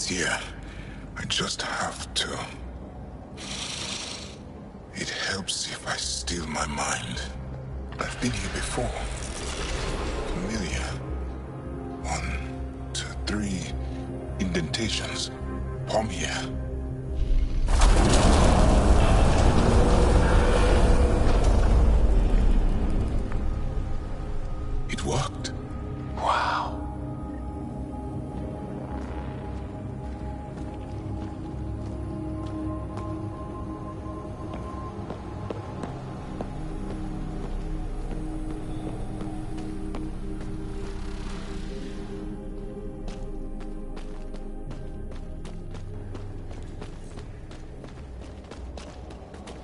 It's here. I just have to. It helps if I steal my mind. I've been here before. Familiar. 1, 2, 3 indentations. Palm here. It worked. Wow.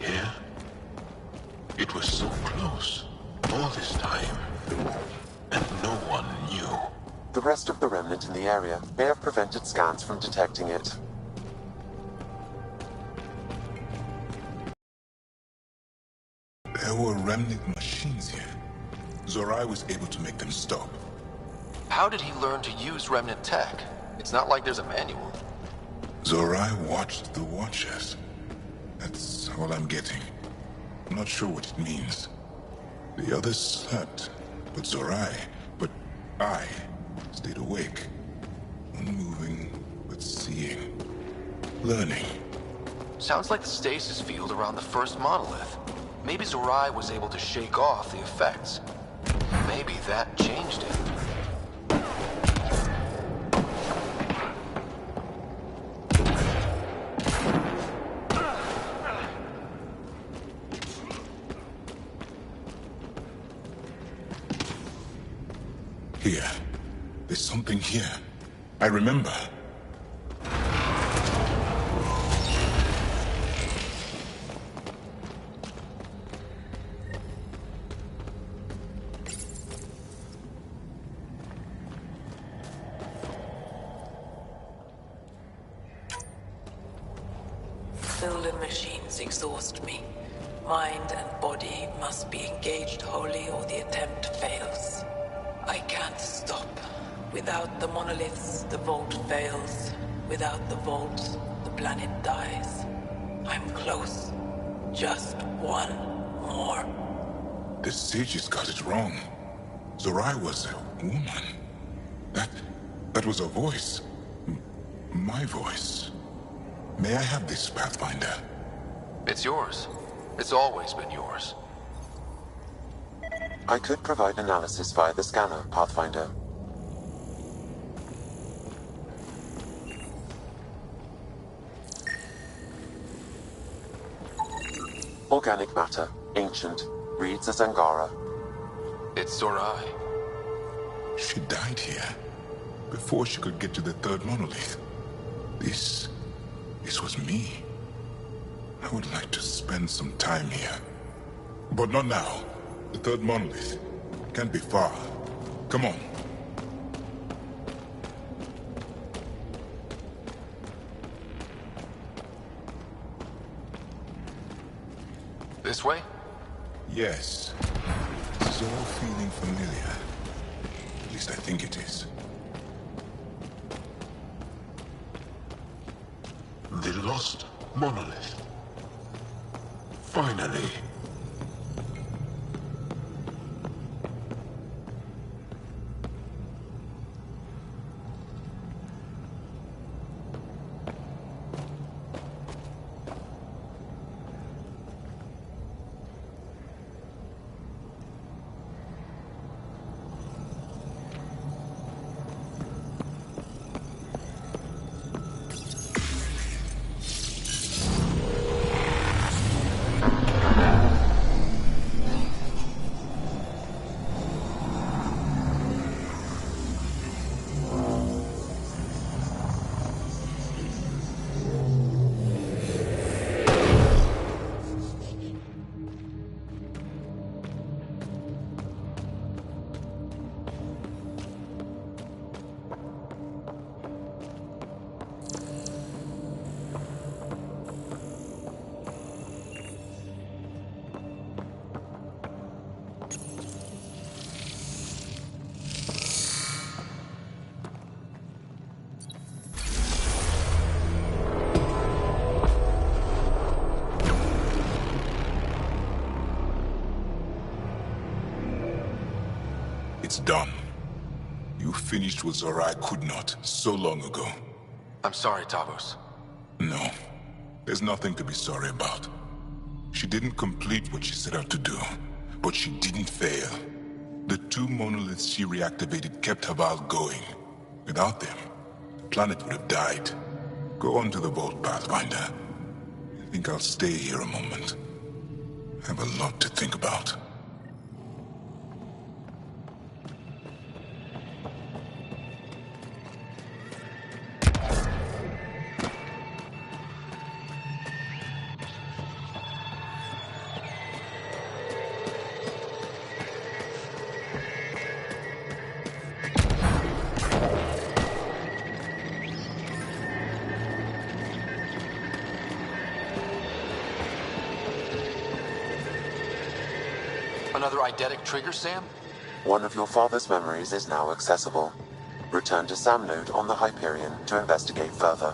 Yeah? It was so close, all this time, and no one knew. The rest of the remnant in the area may have prevented scans from detecting it. There were remnant machines here. Zorai was able to make them stop. How did he learn to use remnant tech? It's not like there's a manual. Zorai watched the Watchers. That's all I'm getting. I'm not sure what it means. The others slept, but I stayed awake. Unmoving, but seeing. Learning. Sounds like the stasis field around the first monolith. Maybe Zorai was able to shake off the effects. Maybe that changed it. Here. There's something here. I remember. Stolen machines exhaust me. Mind and body must be engaged wholly or the attempt fails. I can't stop. Without the monoliths, the vault fails. Without the vault, the planet dies. I'm close. Just one more. The sages got it wrong. Zorai was a woman. That was a voice. My voice. May I have this, Pathfinder? It's yours. It's always been yours. I could provide analysis via the scanner, Pathfinder. Organic matter, ancient, reads as Angara. It's Zorai. She died here, before she could get to the third monolith. This was me. I would like to spend some time here. But not now. The third monolith can't be far. Come on. This way? Yes. This is all feeling familiar. At least I think it is. The lost monolith. Finally. It's done. You finished what Zorai could not so long ago. I'm sorry, Tavos. No, there's nothing to be sorry about. She didn't complete what she set out to do, but she didn't fail. The two monoliths she reactivated kept Haval going. Without them, the planet would have died. Go on to the vault, Pathfinder. I think I'll stay here a moment. I have a lot to think about. Another eidetic trigger, Sam? One of your father's memories is now accessible. Return to Sam Node on the Hyperion to investigate further.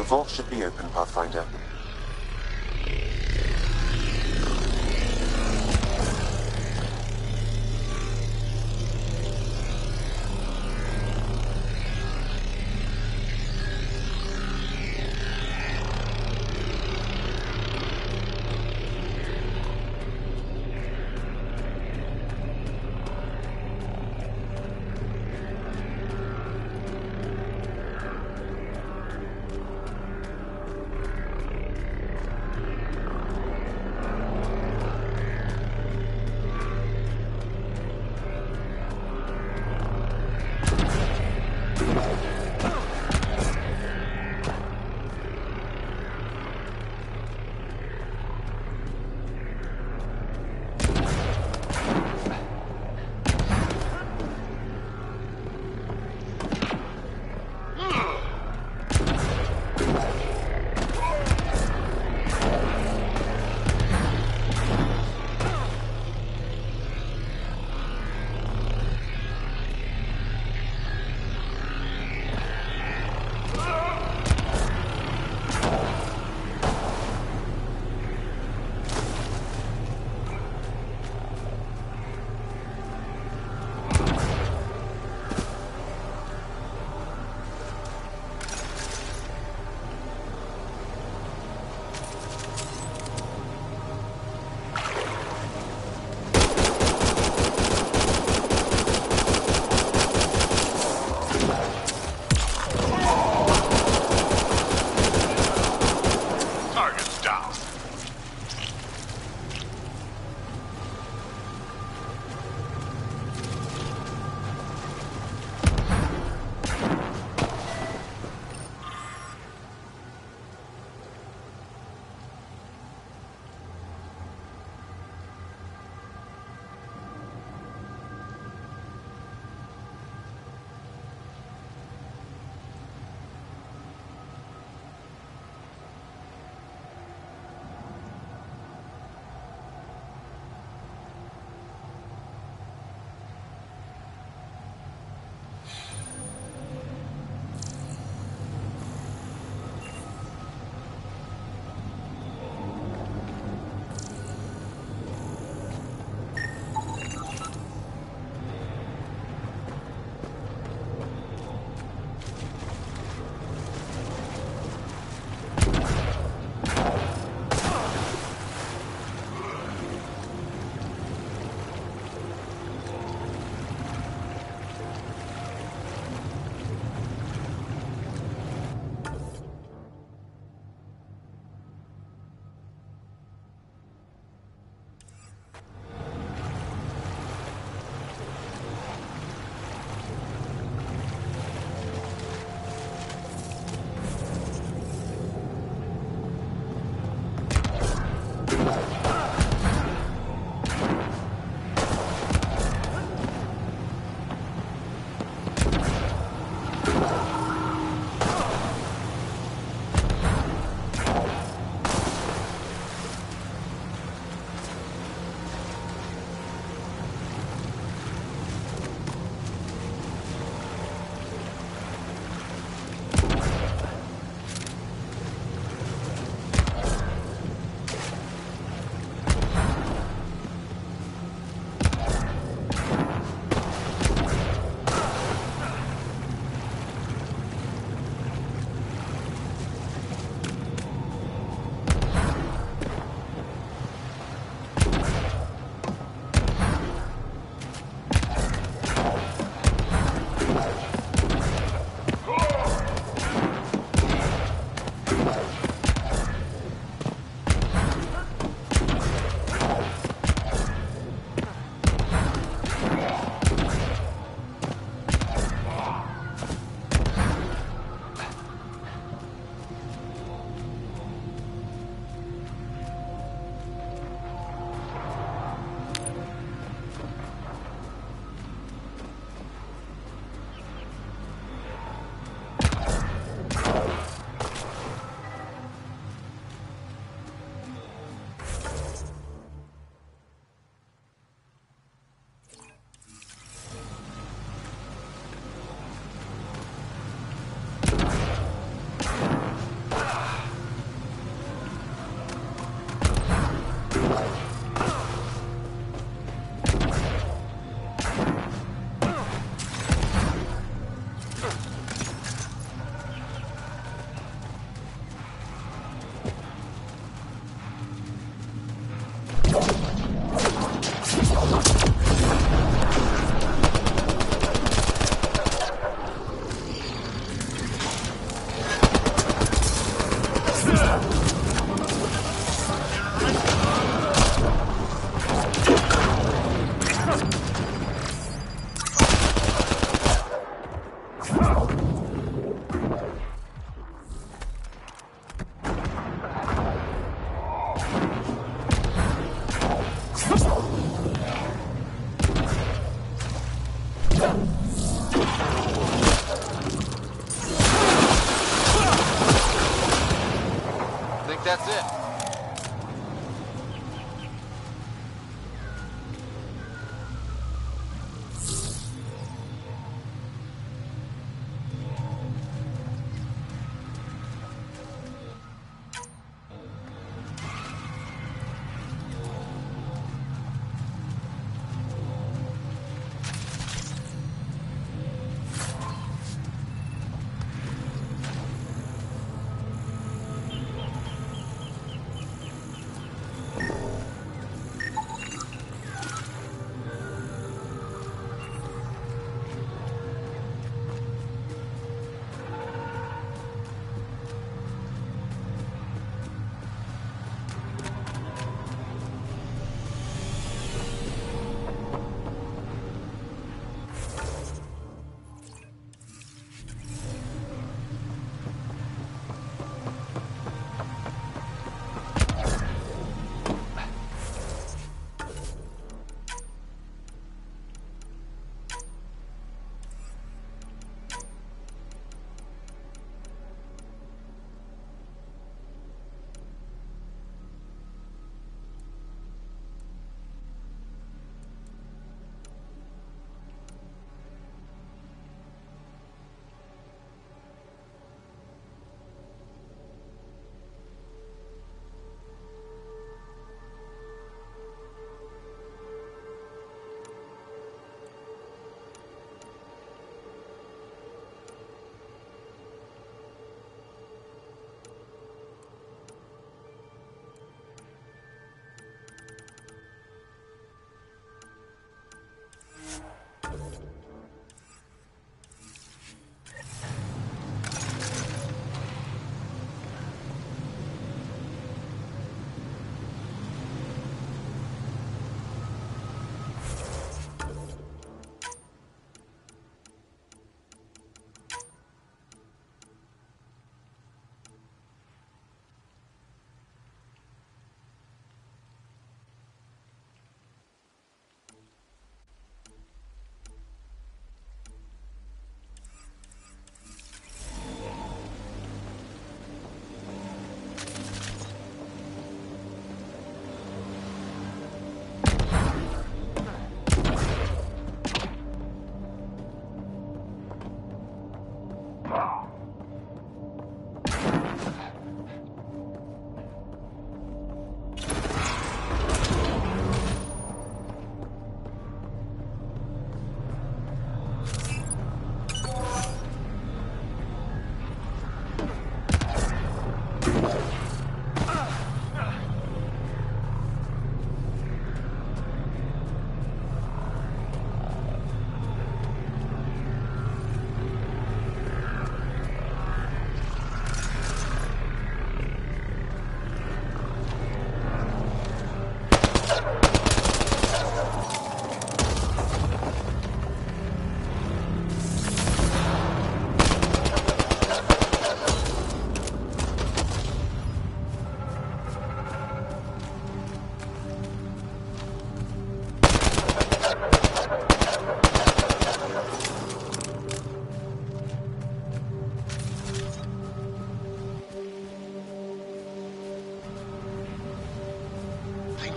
The vault should be open, Pathfinder.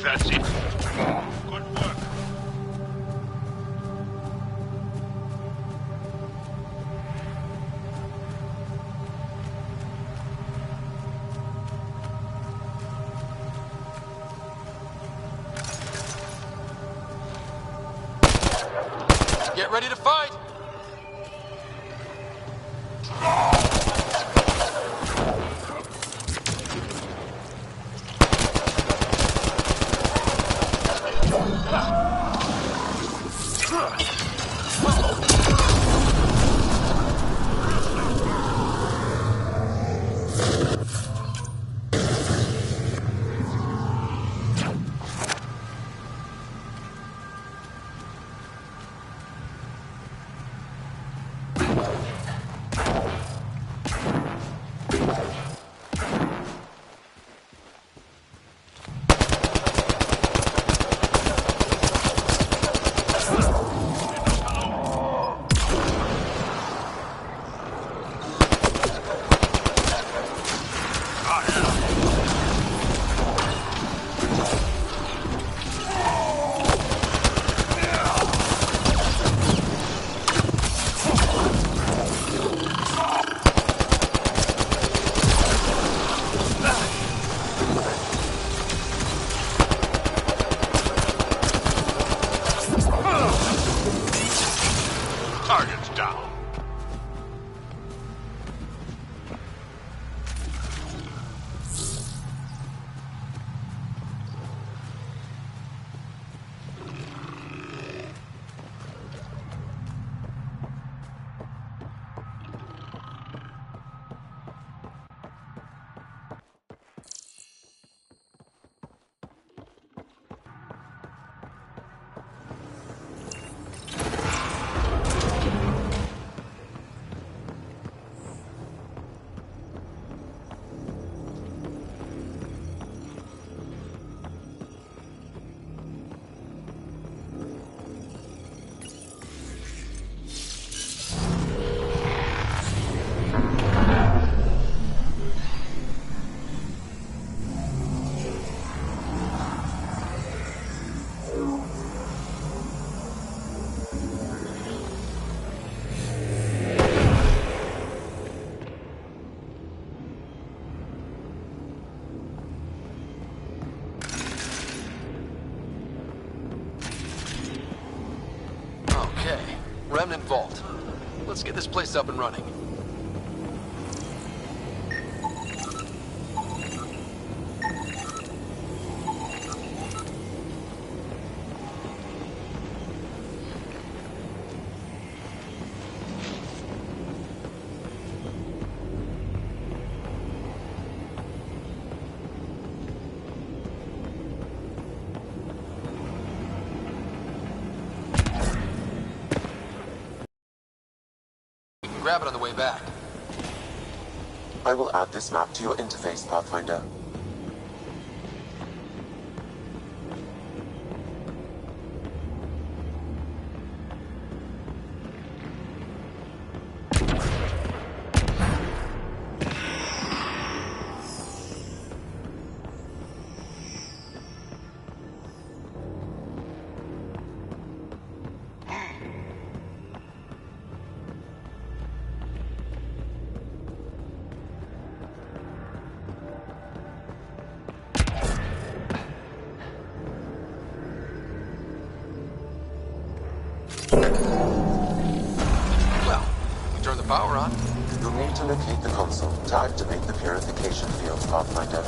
That's it. Good work. Get ready to fight! Target's down. Okay, Remnant Vault. Let's get this place up and running. Grab it on the way back. I will add this map to your interface, Pathfinder. Well, we turn the power on. You'll need to locate the console to activate the purification field, Pathfinder.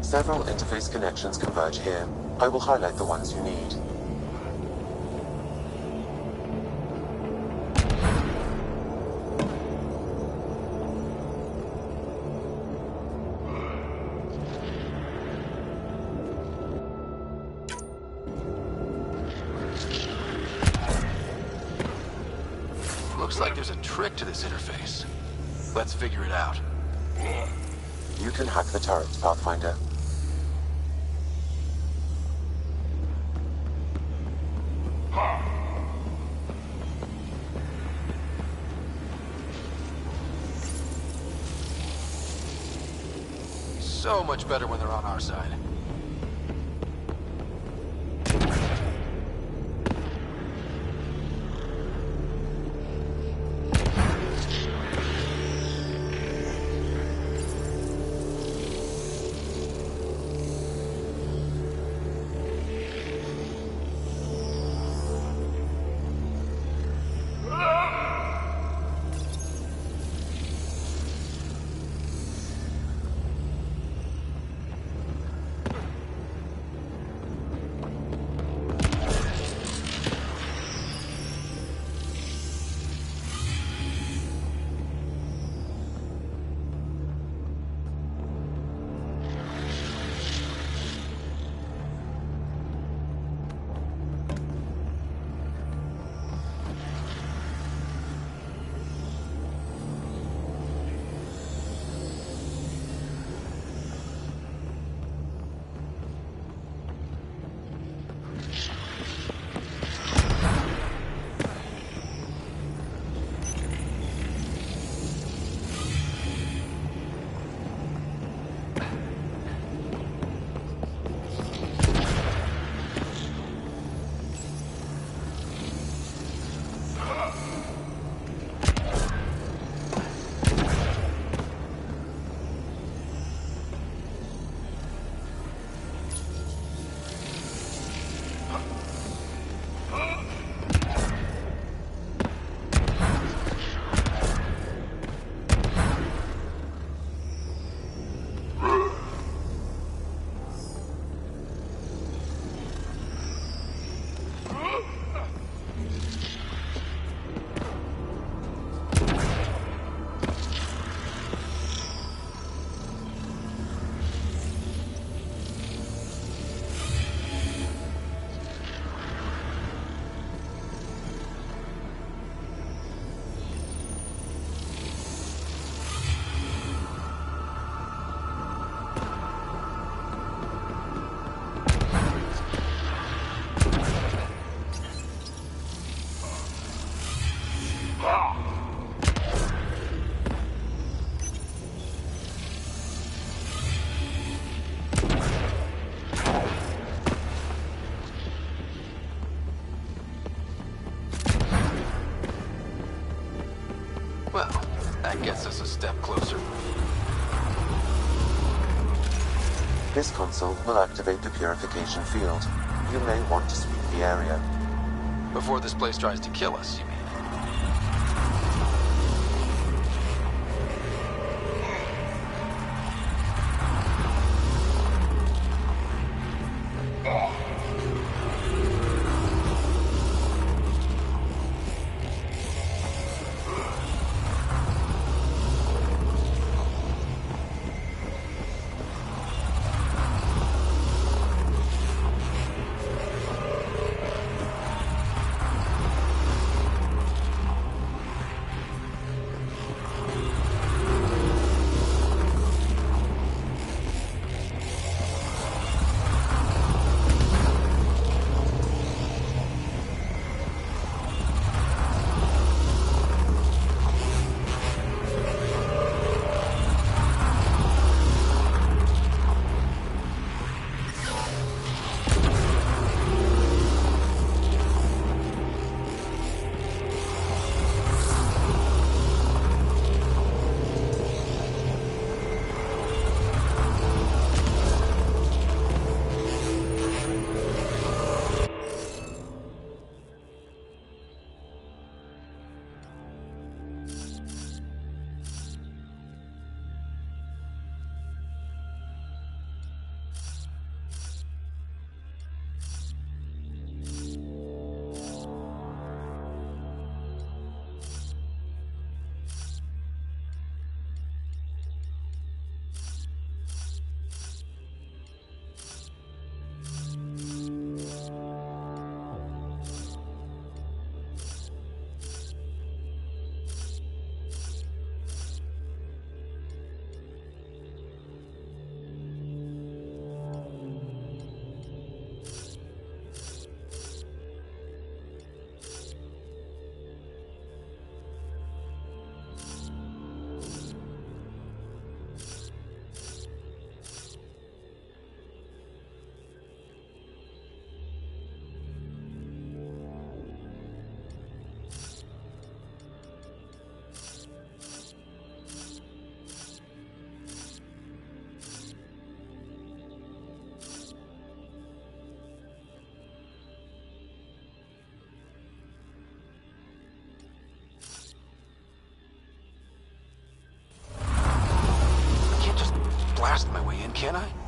Several interface connections converge here. I will highlight the ones you need. trick to this interface. Let's figure it out. You can hack the turrets, Pathfinder. So much better when they're on our side. Well, that gets us a step closer. This console will activate the purification field. You may want to sweep the area. Before this place tries to kill us, you mean? Can I?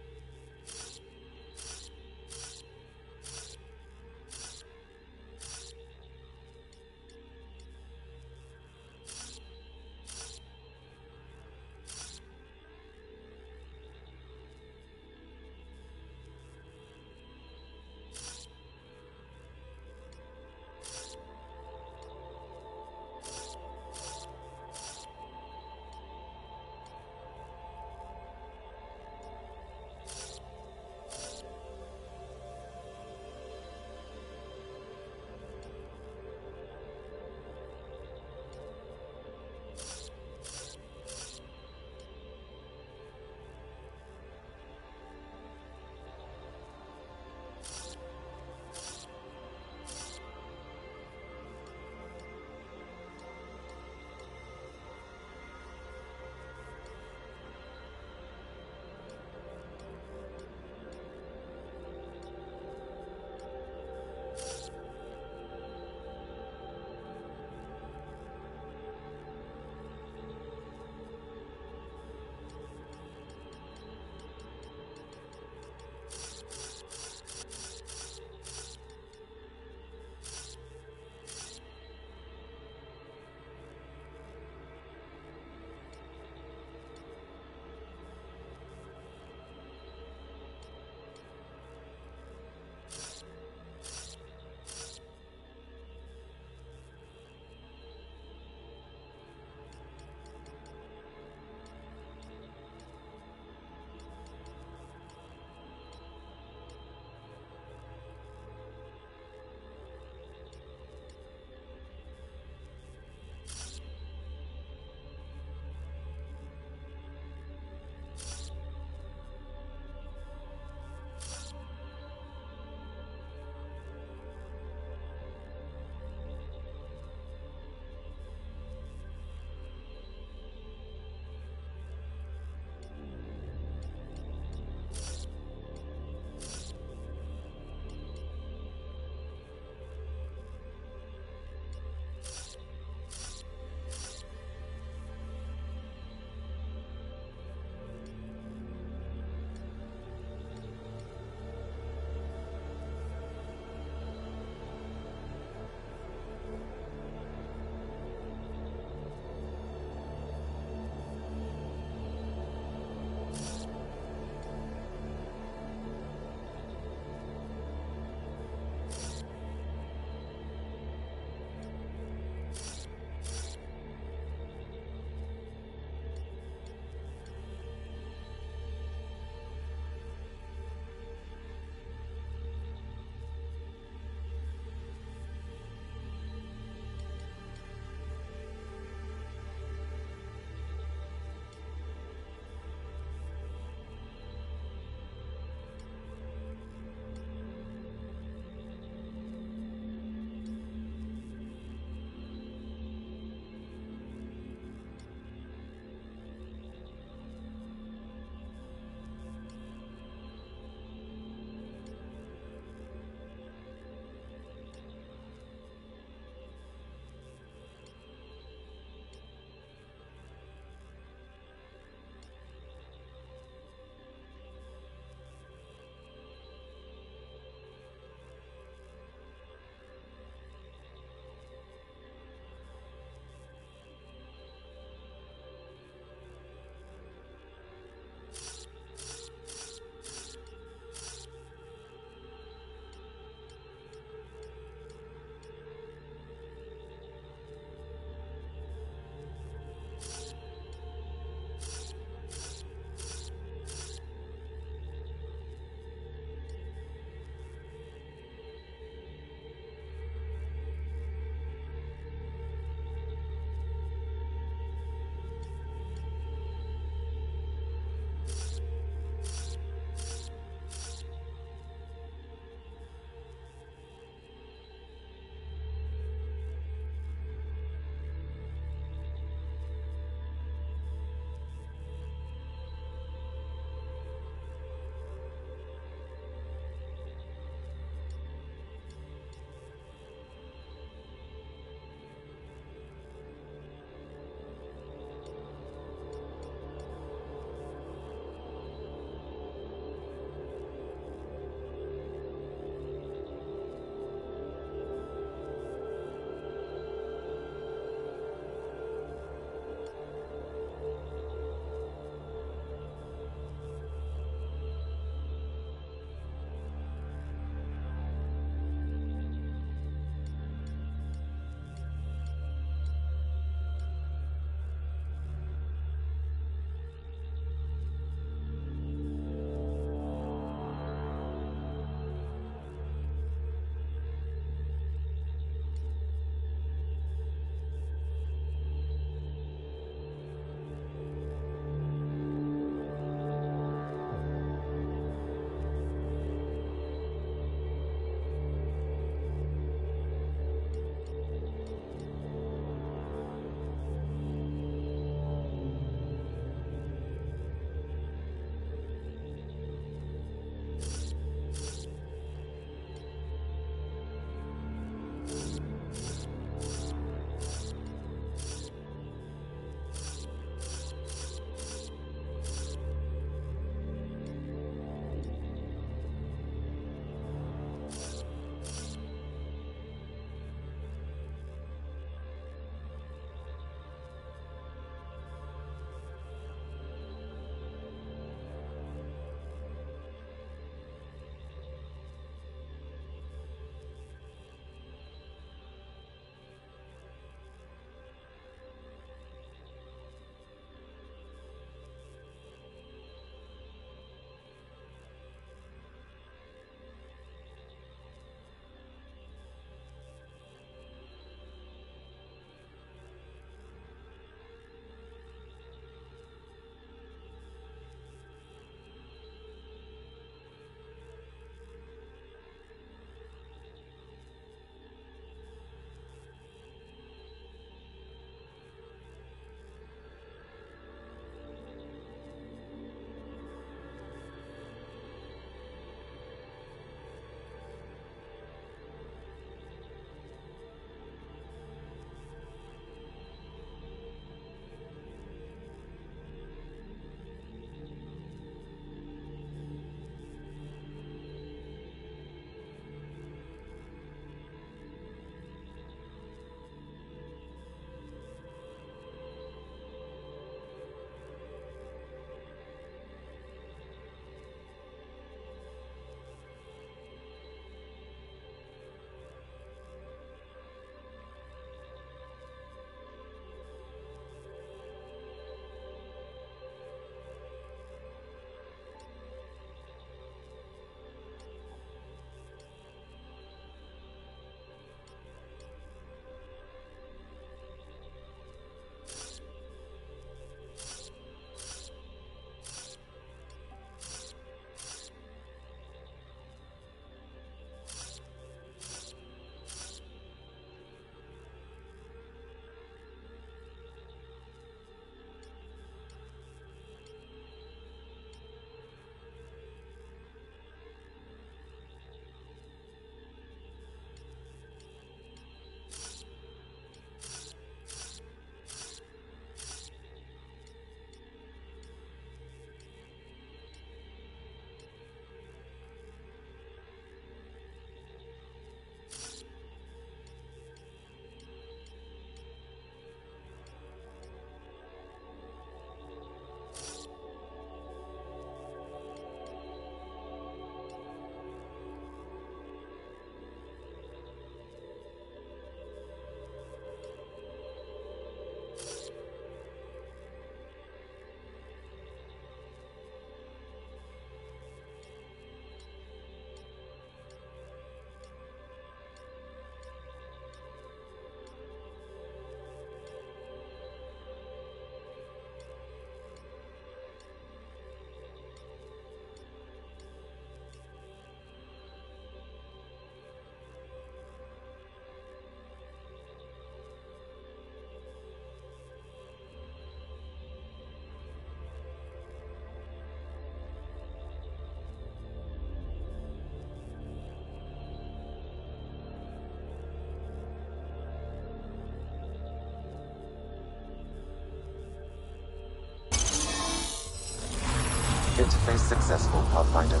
Interface successful, Pathfinder.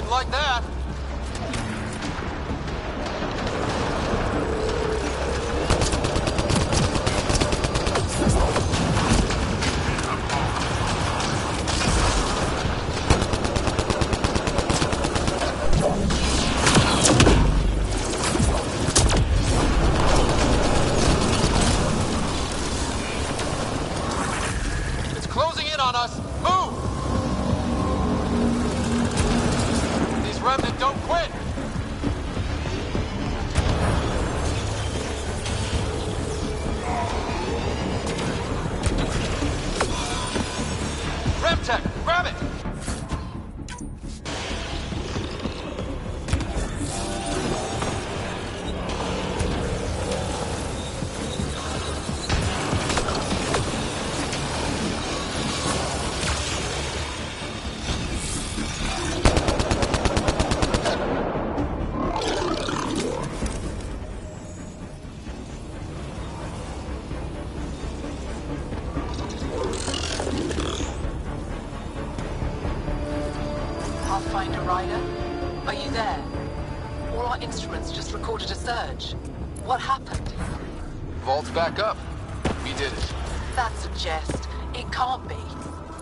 Like that. It's closing in on us. Move! These Remnant don't quit! Remtech, grab it! Pathfinder Rider? Are you there? All our instruments just recorded a surge. What happened? Vault's back up. We did it. That's a jest. It can't be.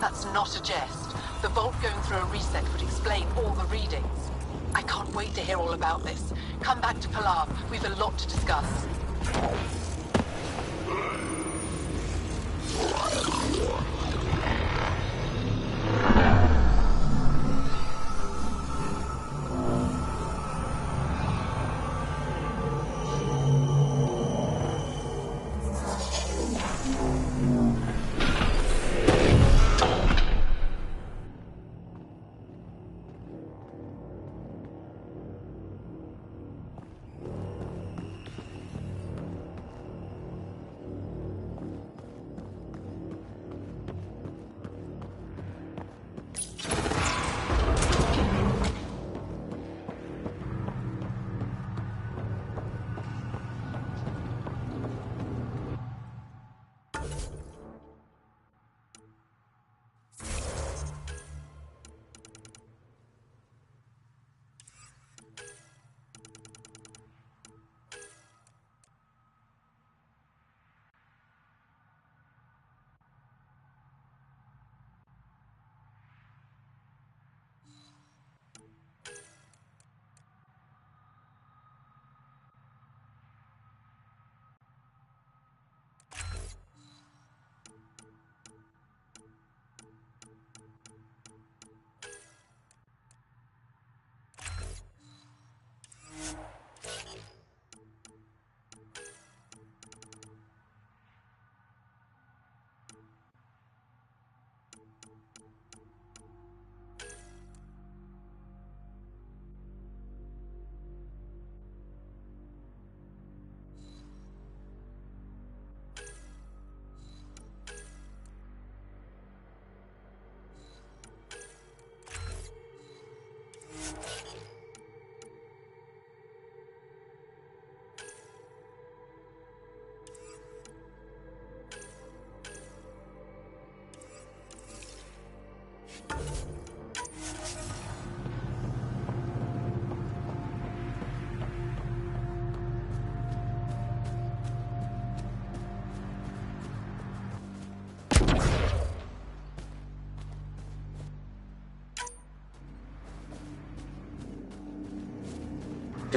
That's not a jest. The vault going through a reset would explain all the readings. I can't wait to hear all about this. Come back to Palam. We've a lot to discuss.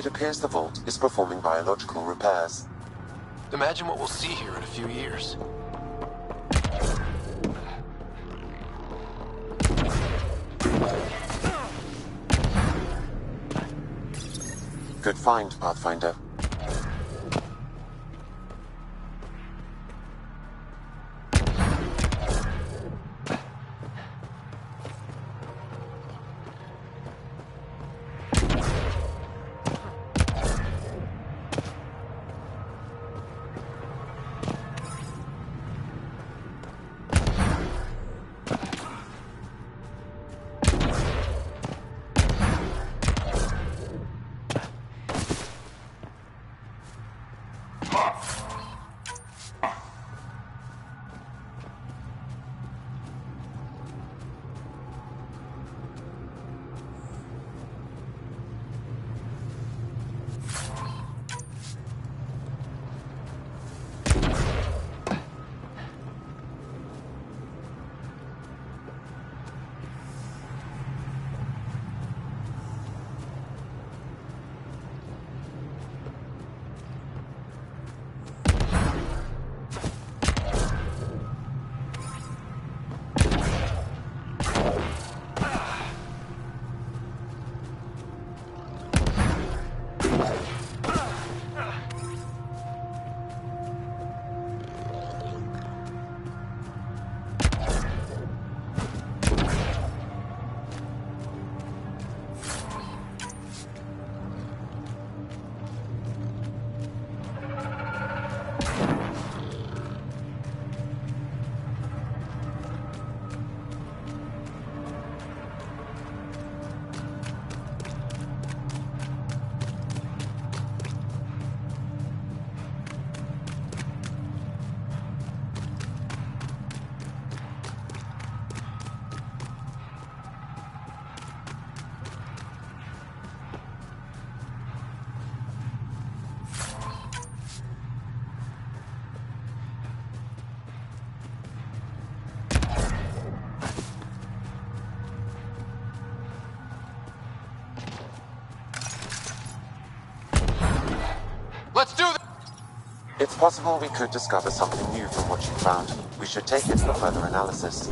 It appears the vault is performing biological repairs. Imagine what we'll see here in a few years. Good find, Pathfinder. Let's do this! It's possible we could discover something new from what you found. We should take it for further analysis.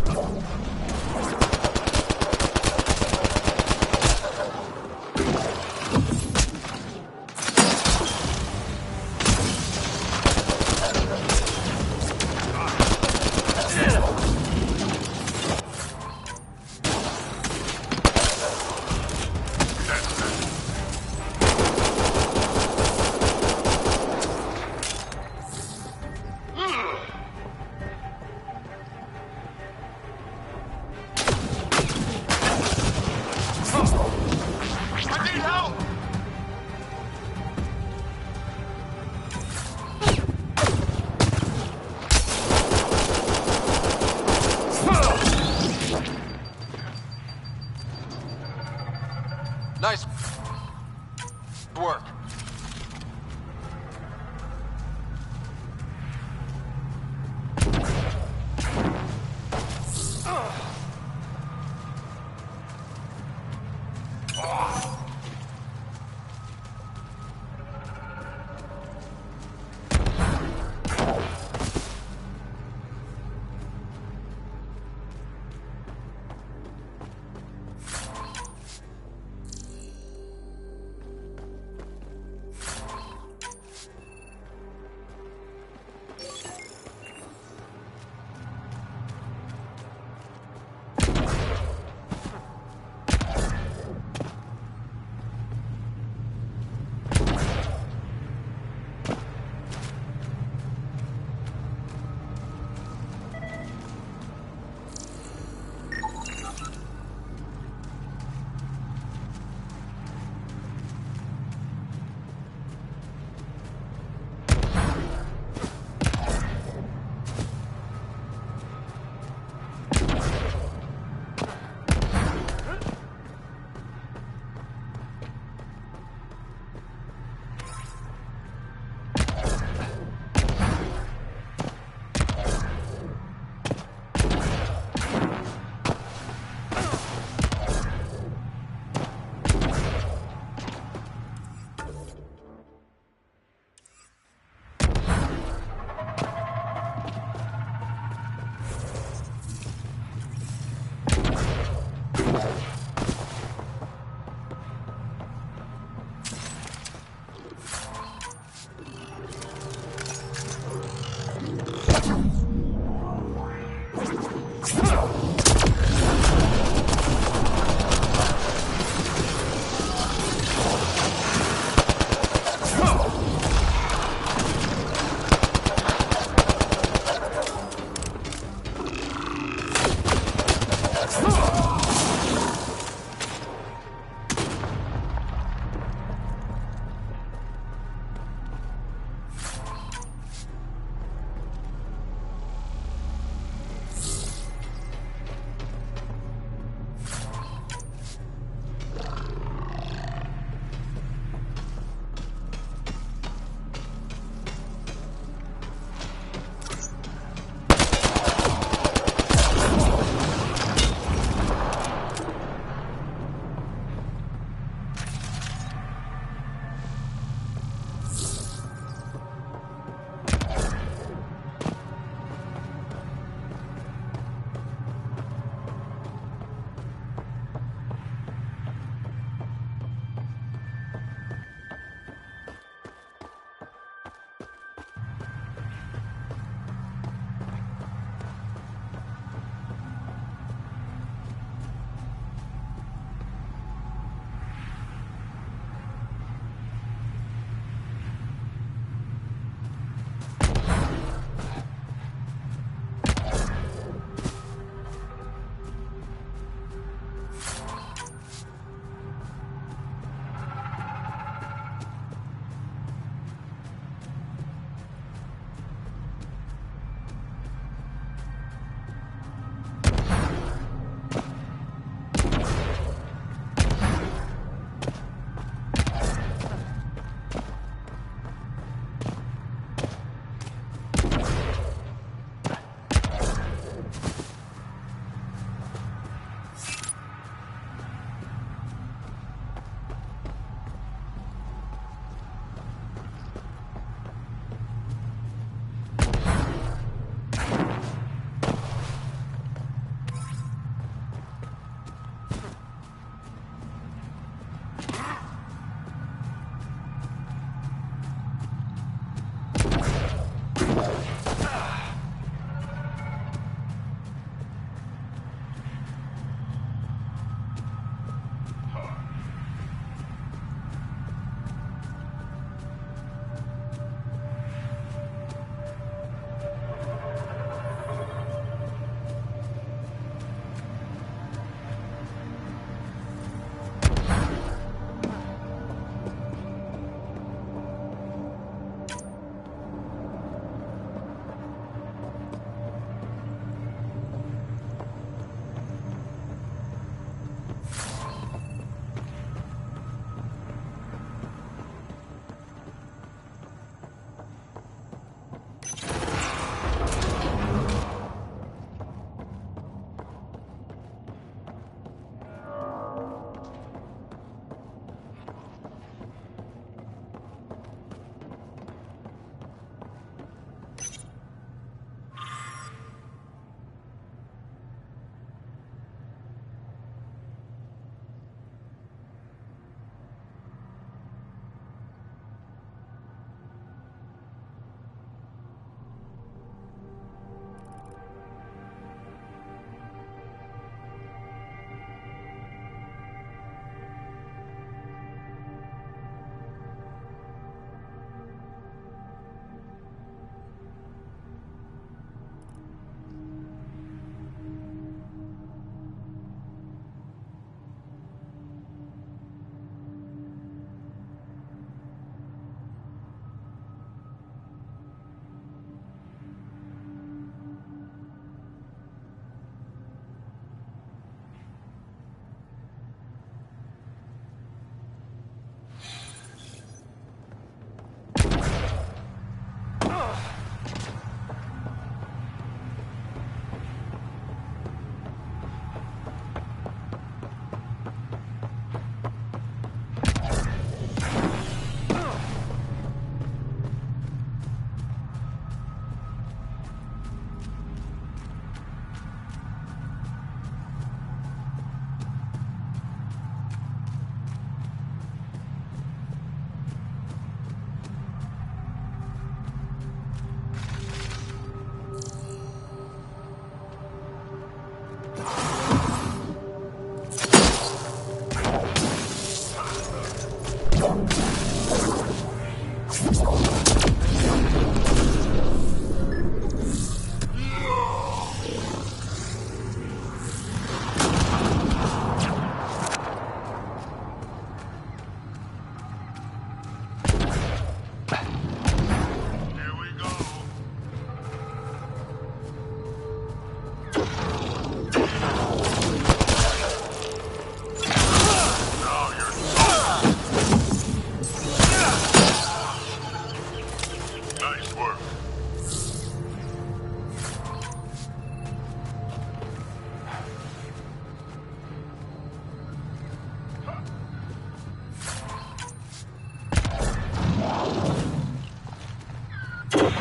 Think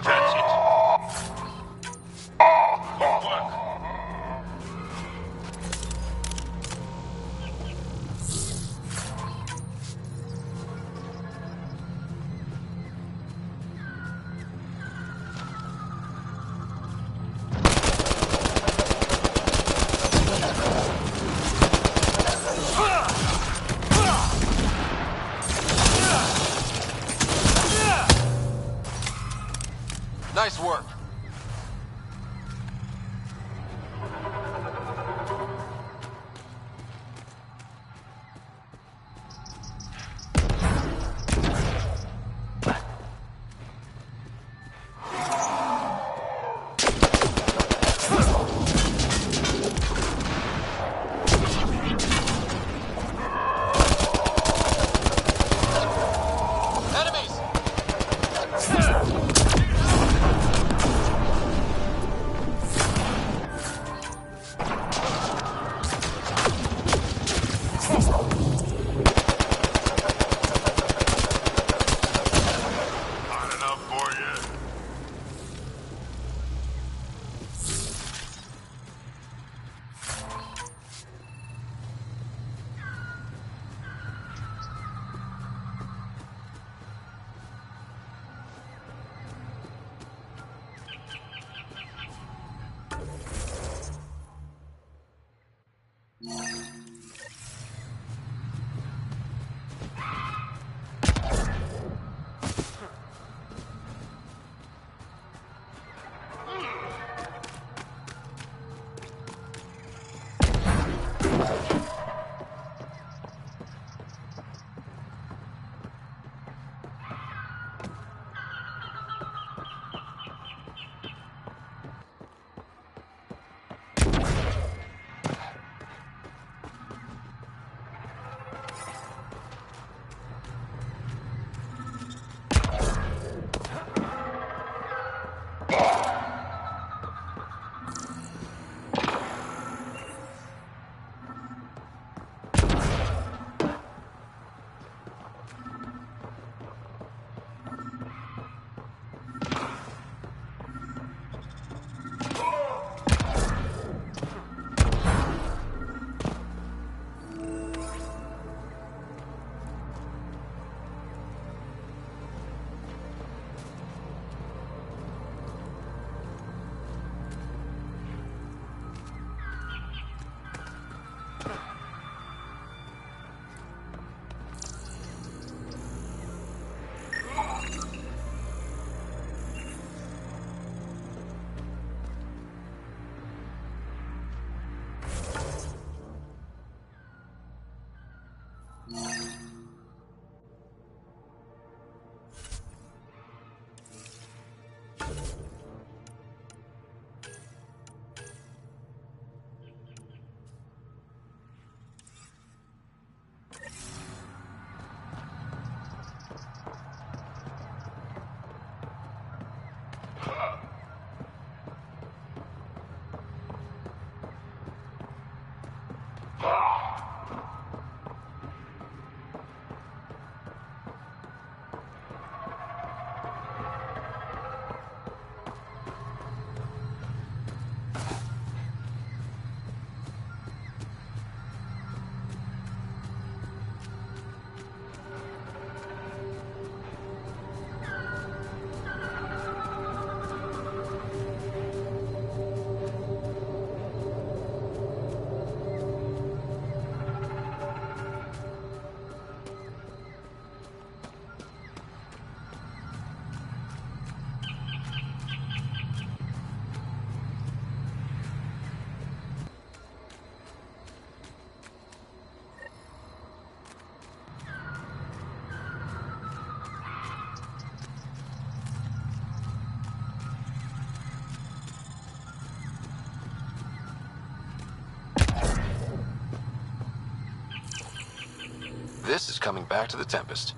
that's it. Good work. Nice work. Enemies! Not enough for you. This is coming back to the Tempest.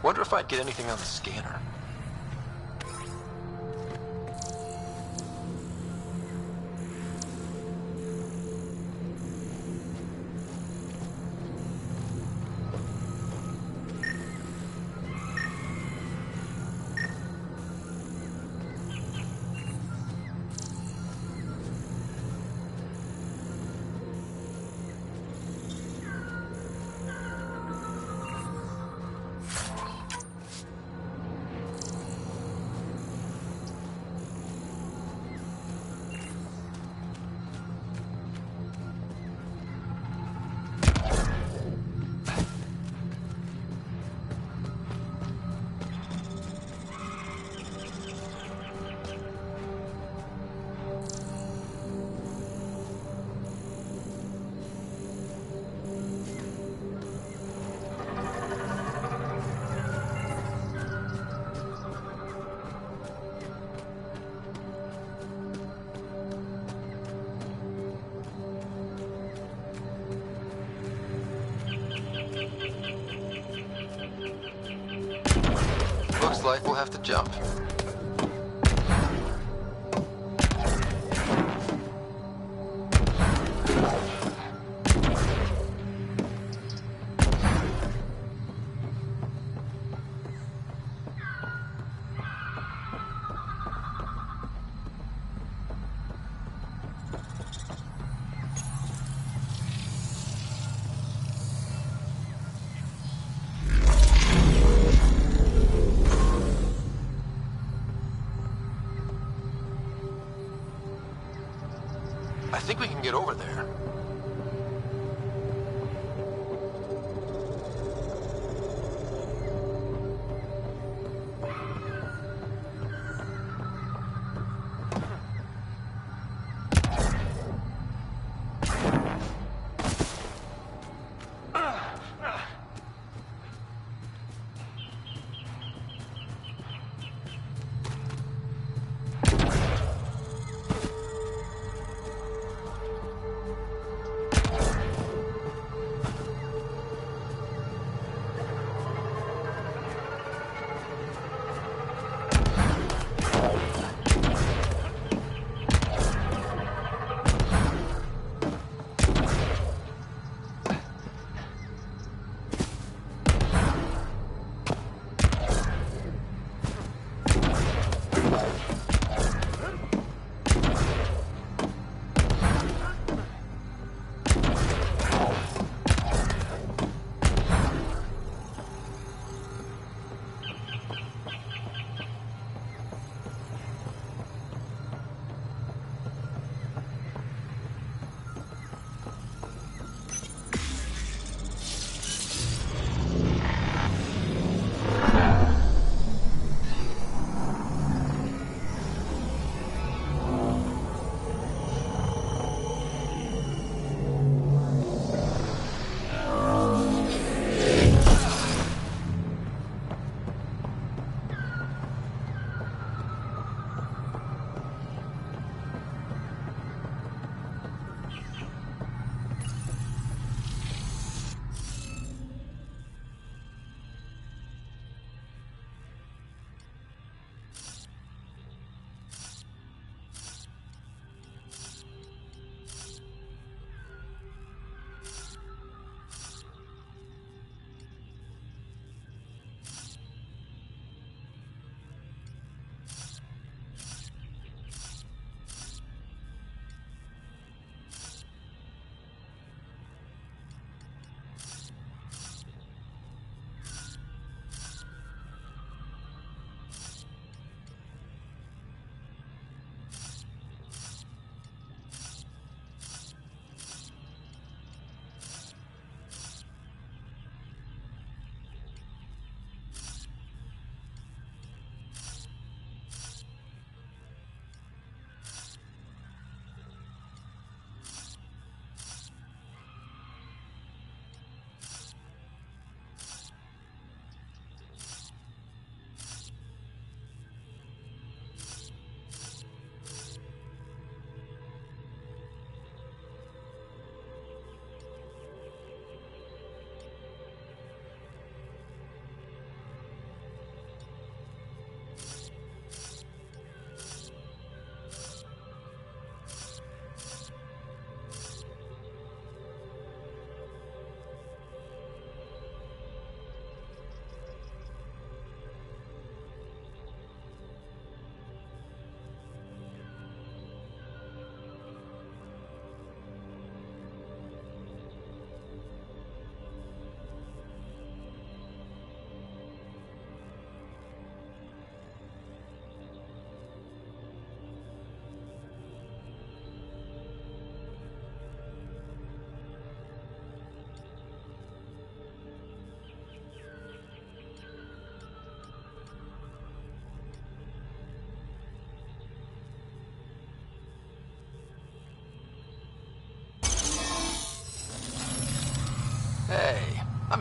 Wonder if I'd get anything on the scanner. Looks like we'll have to jump. I think we can get over there.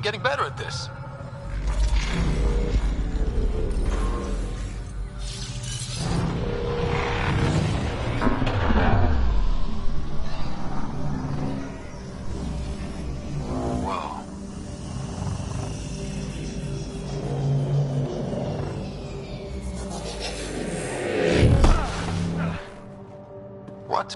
getting better at this. Whoa. What?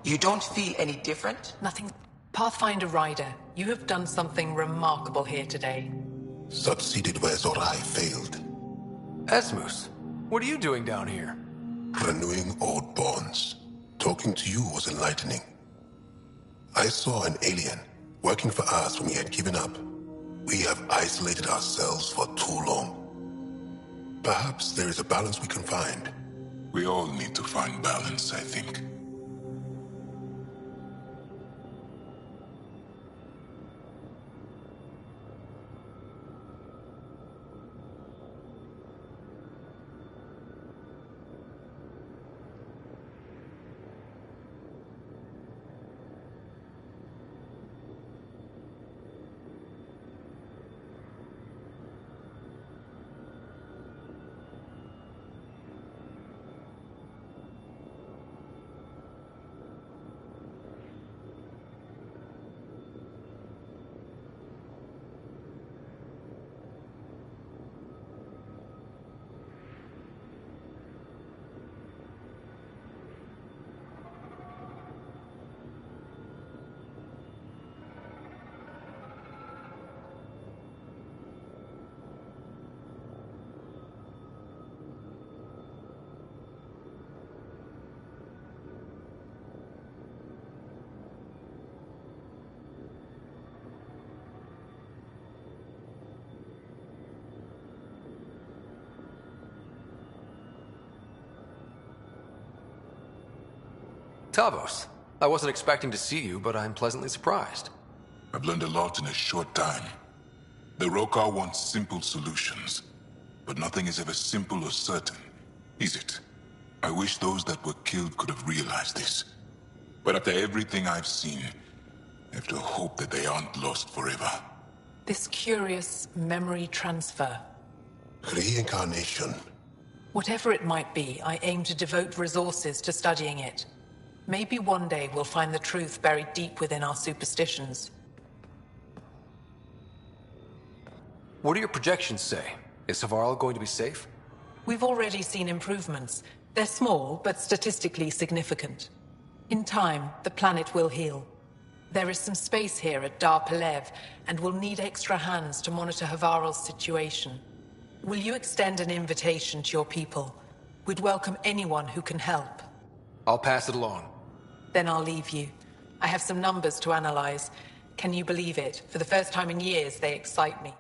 You don't feel any different? Nothing. Pathfinder Rider, you have done something remarkable here today. Succeeded where Zorai failed. Esmus, what are you doing down here? Renewing old bonds. Talking to you was enlightening. I saw an alien working for us when we had given up. We have isolated ourselves for too long. Perhaps there is a balance we can find. We all need to find balance, I think. Tavos, I wasn't expecting to see you, but I'm pleasantly surprised. I've learned a lot in a short time. The Rokar want simple solutions, but nothing is ever simple or certain, is it? I wish those that were killed could have realized this. But after everything I've seen, I have to hope that they aren't lost forever. This curious memory transfer. Reincarnation. Whatever it might be, I aim to devote resources to studying it. Maybe one day we'll find the truth buried deep within our superstitions. What do your projections say? Is Savarl going to be safe? We've already seen improvements. They're small, but statistically significant. In time, the planet will heal. There is some space here at Dar Pelev, and we'll need extra hands to monitor Havarl's situation. Will you extend an invitation to your people? We'd welcome anyone who can help. I'll pass it along. Then I'll leave you. I have some numbers to analyze. Can you believe it? For the first time in years, they excite me.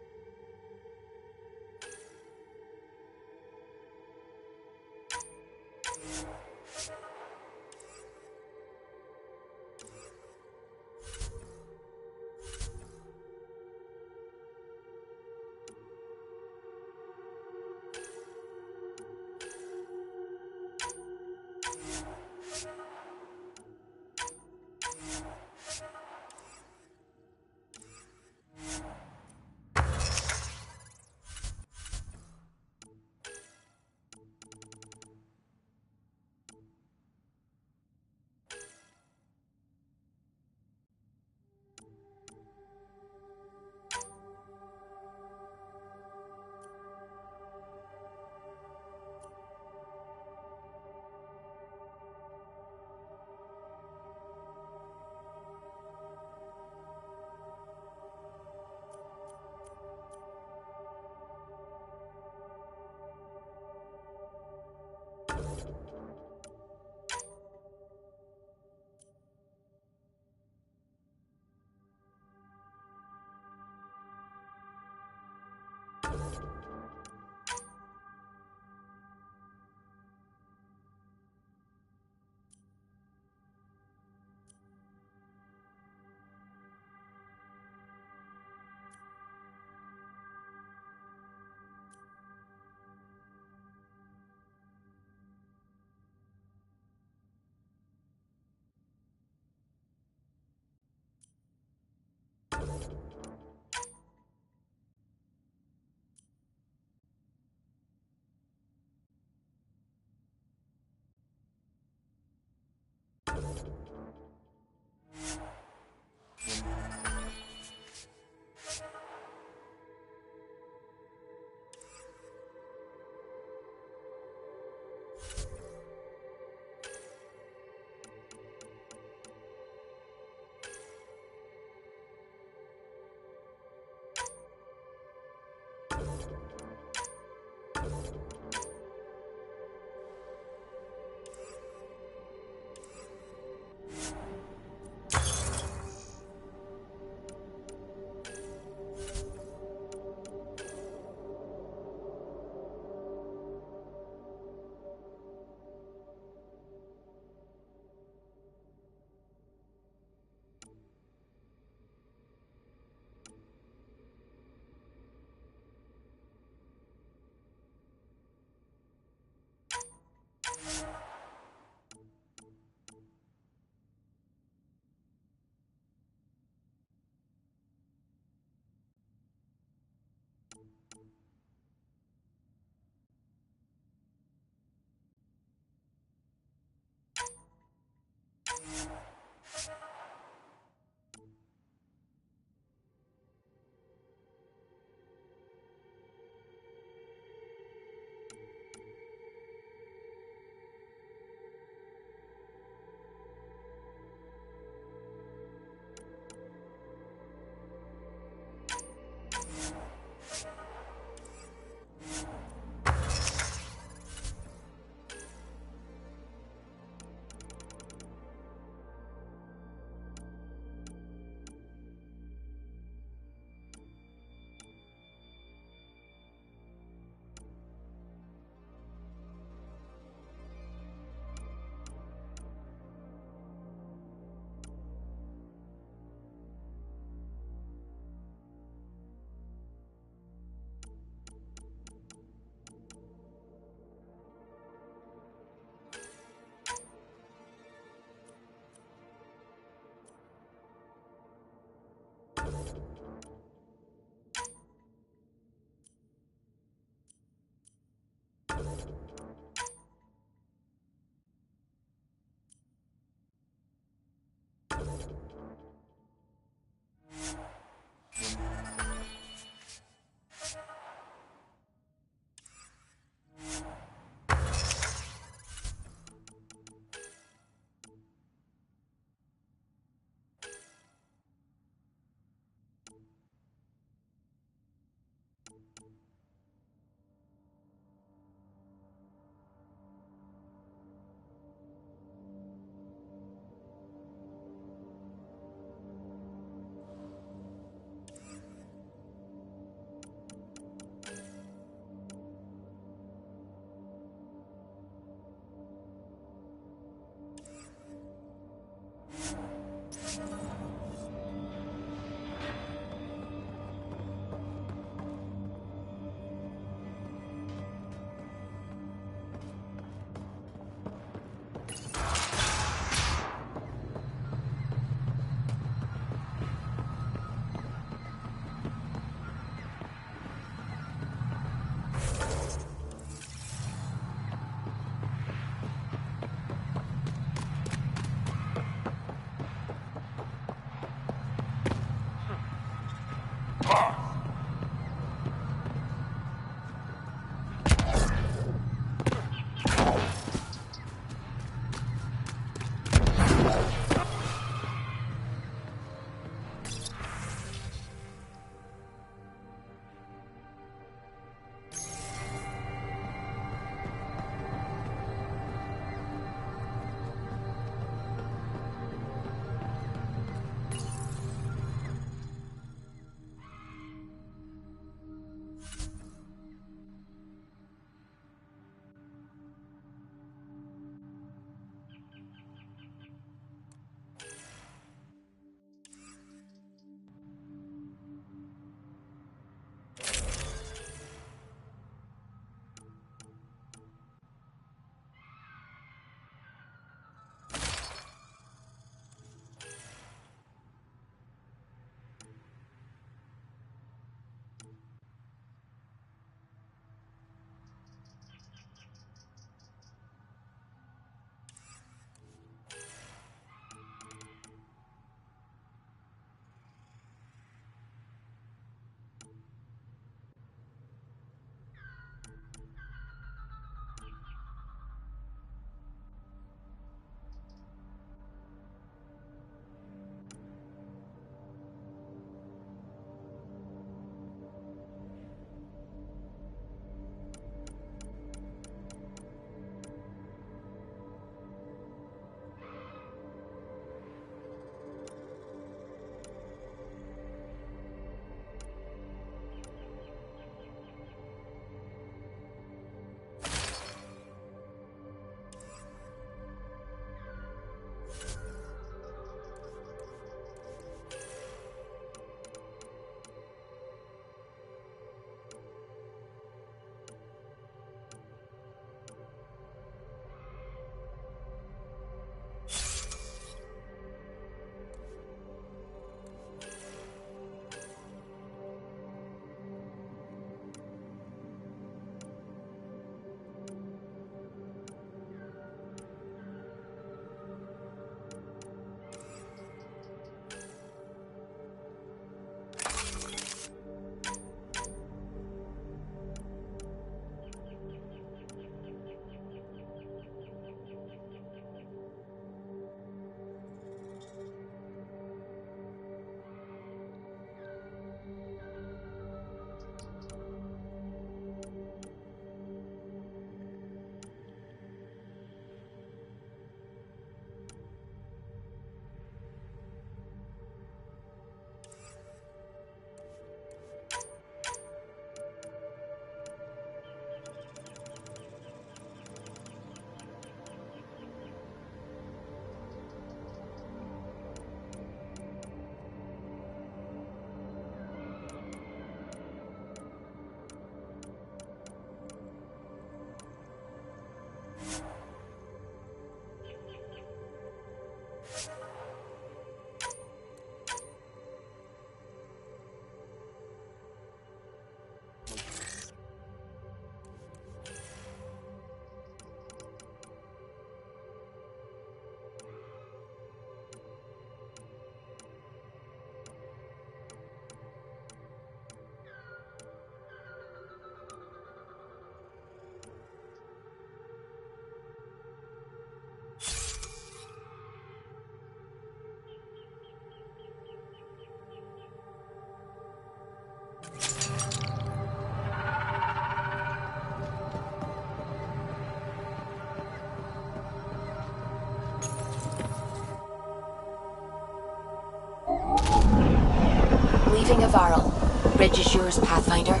Leaving a Varl. Bridge is yours, Pathfinder.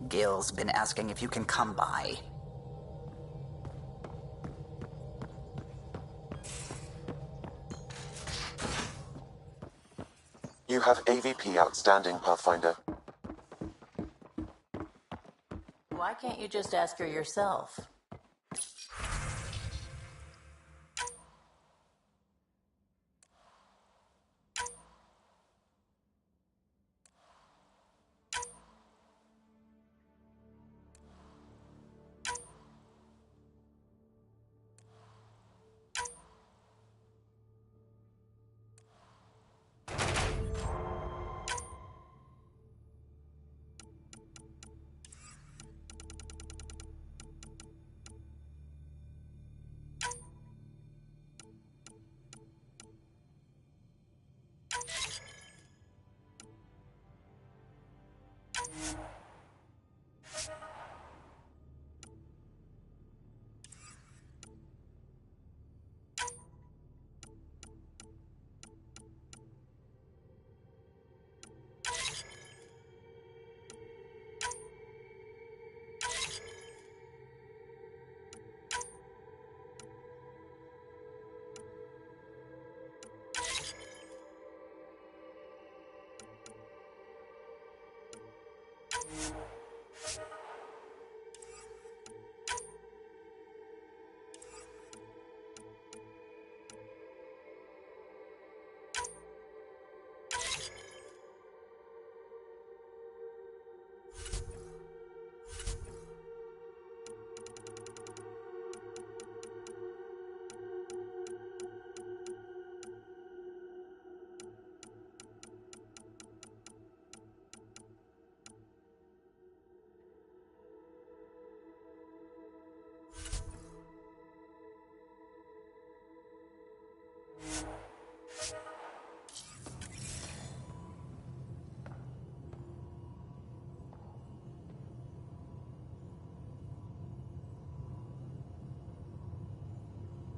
Gil's been asking if you can come by. You have AVP outstanding, Pathfinder. Why can't you just ask her yourself?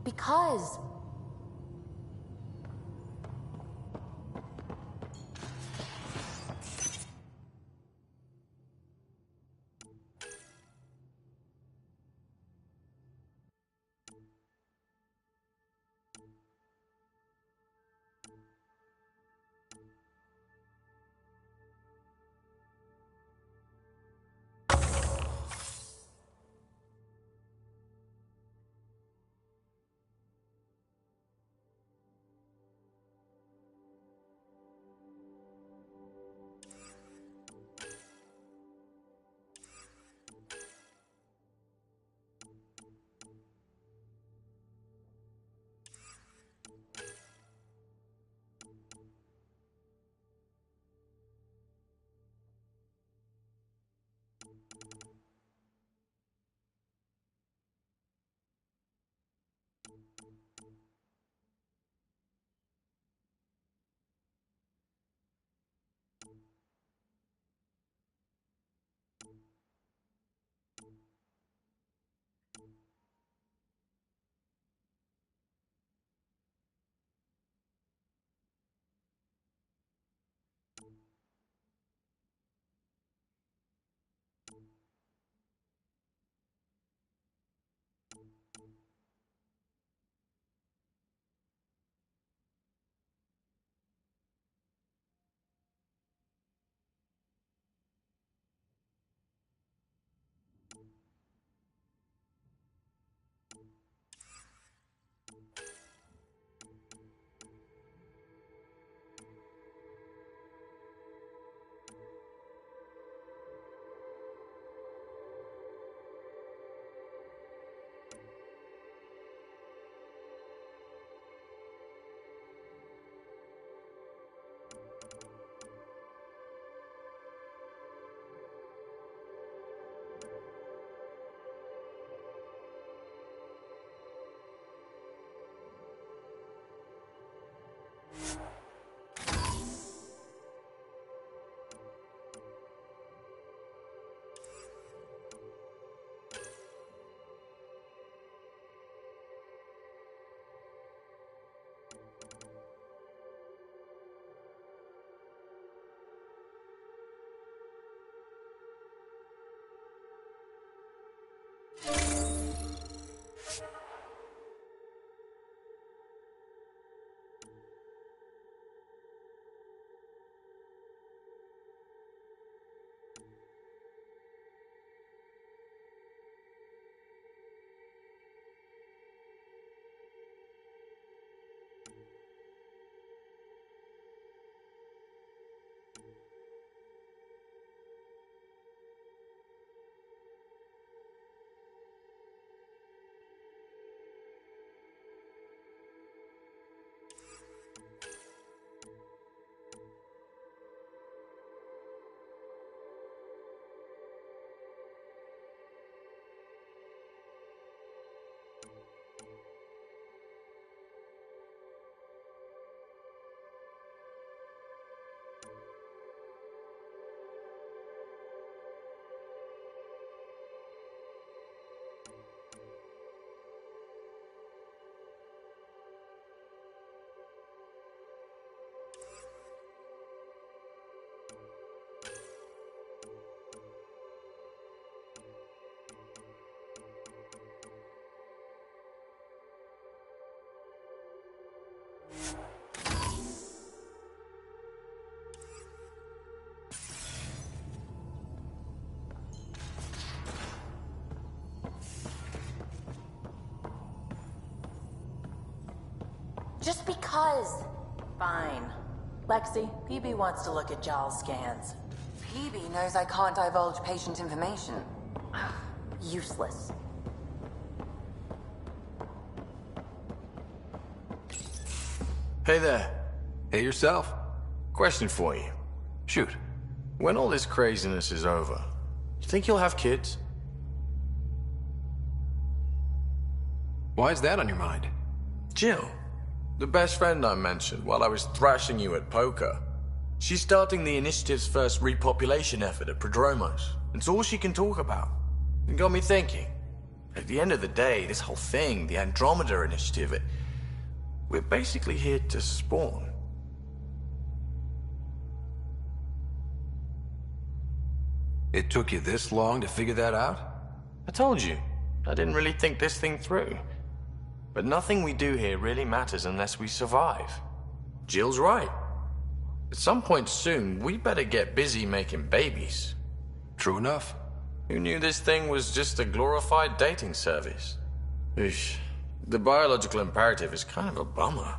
Because... Just because. Fine. Lexi, PB wants to look at Jal's scans. PB knows I can't divulge patient information. Useless. Hey there. Hey yourself. Question for you. Shoot. When all this craziness is over, you think you'll have kids? Why is that on your mind? Jill, the best friend I mentioned while I was thrashing you at poker. She's starting the initiative's first repopulation effort at Prodromos. It's all she can talk about. It got me thinking. At the end of the day, this whole thing, the Andromeda initiative, we're basically here to spawn. It took you this long to figure that out? I told you, I didn't really think this thing through. But nothing we do here really matters unless we survive. Jill's right. At some point soon, we better get busy making babies. True enough. Who knew this thing was just a glorified dating service? Eesh. The biological imperative is kind of a bummer.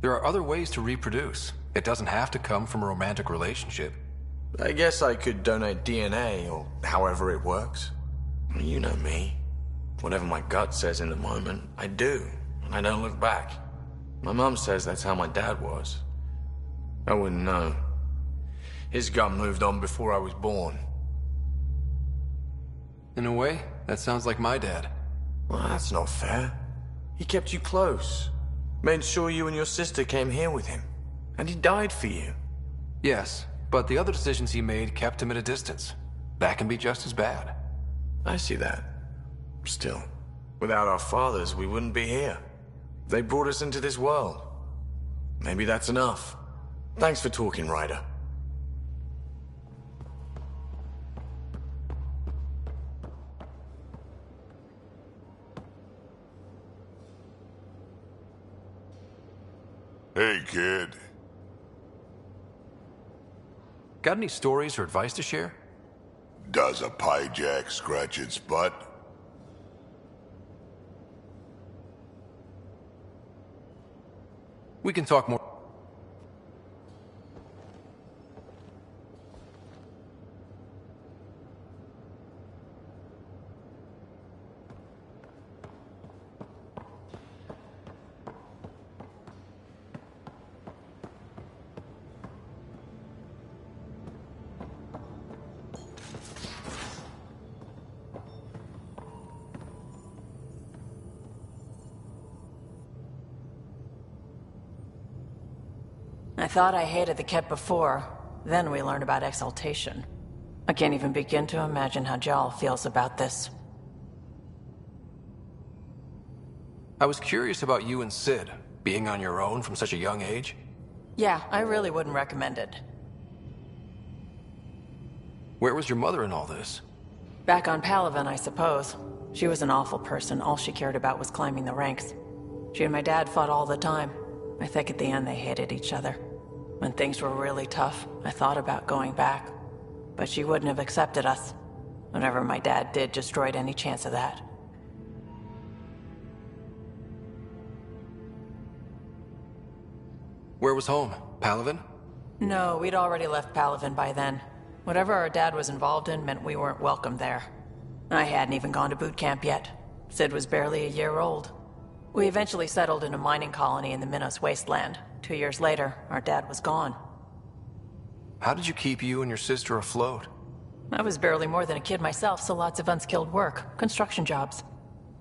There are other ways to reproduce. It doesn't have to come from a romantic relationship. I guess I could donate DNA, or however it works. You know me. Whatever my gut says in the moment, I do, and I don't look back. My mom says that's how my dad was. I wouldn't know. His gut moved on before I was born. In a way, that sounds like my dad. Well, that's not fair. He kept you close. Made sure you and your sister came here with him. And he died for you. Yes, but the other decisions he made kept him at a distance. That can be just as bad. I see that. Still, without our fathers, we wouldn't be here. They brought us into this world. Maybe that's enough. Thanks for talking, Ryder. Hey, kid. Got any stories or advice to share? Does a pie jack scratch its butt? We can talk more. I thought I hated the Ket before. Then we learned about exaltation. I can't even begin to imagine how Jal feels about this. I was curious about you and Sid, being on your own from such a young age. Yeah, I really wouldn't recommend it. Where was your mother in all this? Back on Palaven, I suppose. She was an awful person. All she cared about was climbing the ranks. She and my dad fought all the time. I think at the end they hated each other. When things were really tough, I thought about going back. But she wouldn't have accepted us. Whatever my dad did destroyed any chance of that. Where was home? Palaven? No, we'd already left Palaven by then. Whatever our dad was involved in meant we weren't welcome there. I hadn't even gone to boot camp yet. Sid was barely a year old. We eventually settled in a mining colony in the Minos wasteland. 2 years later, our dad was gone. How did you keep you and your sister afloat? I was barely more than a kid myself, so lots of unskilled work, construction jobs.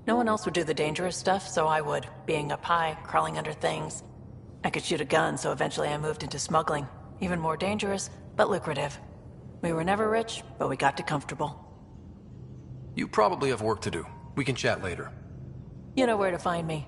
No one else would do the dangerous stuff, so I would, being up high, crawling under things. I could shoot a gun, so eventually I moved into smuggling. Even more dangerous, but lucrative. We were never rich, but we got to comfortable. You probably have work to do. We can chat later. You know where to find me.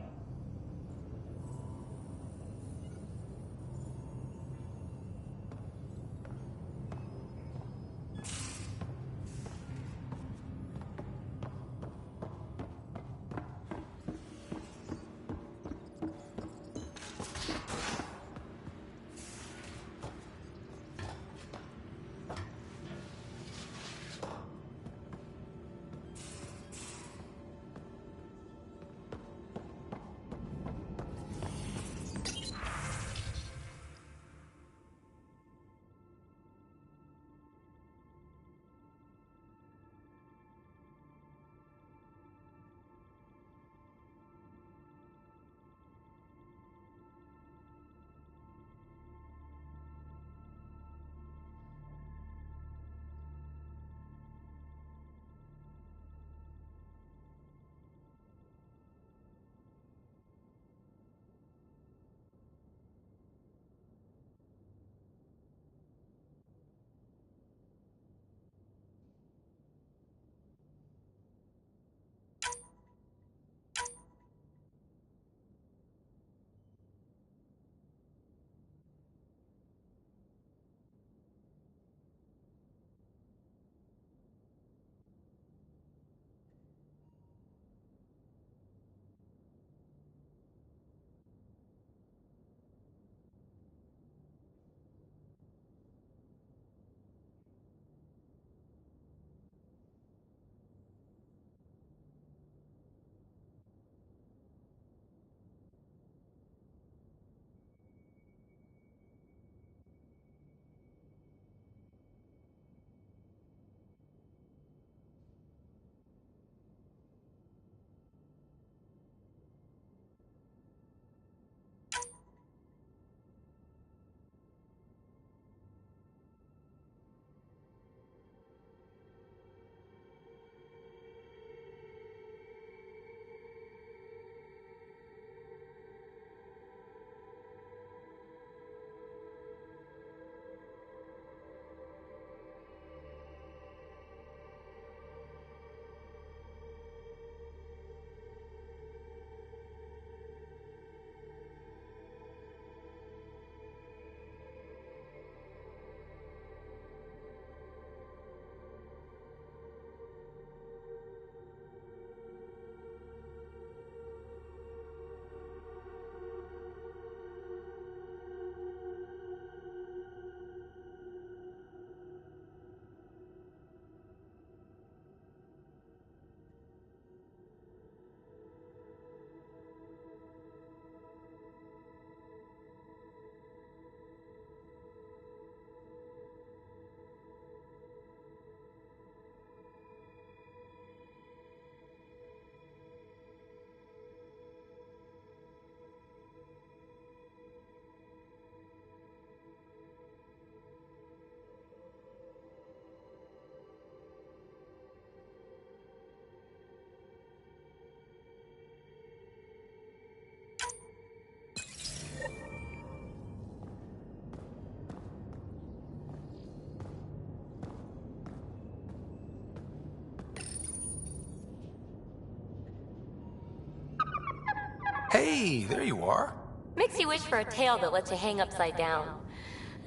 Hey, there you are. Makes you wish for a tail that lets you hang upside down.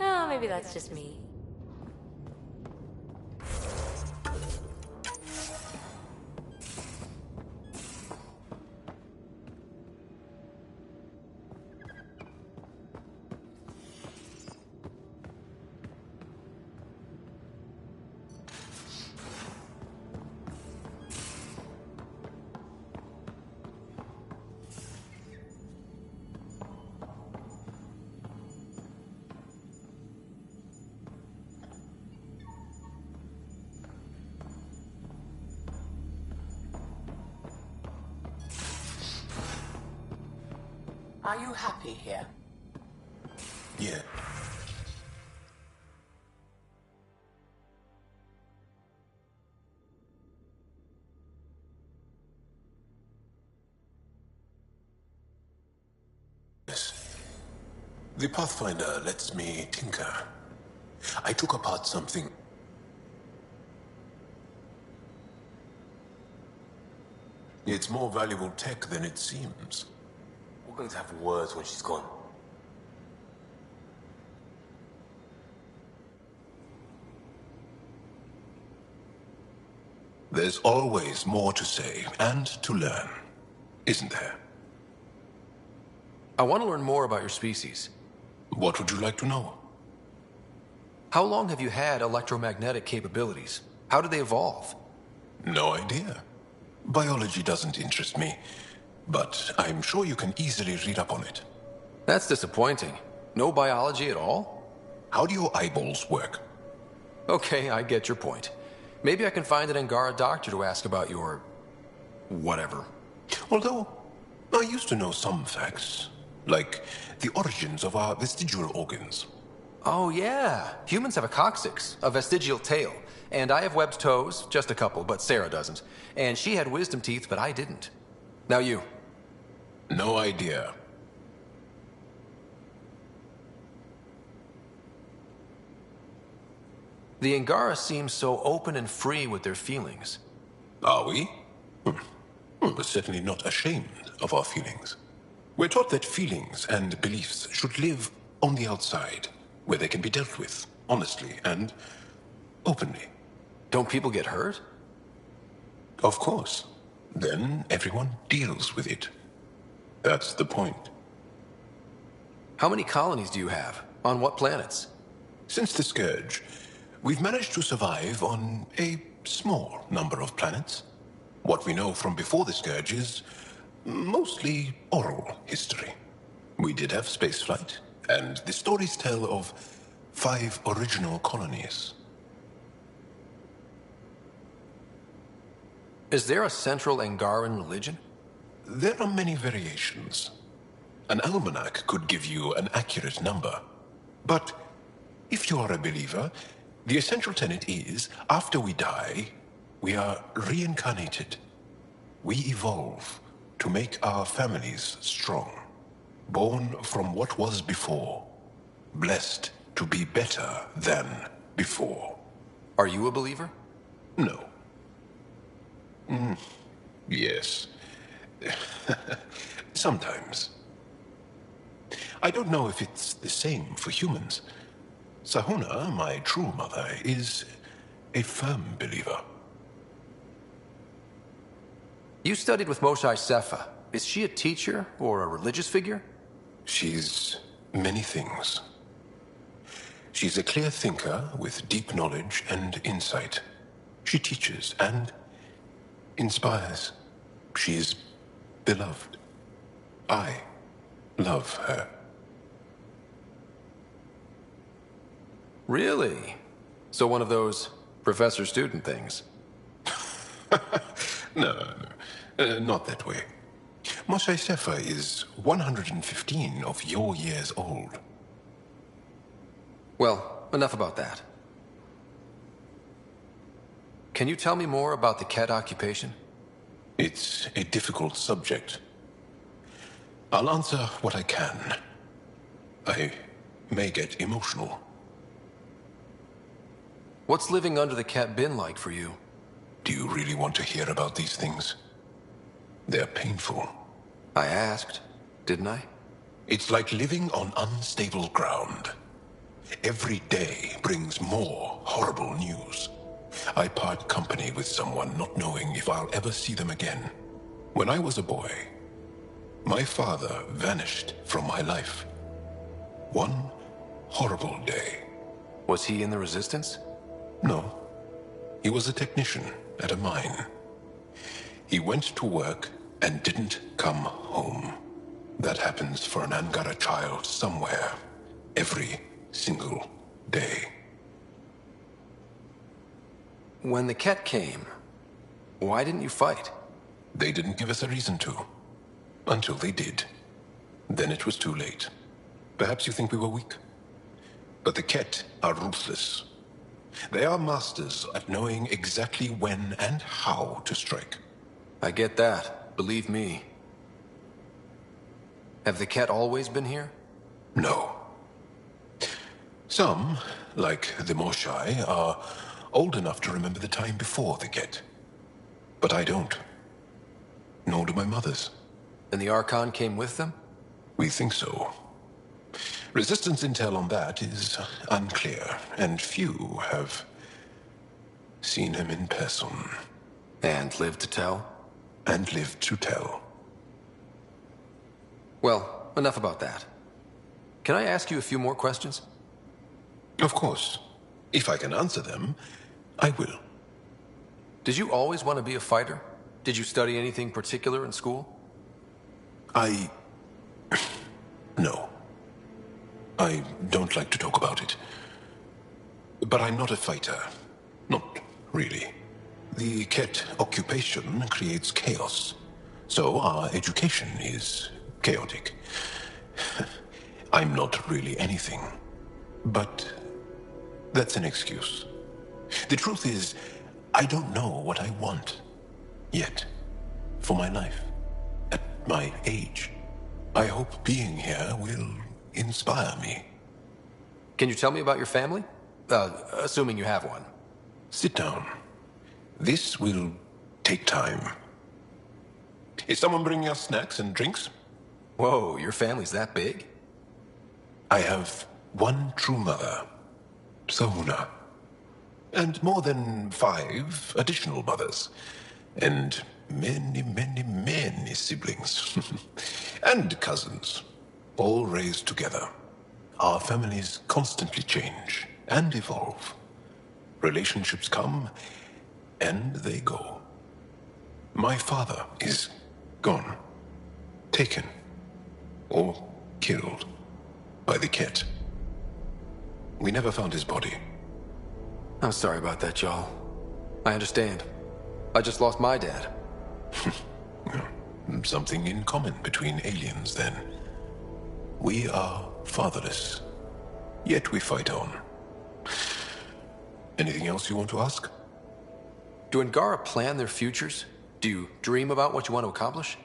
Oh, maybe that's just me. Are you happy here? Yeah. Yes. The Pathfinder lets me tinker. I took apart something. It's more valuable tech than it seems. We're going to have words when she's gone. There's always more to say and to learn, isn't there? I want to learn more about your species. What would you like to know? How long have you had electromagnetic capabilities? How did they evolve? No idea. Biology doesn't interest me, but I'm sure you can easily read up on it. That's disappointing. No biology at all? How do your eyeballs work? Okay, I get your point. Maybe I can find an Angara doctor to ask about your... whatever. Although, I used to know some facts, like the origins of our vestigial organs. Oh yeah, humans have a coccyx, a vestigial tail, and I have webbed toes, just a couple, but Sarah doesn't. And she had wisdom teeth, but I didn't. Now you. No idea. The Angara seem so open and free with their feelings. Are we? We're certainly not ashamed of our feelings. We're taught that feelings and beliefs should live on the outside, where they can be dealt with, honestly and openly. Don't people get hurt? Of course. Then everyone deals with it. That's the point. How many colonies do you have? On what planets? Since the Scourge, we've managed to survive on a small number of planets. What we know from before the Scourge is mostly oral history. We did have spaceflight, and the stories tell of 5 original colonies. Is there a central Angaran religion? There are many variations. An almanac could give you an accurate number. But if you are a believer, the essential tenet is, after we die, we are reincarnated. We evolve to make our families strong. Born from what was before. Blessed to be better than before. Are you a believer? No. Yes. Sometimes. I don't know if it's the same for humans. Sahuna, my true mother, is a firm believer. You studied with Moshae Sefa. Is she a teacher or a religious figure? She's many things. She's a clear thinker with deep knowledge and insight. She teaches and inspires. She's beloved. I love her. Really? So one of those professor-student things? No, not that way. Moshae Sefa is 115 of your years old. Well, enough about that. Can you tell me more about the Ket occupation? It's a difficult subject. I'll answer what I can. I may get emotional. What's living under the Ket been like for you? Do you really want to hear about these things? They're painful. I asked, didn't I? It's like living on unstable ground. Every day brings more horrible news. I part company with someone not knowing if I'll ever see them again. When I was a boy, my father vanished from my life. One horrible day. Was he in the Resistance? No. He was a technician at a mine. He went to work and didn't come home. That happens for an Angara child somewhere, every single day. When the Ket came, why didn't you fight? They didn't give us a reason to. Until they did. Then it was too late. Perhaps you think we were weak. But the Ket are ruthless. They are masters at knowing exactly when and how to strike. I get that. Believe me. Have the Ket always been here? No. Some, like the Moshai, are old enough to remember the time before the Ket. But I don't. Nor do my mothers. And the Archon came with them? We think so. Resistance intel on that is unclear, and few have seen him in person. And lived to tell? And lived to tell. Well, enough about that. Can I ask you a few more questions? Of course. If I can answer them, I will. Did you always want to be a fighter? Did you study anything particular in school? No. I don't like to talk about it. But I'm not a fighter. Not really. The Ket occupation creates chaos. So our education is chaotic. I'm not really anything. But that's an excuse. The truth is, I don't know what I want. Yet. For my life. At my age. I hope being here will inspire me. Can you tell me about your family? Assuming you have one. Sit down. This will take time. Is someone bringing us snacks and drinks? Whoa, your family's that big? I have one true mother, Sahuna. And more than 5 additional mothers. And many siblings. And cousins. All raised together. Our families constantly change and evolve. Relationships come and they go. My father is gone. Taken. Or killed. By the Ket. We never found his body. I'm sorry about that, Jarl. I understand. I just lost my dad. Something in common between aliens, then. We are fatherless. Yet we fight on. Anything else you want to ask? Do Angara plan their futures? Do you dream about what you want to accomplish?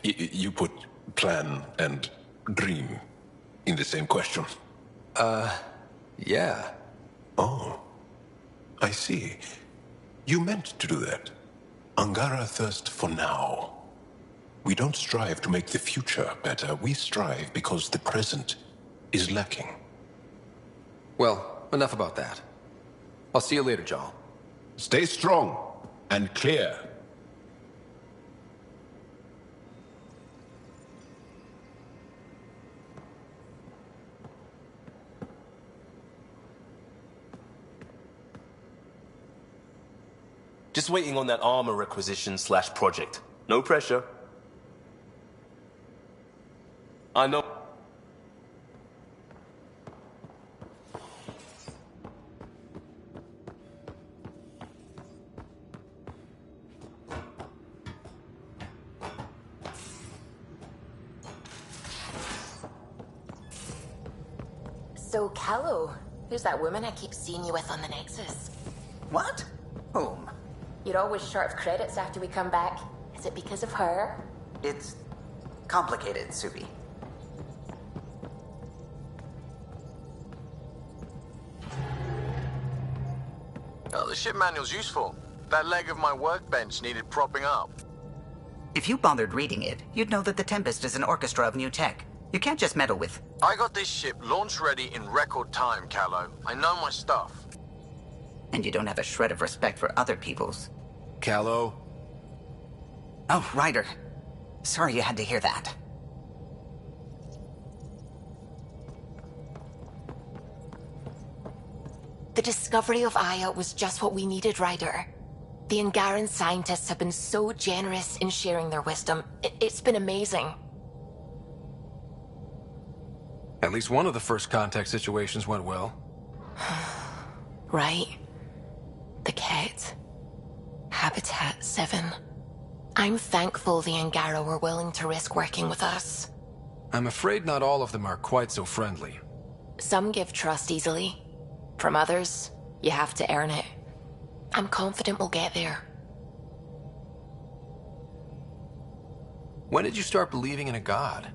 You put plan and dream in the same question. Yeah. Oh. I see. You meant to do that. Angara thirst for now. We don't strive to make the future better. We strive because the present is lacking. Well, enough about that. I'll see you later, Jarl. Stay strong and clear. Just waiting on that armor requisition / project. No pressure. I know. So, Callow, who's that woman I keep seeing you with on the Nexus? What? Whom? You're always short of credits after we come back. Is it because of her? It's complicated, Subi. Oh, the ship manual's useful. That leg of my workbench needed propping up. If you bothered reading it, you'd know that the Tempest is an orchestra of new tech. You can't just meddle with... I got this ship launch ready in record time, Callow. I know my stuff. And you don't have a shred of respect for other people's. Callow? Oh, Ryder. Sorry you had to hear that. The discovery of Aya was just what we needed, Ryder. The Angaran scientists have been so generous in sharing their wisdom. It's been amazing. At least one of the first contact situations went well. Right. The Ket. Habitat 7. I'm thankful the Angara were willing to risk working with us. I'm afraid not all of them are quite so friendly. Some give trust easily. From others, you have to earn it. I'm confident we'll get there. When did you start believing in a god?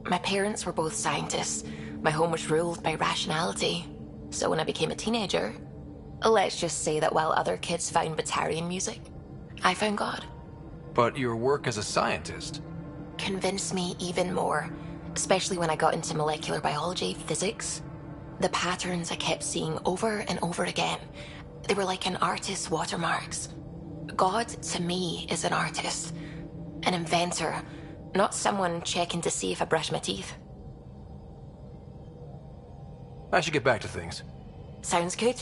My parents were both scientists. My home was ruled by rationality. So when I became a teenager, let's just say that while other kids found Batarian music, I found God. But your work as a scientist Convinced me even more, especially when I got into molecular biology, physics. The patterns I kept seeing over and over again, they were like an artist's watermarks. God, to me, is an artist. An inventor, not someone checking to see if I brush my teeth. I should get back to things. Sounds good.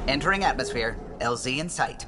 Entering atmosphere. LZ in sight.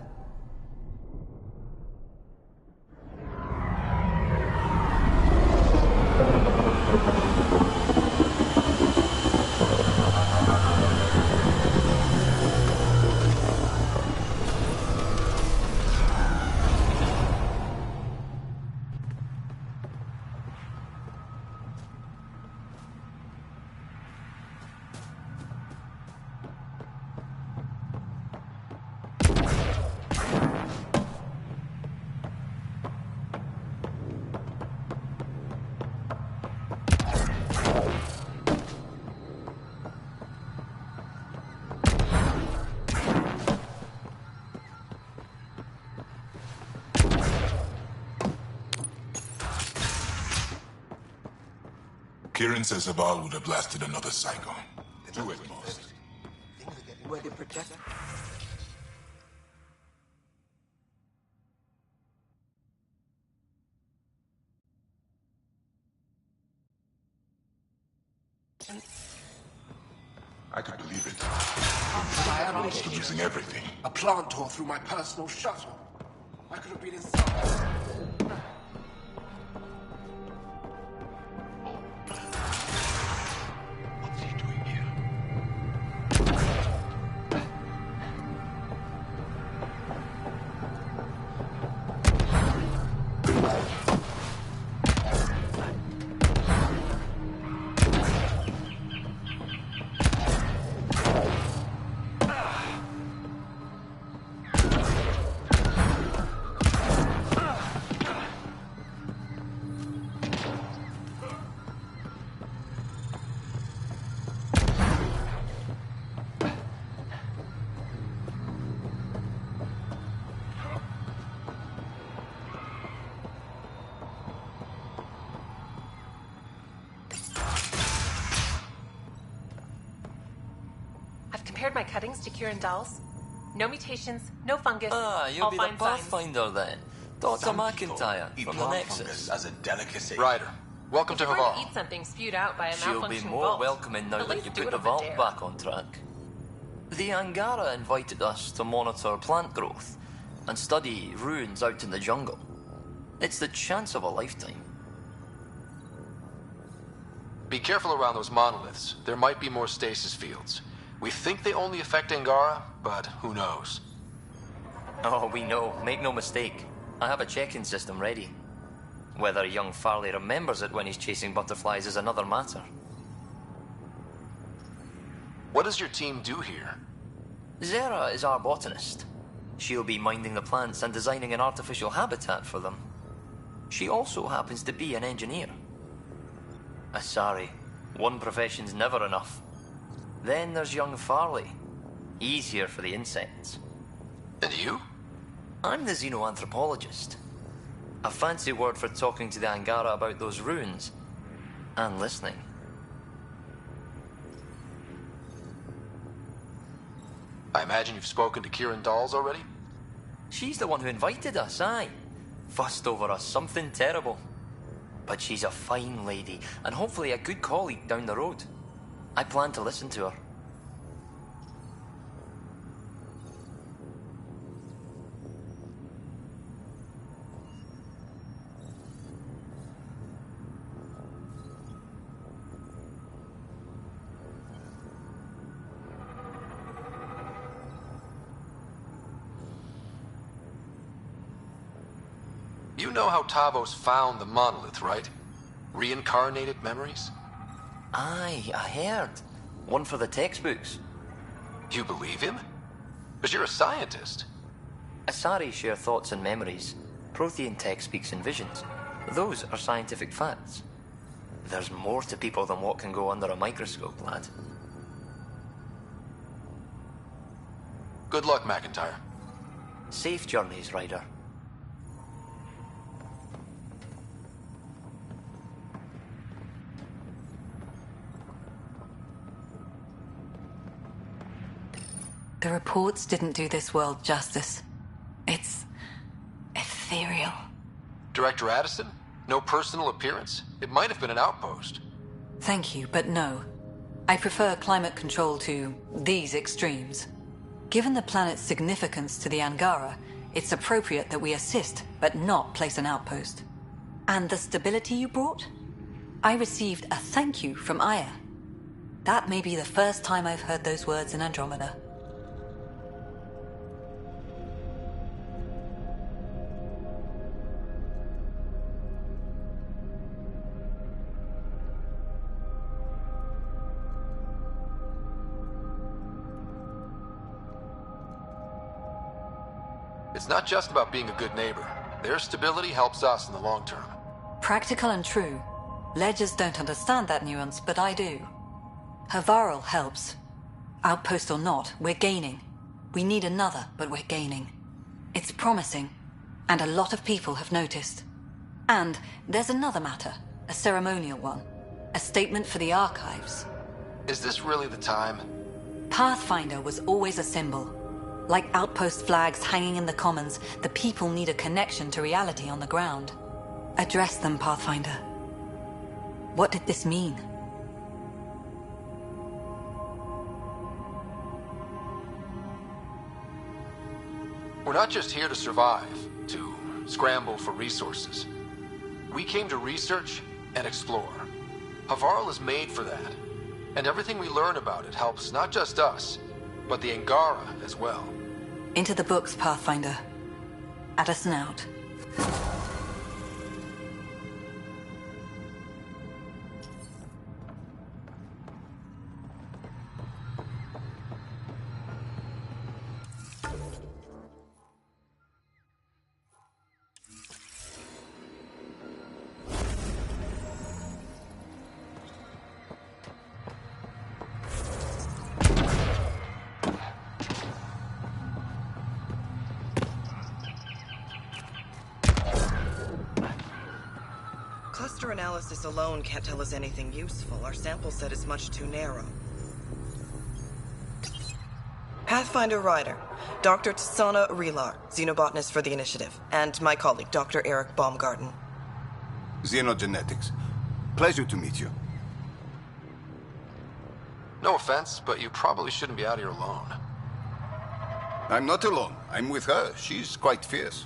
Kieran says Zaval would have blasted another cycle. Two at most. Where they project? I could believe it. Close to losing everything. A plant tore through my personal shuttle. I could have been inside. Compared my cuttings to Kieran Dahl's. No mutations, no fungus. You'll all be the fine signs. Pathfinder then. Dr. Some McIntyre people from the eat plant Nexus. fungus as a delicacy. Ryder, welcome If to you're going to Haval. eat something spewed out by a She'll be malfunctioning more vault, welcoming now at that least you do put it the over vault there. back on track. The Angara invited us to monitor plant growth and study ruins out in the jungle. It's the chance of a lifetime. Be careful around those monoliths. There might be more stasis fields. We think they only affect Angara, but who knows? Oh, we know. Make no mistake. I have a check-in system ready. Whether young Farley remembers it when he's chasing butterflies is another matter. What does your team do here? Zera is our botanist. She'll be minding the plants and designing an artificial habitat for them. She also happens to be an engineer. Sorry, one profession's never enough. Then there's young Farley. He's here for the insects. And you? I'm the xenoanthropologist. A fancy word for talking to the Angara about those ruins. And listening. I imagine you've spoken to Kieran Dawes already? She's the one who invited us, aye. Fussed over us something terrible. But she's a fine lady, and hopefully a good colleague down the road. I plan to listen to her. You know how Tavos found the monolith, right? Reincarnated memories? Aye, I heard. One for the textbooks. You believe him? Because you're a scientist. Asari share thoughts and memories. Prothean tech speaks in visions. Those are scientific facts. There's more to people than what can go under a microscope, lad. Good luck, McIntyre. Safe journeys, Ryder. The reports didn't do this world justice. It's ethereal. Director Addison? No personal appearance? It might have been an outpost. Thank you, but no. I prefer climate control to these extremes. Given the planet's significance to the Angara, it's appropriate that we assist, but not place an outpost. And the stability you brought? I received a thank you from Aya. That may be the first time I've heard those words in Andromeda. It's not just about being a good neighbor. Their stability helps us in the long term. Practical and true. Ledgers don't understand that nuance, but I do. Havarl helps. Outpost or not, we're gaining. We need another, but we're gaining. It's promising, and a lot of people have noticed. And there's another matter, a ceremonial one. A statement for the archives. Is this really the time? Pathfinder was always a symbol. Like outpost flags hanging in the commons, the people need a connection to reality on the ground. Address them, Pathfinder. What did this mean? We're not just here to survive, to scramble for resources. We came to research and explore. Havarl is made for that. And everything we learn about it helps not just us, but the Angara as well. Into the books, Pathfinder. Addison out. Cluster analysis alone can't tell us anything useful. Our sample set is much too narrow. Pathfinder Ryder, Dr. Tsana Relar, xenobotanist for the Initiative, and my colleague, Dr. Eric Baumgarten. Xenogenetics. Pleasure to meet you. No offense, but you probably shouldn't be out here alone. I'm not alone. I'm with her. She's quite fierce.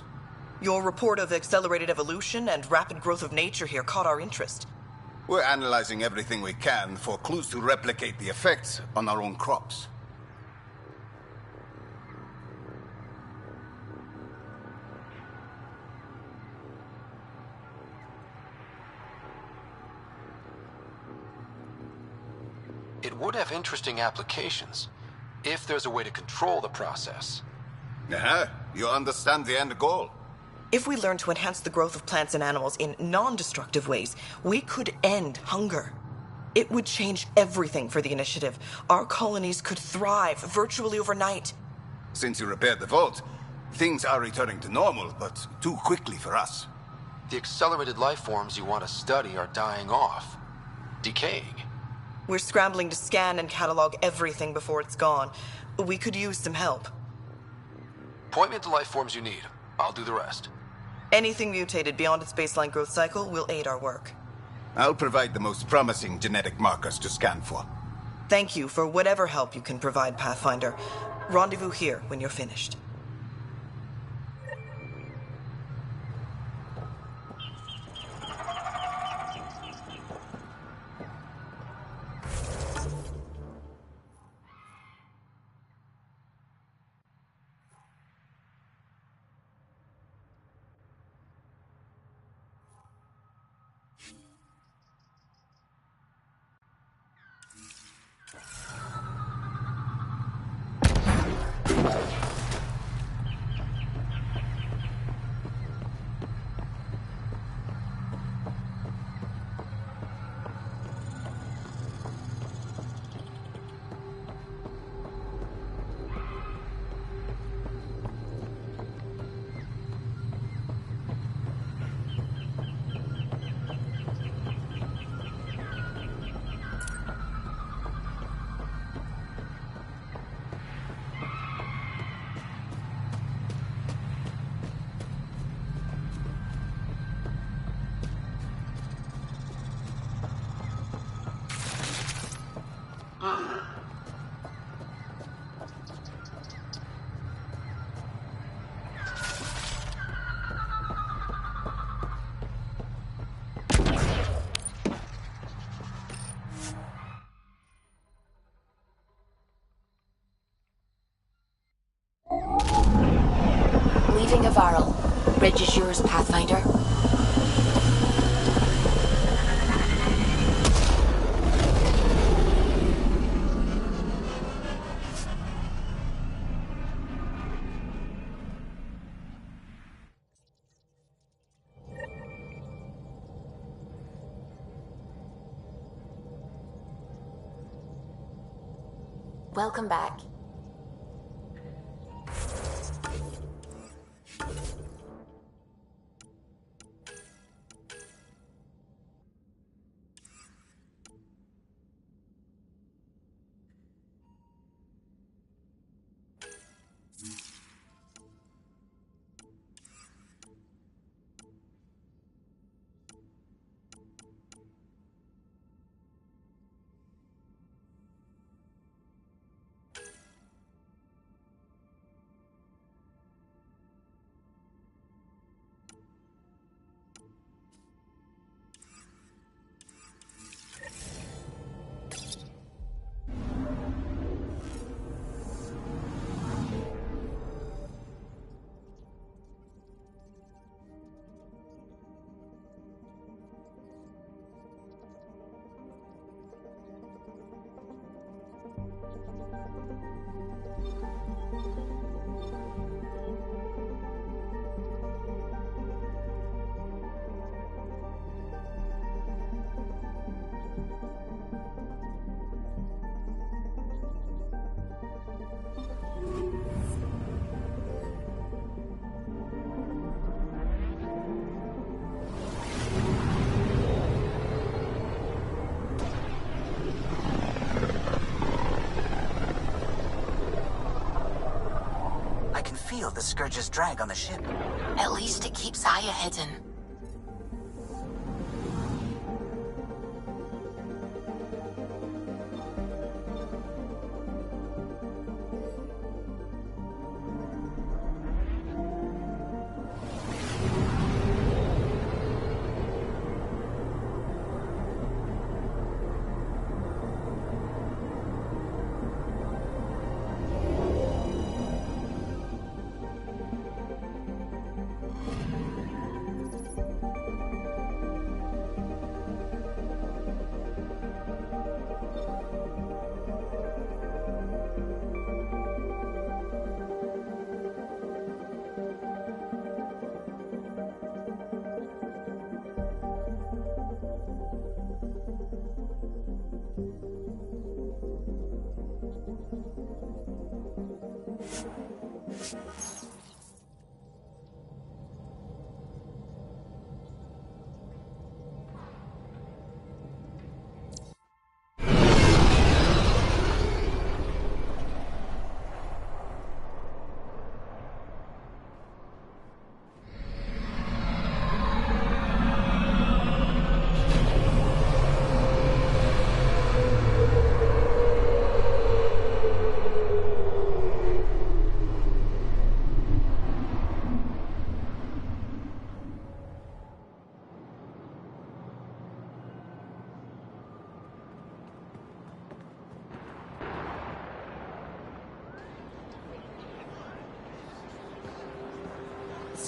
Your report of accelerated evolution and rapid growth of nature here caught our interest. We're analyzing everything we can for clues to replicate the effects on our own crops. It would have interesting applications, if there's a way to control the process. You understand the end goal. If we learn to enhance the growth of plants and animals in non-destructive ways, we could end hunger. It would change everything for the Initiative. Our colonies could thrive virtually overnight. Since you repaired the vault, things are returning to normal, but too quickly for us. The accelerated life forms you want to study are dying off, decaying. We're scrambling to scan and catalog everything before it's gone. We could use some help. Point me at the life forms you need. I'll do the rest. Anything mutated beyond its baseline growth cycle will aid our work. I'll provide the most promising genetic markers to scan for. Thank you for whatever help you can provide, Pathfinder. Rendezvous here when you're finished. Leaving Avaril. Bridge is yours, Pathfinder. Welcome back. Feel the Scourge's drag on the ship. At least it keeps Aya hidden.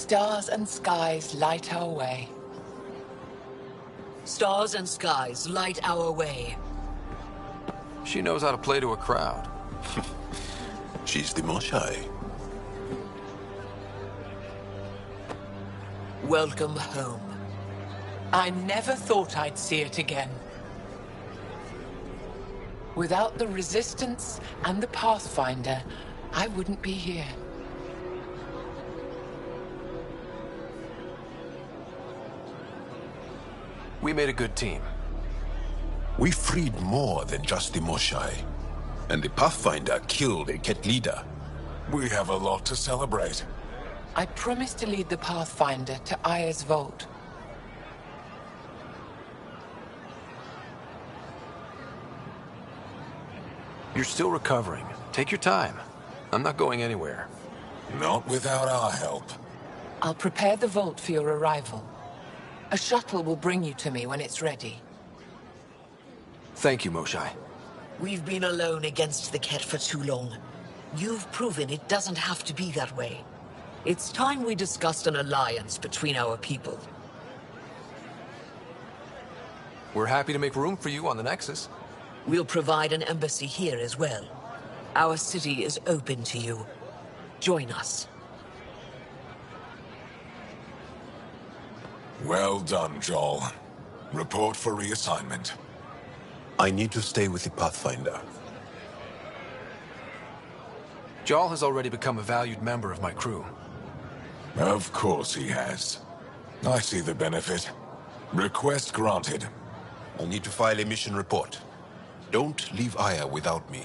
Stars and skies light our way. Stars and skies light our way. She knows how to play to a crowd. She's the Moshai. Welcome home. I never thought I'd see it again. Without the Resistance and the Pathfinder, I wouldn't be here. We made a good team. We freed more than just the Moshai. And the Pathfinder killed a Ket leader. We have a lot to celebrate. I promised to lead the Pathfinder to Aya's vault. You're still recovering. Take your time. I'm not going anywhere. Not without our help. I'll prepare the vault for your arrival. A shuttle will bring you to me when it's ready. Thank you, Moshai. We've been alone against the Ket for too long. You've proven it doesn't have to be that way. It's time we discussed an alliance between our people. We're happy to make room for you on the Nexus. We'll provide an embassy here as well. Our city is open to you. Join us. Well done, Joel. Report for reassignment. I need to stay with the Pathfinder. Joel has already become a valued member of my crew. Of course he has. I see the benefit. Request granted. I'll need to file a mission report. Don't leave Aya without me.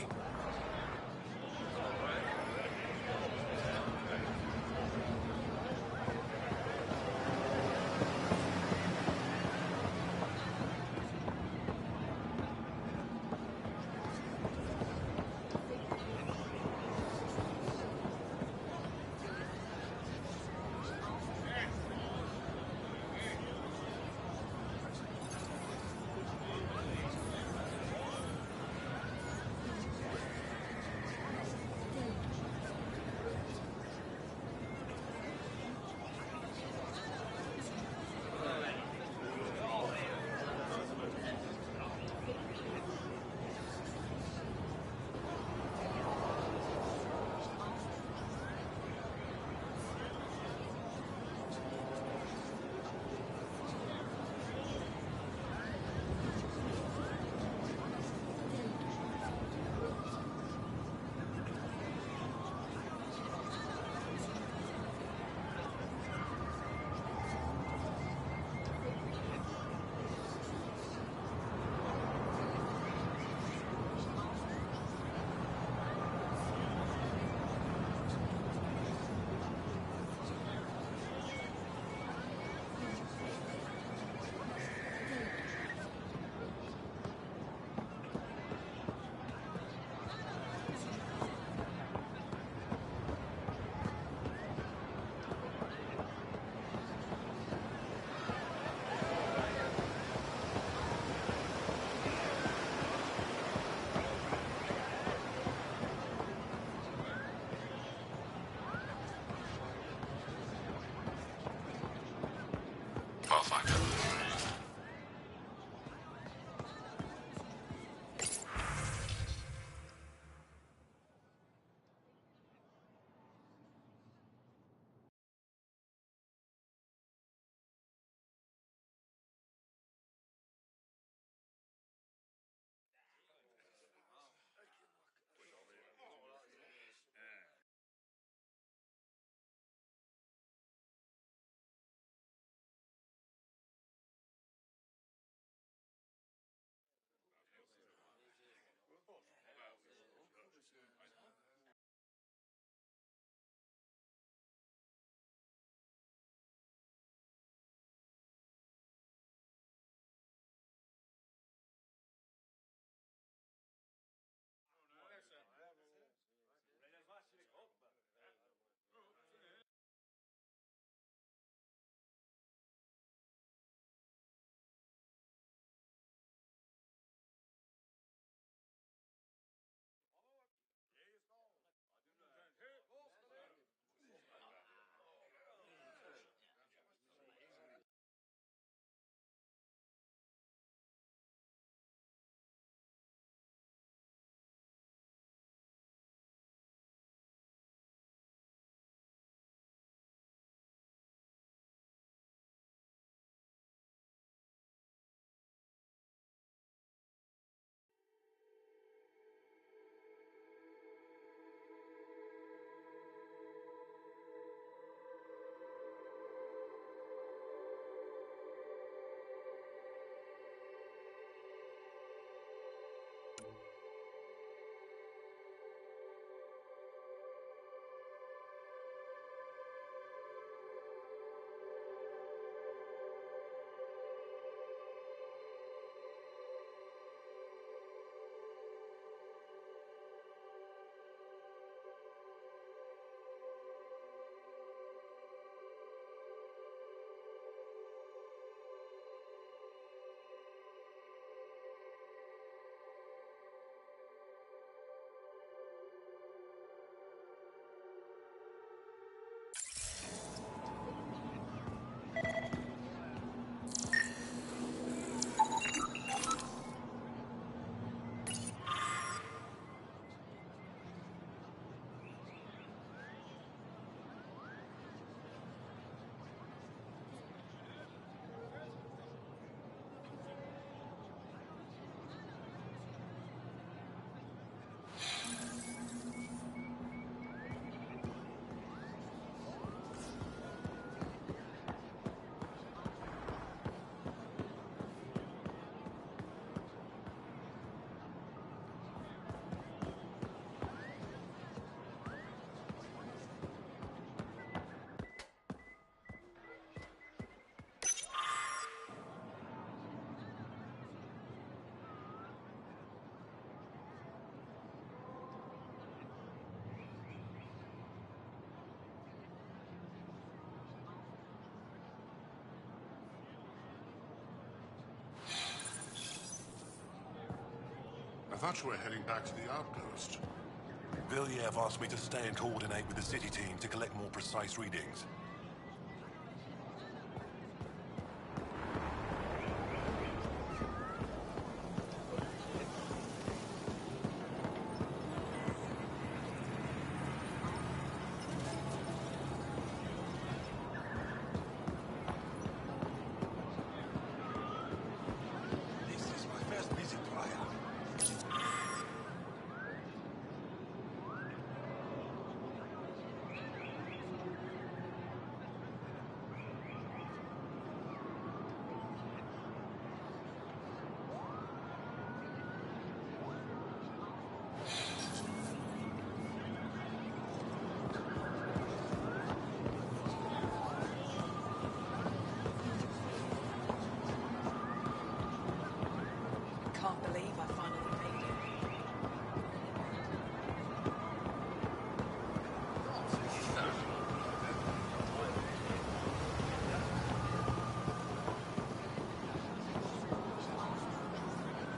thought you were heading back to the outpost. Villiers asked me to stay and coordinate with the city team to collect more precise readings.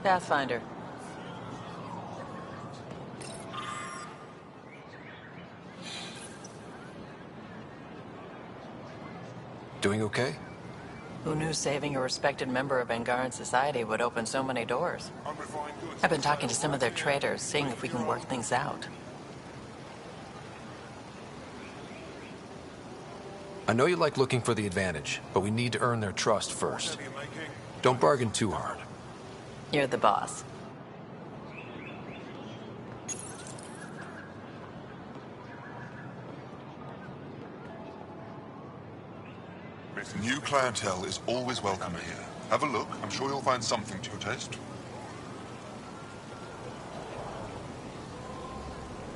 Pathfinder. Doing okay? Who knew saving a respected member of Angaran society would open so many doors? I've been talking to some of their traders, seeing if we can work things out. I know you like looking for the advantage, but we need to earn their trust first. Don't bargain too hard. You're the boss. New clientele is always welcome here. Have a look. I'm sure you'll find something to your taste.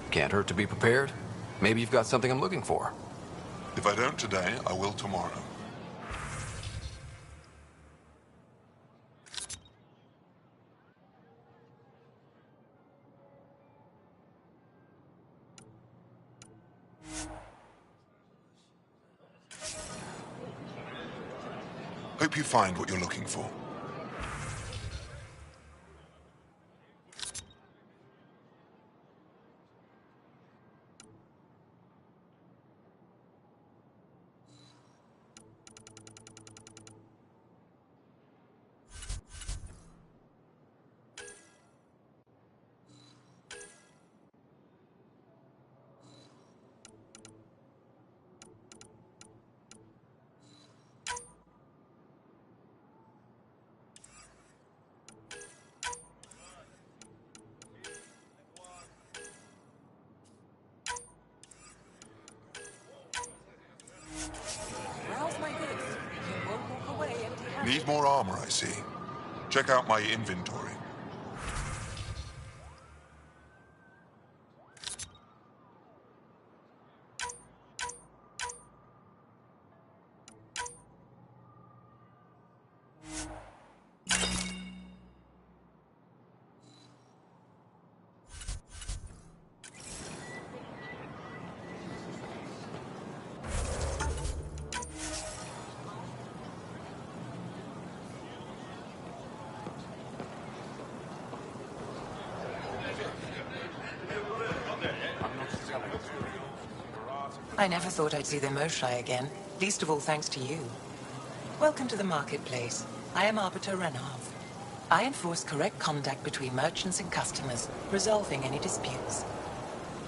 Can't hurt to be prepared. Maybe you've got something I'm looking for. If I don't today, I will tomorrow. Hope you find what you're looking for. Need more armor, I see. Check out my inventory. I never thought I'd see the Moshae again, least of all thanks to you. Welcome to the marketplace. I am Arbiter Renov. I enforce correct conduct between merchants and customers, resolving any disputes.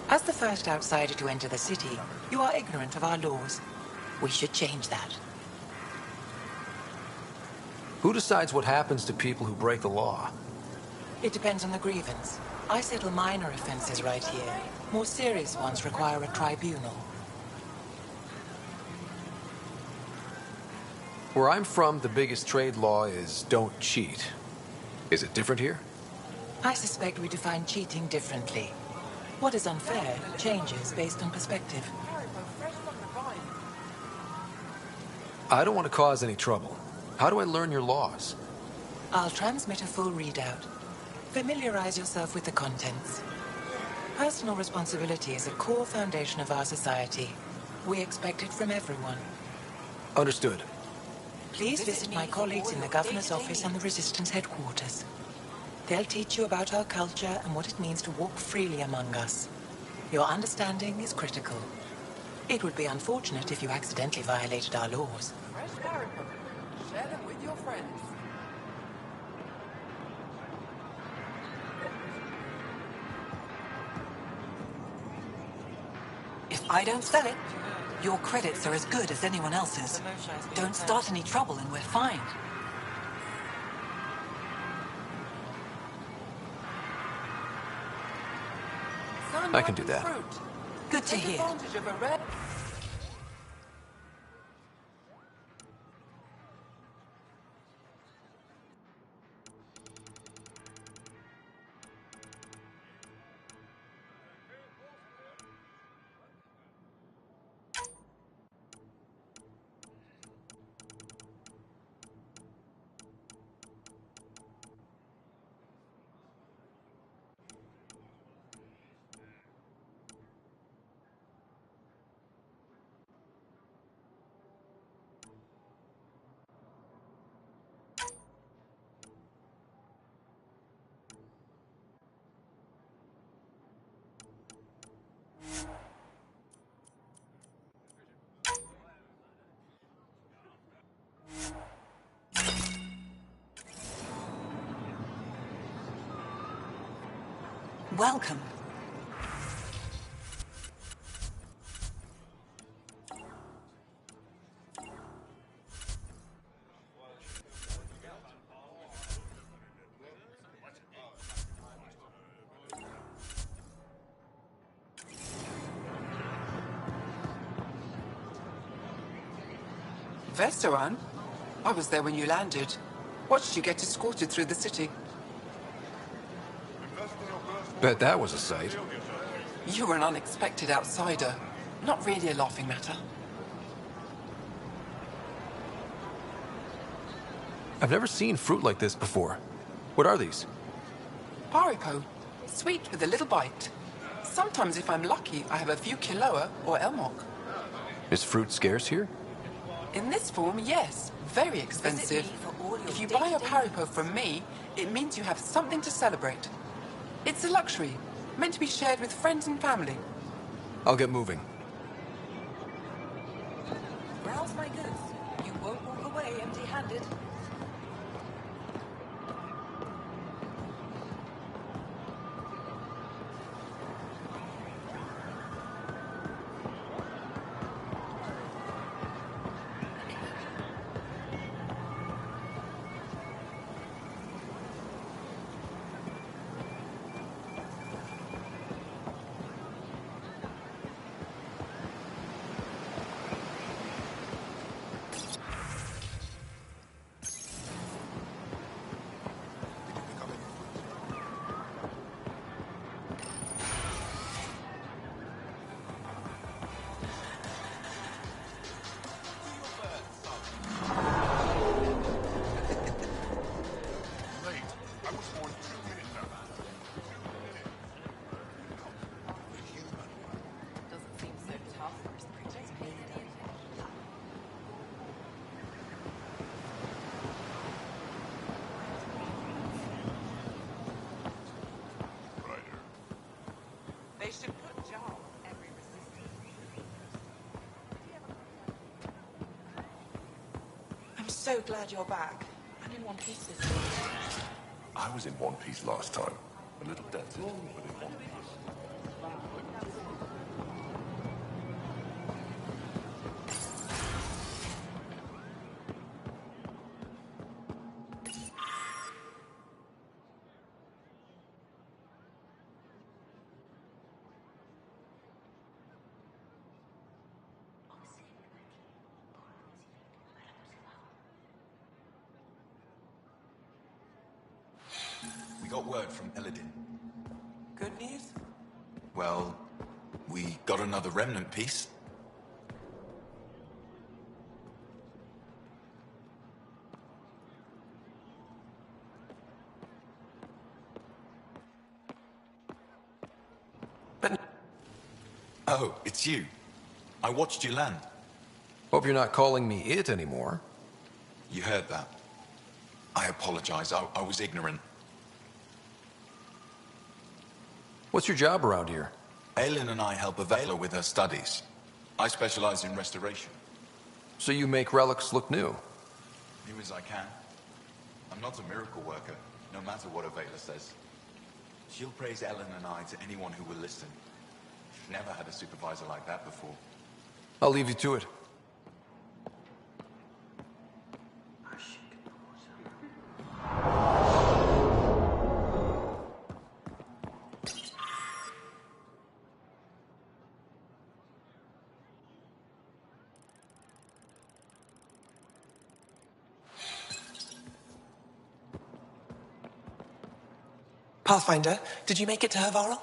As the first outsider to enter the city, you are ignorant of our laws. We should change that. Who decides what happens to people who break the law? It depends on the grievance. I settle minor offenses right here. More serious ones require a tribunal. Where I'm from, the biggest trade law is don't cheat. Is it different here? I suspect we define cheating differently. What is unfair changes based on perspective. I don't want to cause any trouble. How do I learn your laws? I'll transmit a full readout. Familiarize yourself with the contents. Personal responsibility is a core foundation of our society. We expect it from everyone. Understood. Please visit my colleagues in the Governor's office and the Resistance headquarters. They'll teach you about our culture and what it means to walk freely among us. Your understanding is critical. It would be unfortunate if you accidentally violated our laws. Fresh paracum. Share them with your friends. If I don't sell it, your credits are as good as anyone else's. Don't start any trouble and we're fine. I can do that. Good to hear. Welcome. Vestaran? I was there when you landed. Watched you get escorted through the city. Bet that was a sight. You were an unexpected outsider. Not really a laughing matter. I've never seen fruit like this before. What are these? Paripo. Sweet with a little bite. Sometimes if I'm lucky, I have a few Kiloa or Elmok. Is fruit scarce here? In this form, yes. Very expensive. If you buy a Paripo from me, it means you have something to celebrate. It's a luxury, meant to be shared with friends and family. I'll get moving. Browse my goods. You won't walk away empty-handed. They should put jar on every resistance. I'm so glad you're back. I'm in one piece this week. I was in One Piece last time. A little dented, but in one piece. We got word from Eladin. Good news? Well, we got another remnant piece. But... Oh, it's you. I watched you land. Hope you're not calling me it anymore. You heard that. I apologize. I was ignorant. What's your job around here? Aylin and I help Avela with her studies. I specialize in restoration. So you make relics look new? New as I can. I'm not a miracle worker, no matter what Avela says. She'll praise Ellen and I to anyone who will listen. Never had a supervisor like that before. I'll leave you to it. Pathfinder, did you make it to Havarl?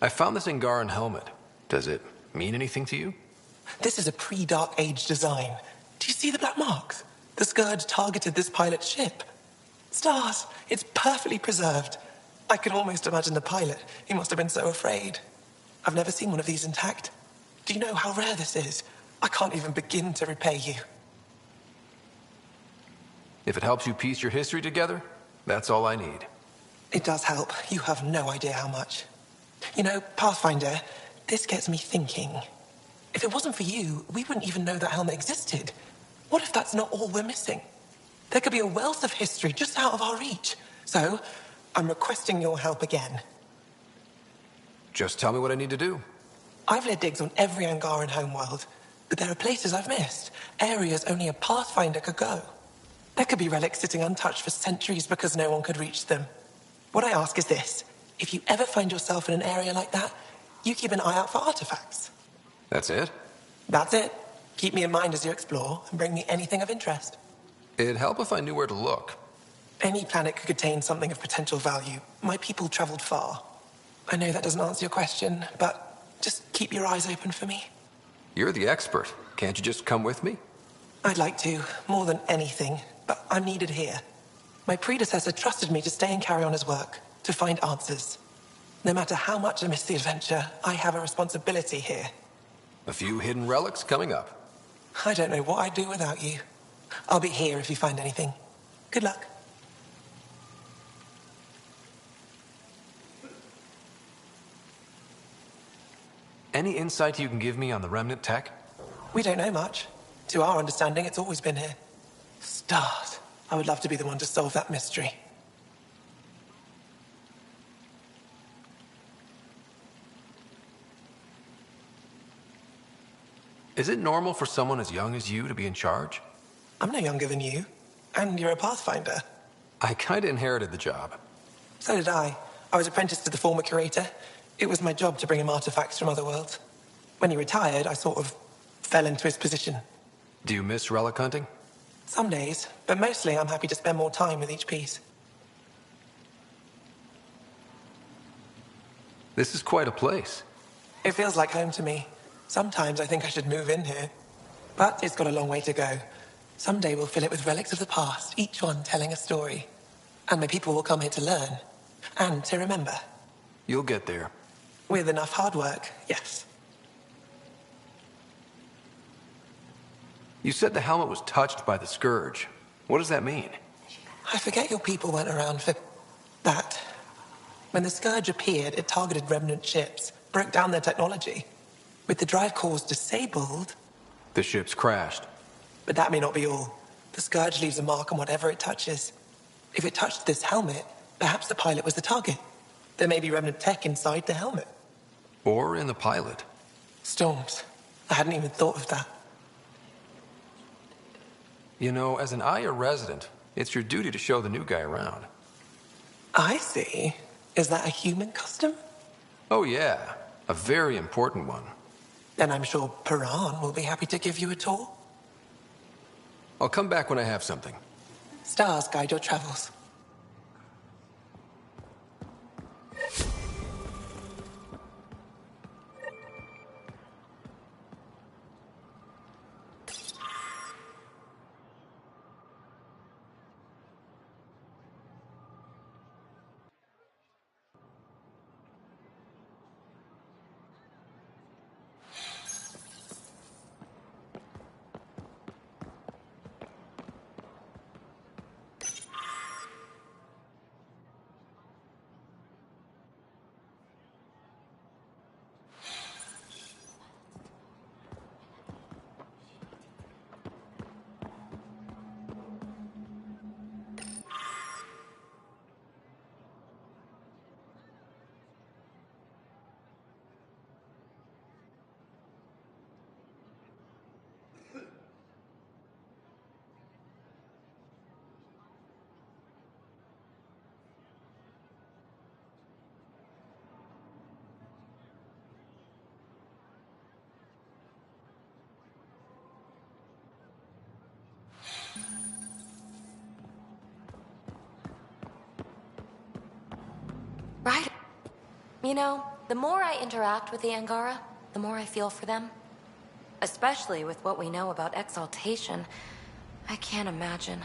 I found this Angaran helmet. Does it mean anything to you? This is a pre-Dark Age design. Do you see the black marks? The Scourge targeted this pilot's ship. Stars, it's perfectly preserved. I can almost imagine the pilot. He must have been so afraid. I've never seen one of these intact. Do you know how rare this is? I can't even begin to repay you. If it helps you piece your history together, that's all I need. It does help. You have no idea how much. You know, Pathfinder, this gets me thinking. If it wasn't for you, we wouldn't even know that helmet existed. What if that's not all we're missing? There could be a wealth of history just out of our reach. So, I'm requesting your help again. Just tell me what I need to do. I've led digs on every Angaran homeworld, but there are places I've missed, areas only a Pathfinder could go. There could be relics sitting untouched for centuries because no one could reach them. What I ask is this. If you ever find yourself in an area like that, you keep an eye out for artifacts. That's it? That's it. Keep me in mind as you explore and bring me anything of interest. It'd help if I knew where to look. Any planet could contain something of potential value. My people traveled far. I know that doesn't answer your question, but just keep your eyes open for me. You're the expert. Can't you just come with me? I'd like to, more than anything, but I'm needed here. My predecessor trusted me to stay and carry on his work, to find answers. No matter how much I miss the adventure, I have a responsibility here. A few hidden relics coming up. I don't know what I'd do without you. I'll be here if you find anything. Good luck. Any insight you can give me on the remnant tech? We don't know much. To our understanding, it's always been here. Stars. I would love to be the one to solve that mystery. Is it normal for someone as young as you to be in charge? I'm no younger than you. And you're a Pathfinder. I kinda inherited the job. So did I. I was apprenticed to the former curator. It was my job to bring him artifacts from other worlds. When he retired, I sort of fell into his position. Do you miss relic hunting? Some days, but mostly I'm happy to spend more time with each piece. This is quite a place. It feels like home to me. Sometimes I think I should move in here. But it's got a long way to go. Someday we'll fill it with relics of the past, each one telling a story. And my people will come here to learn. And to remember. You'll get there. With enough hard work, yes. You said the helmet was touched by the Scourge. What does that mean? I forget your people weren't around for that. When the Scourge appeared, it targeted remnant ships, broke down their technology. With the drive cores disabled... The ships crashed. But that may not be all. The Scourge leaves a mark on whatever it touches. If it touched this helmet, perhaps the pilot was the target. There may be remnant tech inside the helmet. Or in the pilot. Storms. I hadn't even thought of that. You know, as an Aya resident, it's your duty to show the new guy around. I see. Is that a human custom? Oh yeah, a very important one. Then I'm sure Piran will be happy to give you a tour. I'll come back when I have something. Stars guide your travels. Right. You know, the more I interact with the Angara, the more I feel for them. Especially with what we know about exaltation. I can't imagine.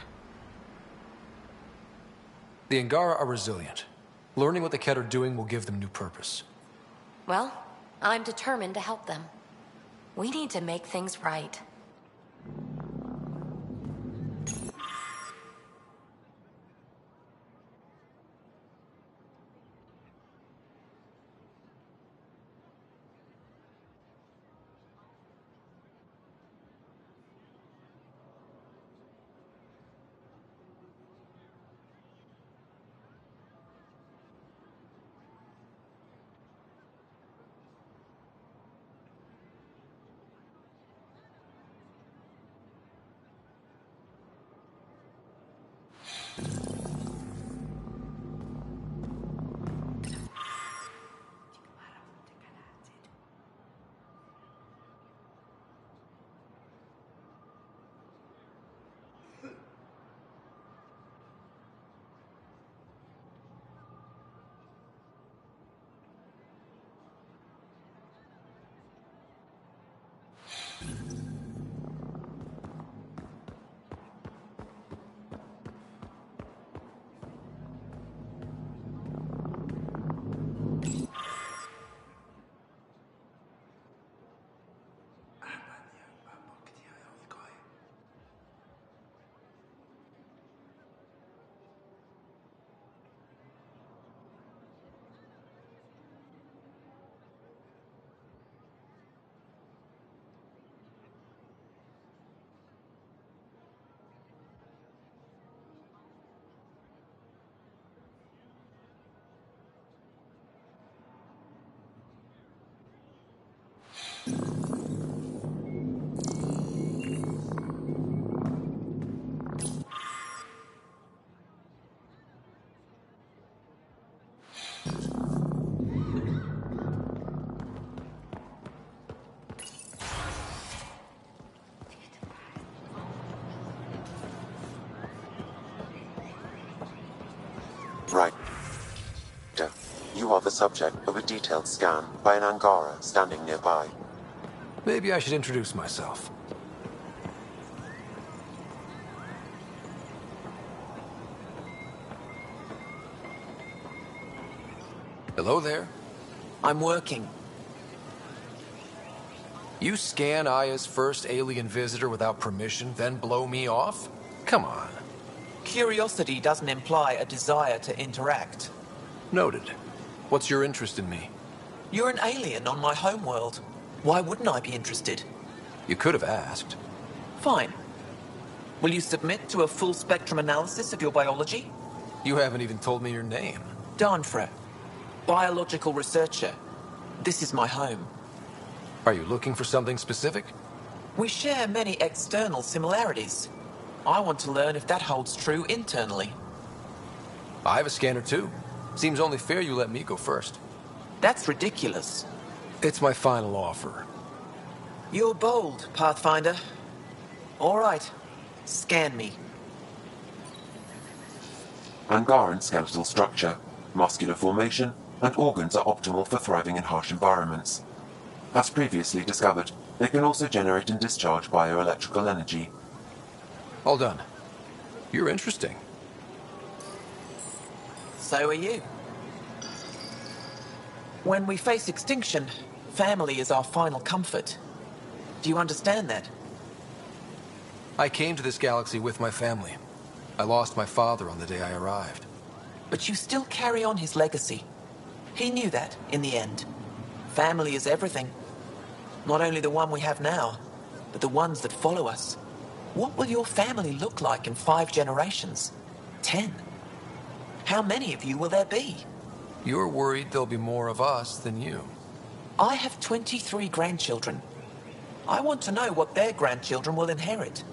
The Angara are resilient. Learning what the Kett are doing will give them new purpose. Well, I'm determined to help them. We need to make things right. Right. You are the subject of a detailed scan by an Angara standing nearby. Maybe I should introduce myself. Hello there. I'm working. You scan Aya's first alien visitor without permission, then blow me off? Come on. Curiosity doesn't imply a desire to interact. Noted. What's your interest in me? You're an alien on my homeworld. Why wouldn't I be interested? You could have asked. Fine. Will you submit to a full spectrum analysis of your biology? You haven't even told me your name. Danfra. Biological researcher. This is my home. Are you looking for something specific? We share many external similarities. I want to learn if that holds true internally. I have a scanner too. Seems only fair you let me go first. That's ridiculous. It's my final offer. You're bold, Pathfinder. All right. Scan me. Angaran skeletal structure, muscular formation, and organs are optimal for thriving in harsh environments. As previously discovered, they can also generate and discharge bioelectrical energy. All done. You're interesting. So are you. When we face extinction, family is our final comfort. Do you understand that? I came to this galaxy with my family. I lost my father on the day I arrived. But you still carry on his legacy. He knew that, in the end. Family is everything. Not only the one we have now, but the ones that follow us. What will your family look like in 5 generations? 10? How many of you will there be? You're worried there'll be more of us than you. I have 23 grandchildren. I want to know what their grandchildren will inherit.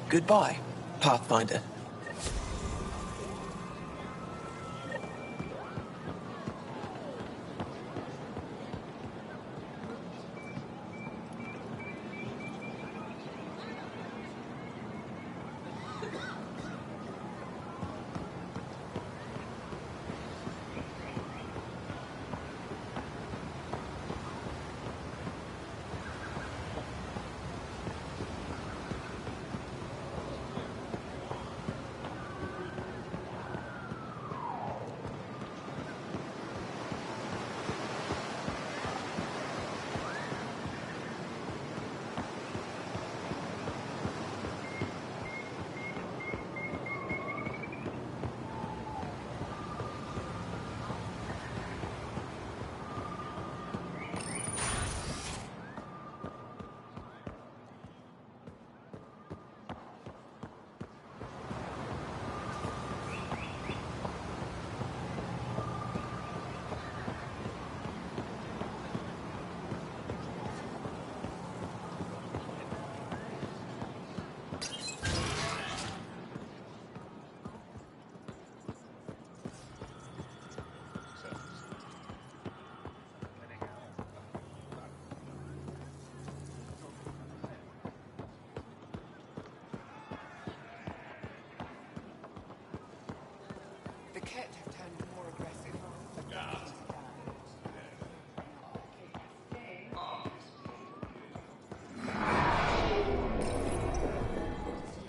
Goodbye, Pathfinder.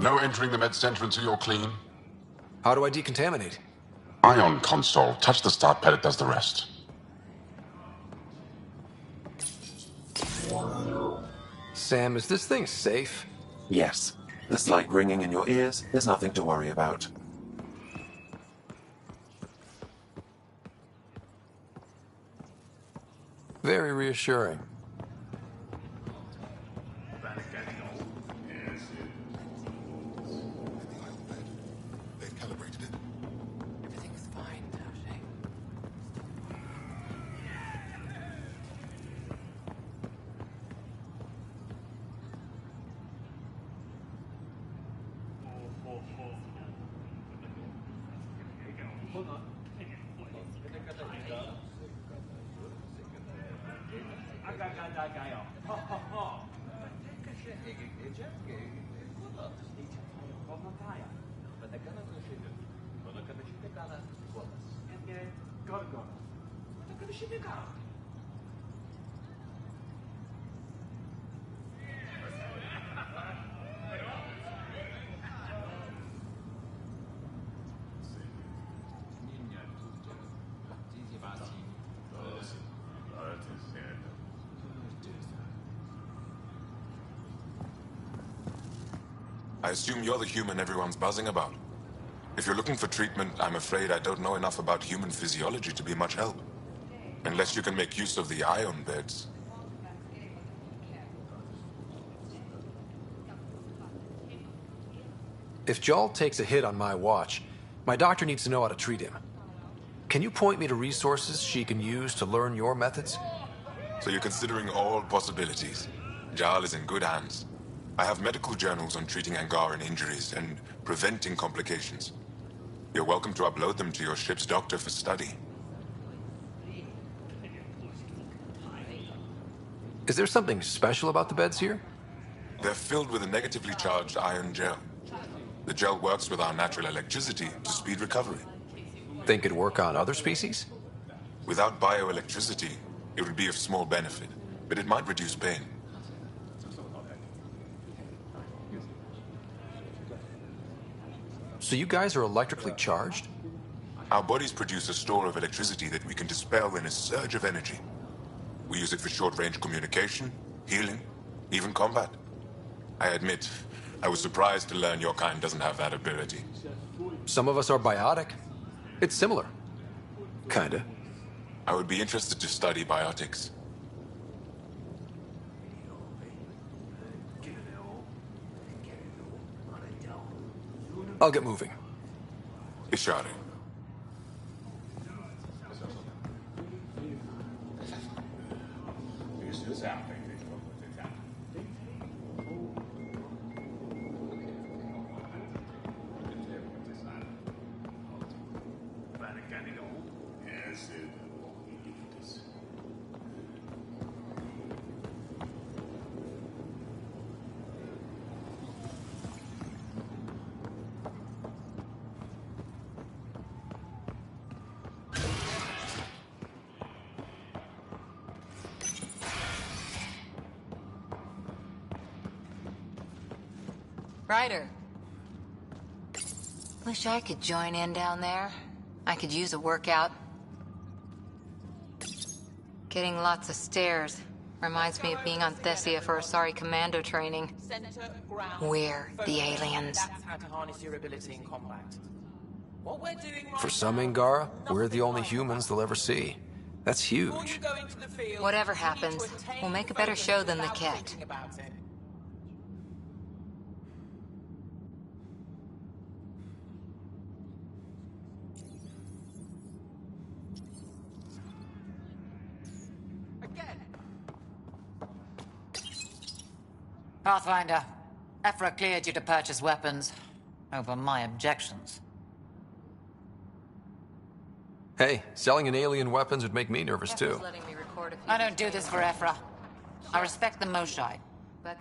No entering the med center until you're clean. How do I decontaminate? Ion console. Touch the start pad, it does the rest. Sam, is this thing safe? Yes. The slight ringing in your ears is nothing to worry about. Very reassuring. They've calibrated it. Everything's fine, Tashi. I assume you're the human everyone's buzzing about. If you're looking for treatment, I'm afraid I don't know enough about human physiology to be much help. Unless you can make use of the ion beds. If Jarl takes a hit on my watch, my doctor needs to know how to treat him. Can you point me to resources she can use to learn your methods? So you're considering all possibilities. Jarl is in good hands. I have medical journals on treating Angaran injuries and preventing complications. You're welcome to upload them to your ship's doctor for study. Is there something special about the beds here? They're filled with a negatively charged iron gel. The gel works with our natural electricity to speed recovery. Think it'd work on other species? Without bioelectricity, it would be of small benefit, but it might reduce pain. So you guys are electrically charged? Our bodies produce a store of electricity that we can dispel in a surge of energy. We use it for short-range communication, healing, even combat. I admit, I was surprised to learn your kind doesn't have that ability. Some of us are biotic. It's similar. Kinda. I would be interested to study biotics. I'll get moving. Ishari. Ryder. Wish I could join in down there. I could use a workout. Getting lots of stairs. Reminds me of being on Thessia for Asari commando training. We're the aliens. That's how to harness your ability in combat. What we're doing right For some Angara, we're the only humans they'll ever see. That's huge. Whatever happens, we'll make a better show than the Ket. Pathfinder, Ephra cleared you to purchase weapons. Over my objections. Hey, selling an alien weapons would make me nervous too. I don't do this for Ephra. I respect the Moshai. But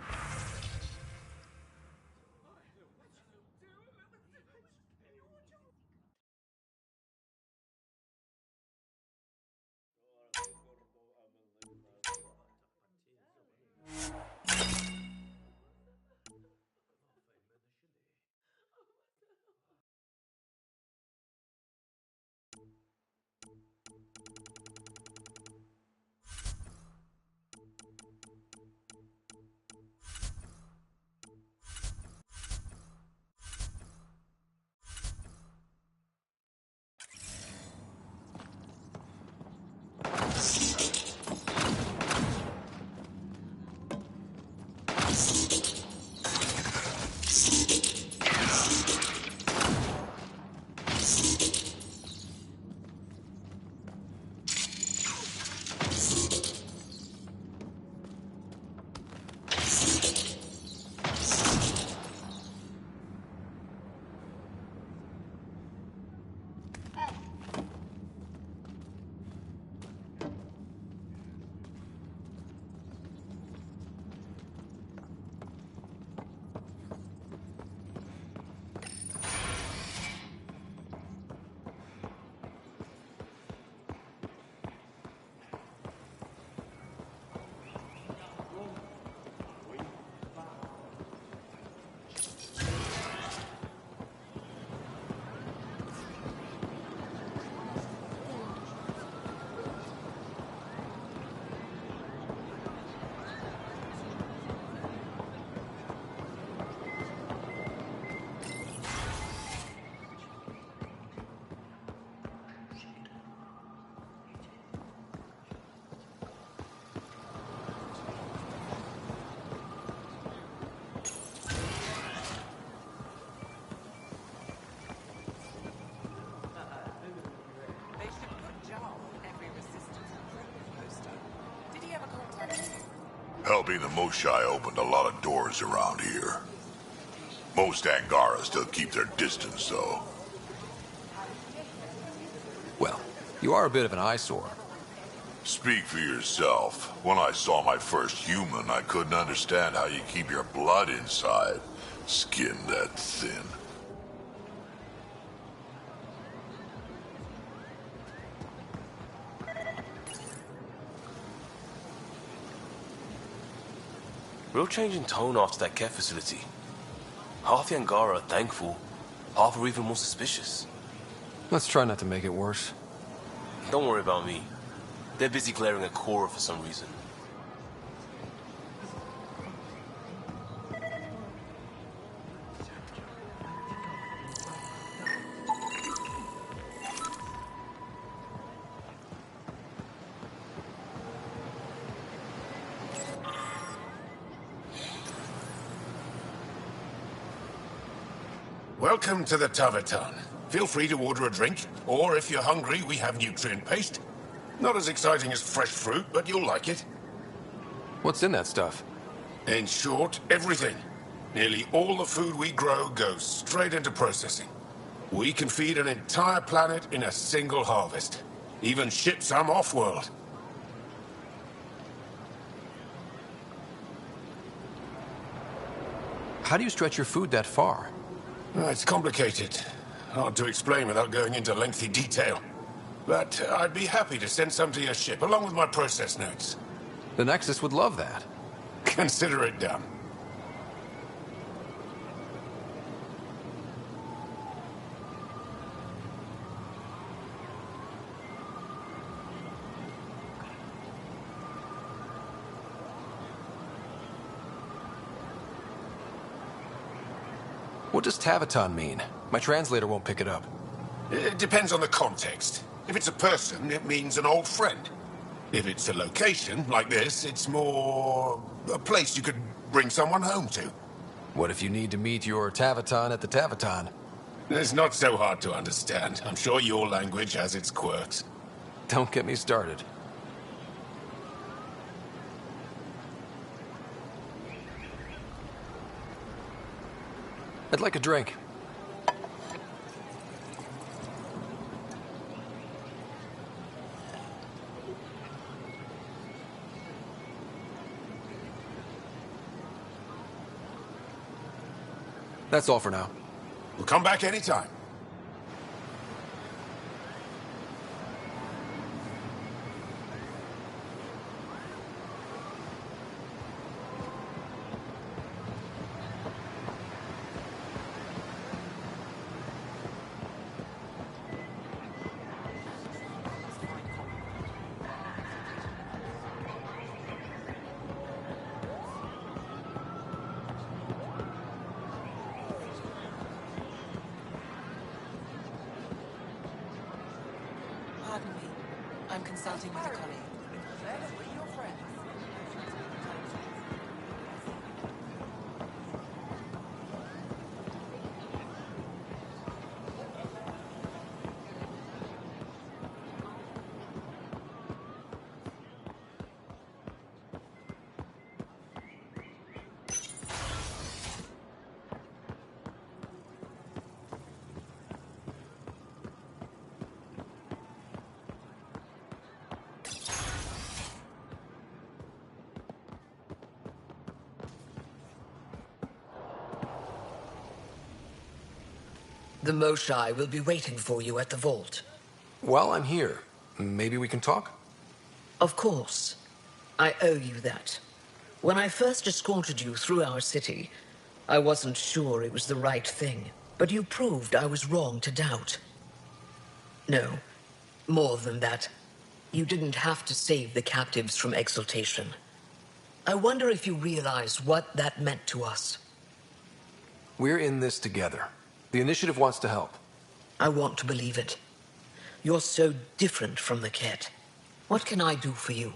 Helping the Moshai opened a lot of doors around here. Most Angara still keep their distance, though. Well, you are a bit of an eyesore. Speak for yourself. When I saw my first human, I couldn't understand how you keep your blood inside. Skin that thin. Real change in tone after that care facility. Half the Angara are thankful, half are even more suspicious. Let's try not to make it worse. Don't worry about me. They're busy clearing a core for some reason. Welcome to the Taverton. Feel free to order a drink, or if you're hungry, we have nutrient paste. Not as exciting as fresh fruit, but you'll like it. What's in that stuff? In short, everything. Nearly all the food we grow goes straight into processing. We can feed an entire planet in a single harvest. Even ship some off-world. How do you stretch your food that far? It's complicated. Hard to explain without going into lengthy detail. But I'd be happy to send some to your ship, along with my process notes. The Nexus would love that. Consider it done. What does Taverton mean? My translator won't pick it up. It depends on the context. If it's a person, it means an old friend. If it's a location, like this, it's more a place you could bring someone home to. What if you need to meet your Taverton at the Taverton? It's not so hard to understand. I'm sure your language has its quirks. Don't get me started. I'd like a drink. That's all for now. We'll come back anytime. Pardon me. I'm consulting with a colleague. The Moshai will be waiting for you at the vault. While I'm here, maybe we can talk? Of course. I owe you that. When I first escorted you through our city, I wasn't sure it was the right thing, but you proved I was wrong to doubt. No, more than that. You didn't have to save the captives from exaltation. I wonder if you realize what that meant to us. We're in this together. The Initiative wants to help. I want to believe it. You're so different from the Ket. What can I do for you?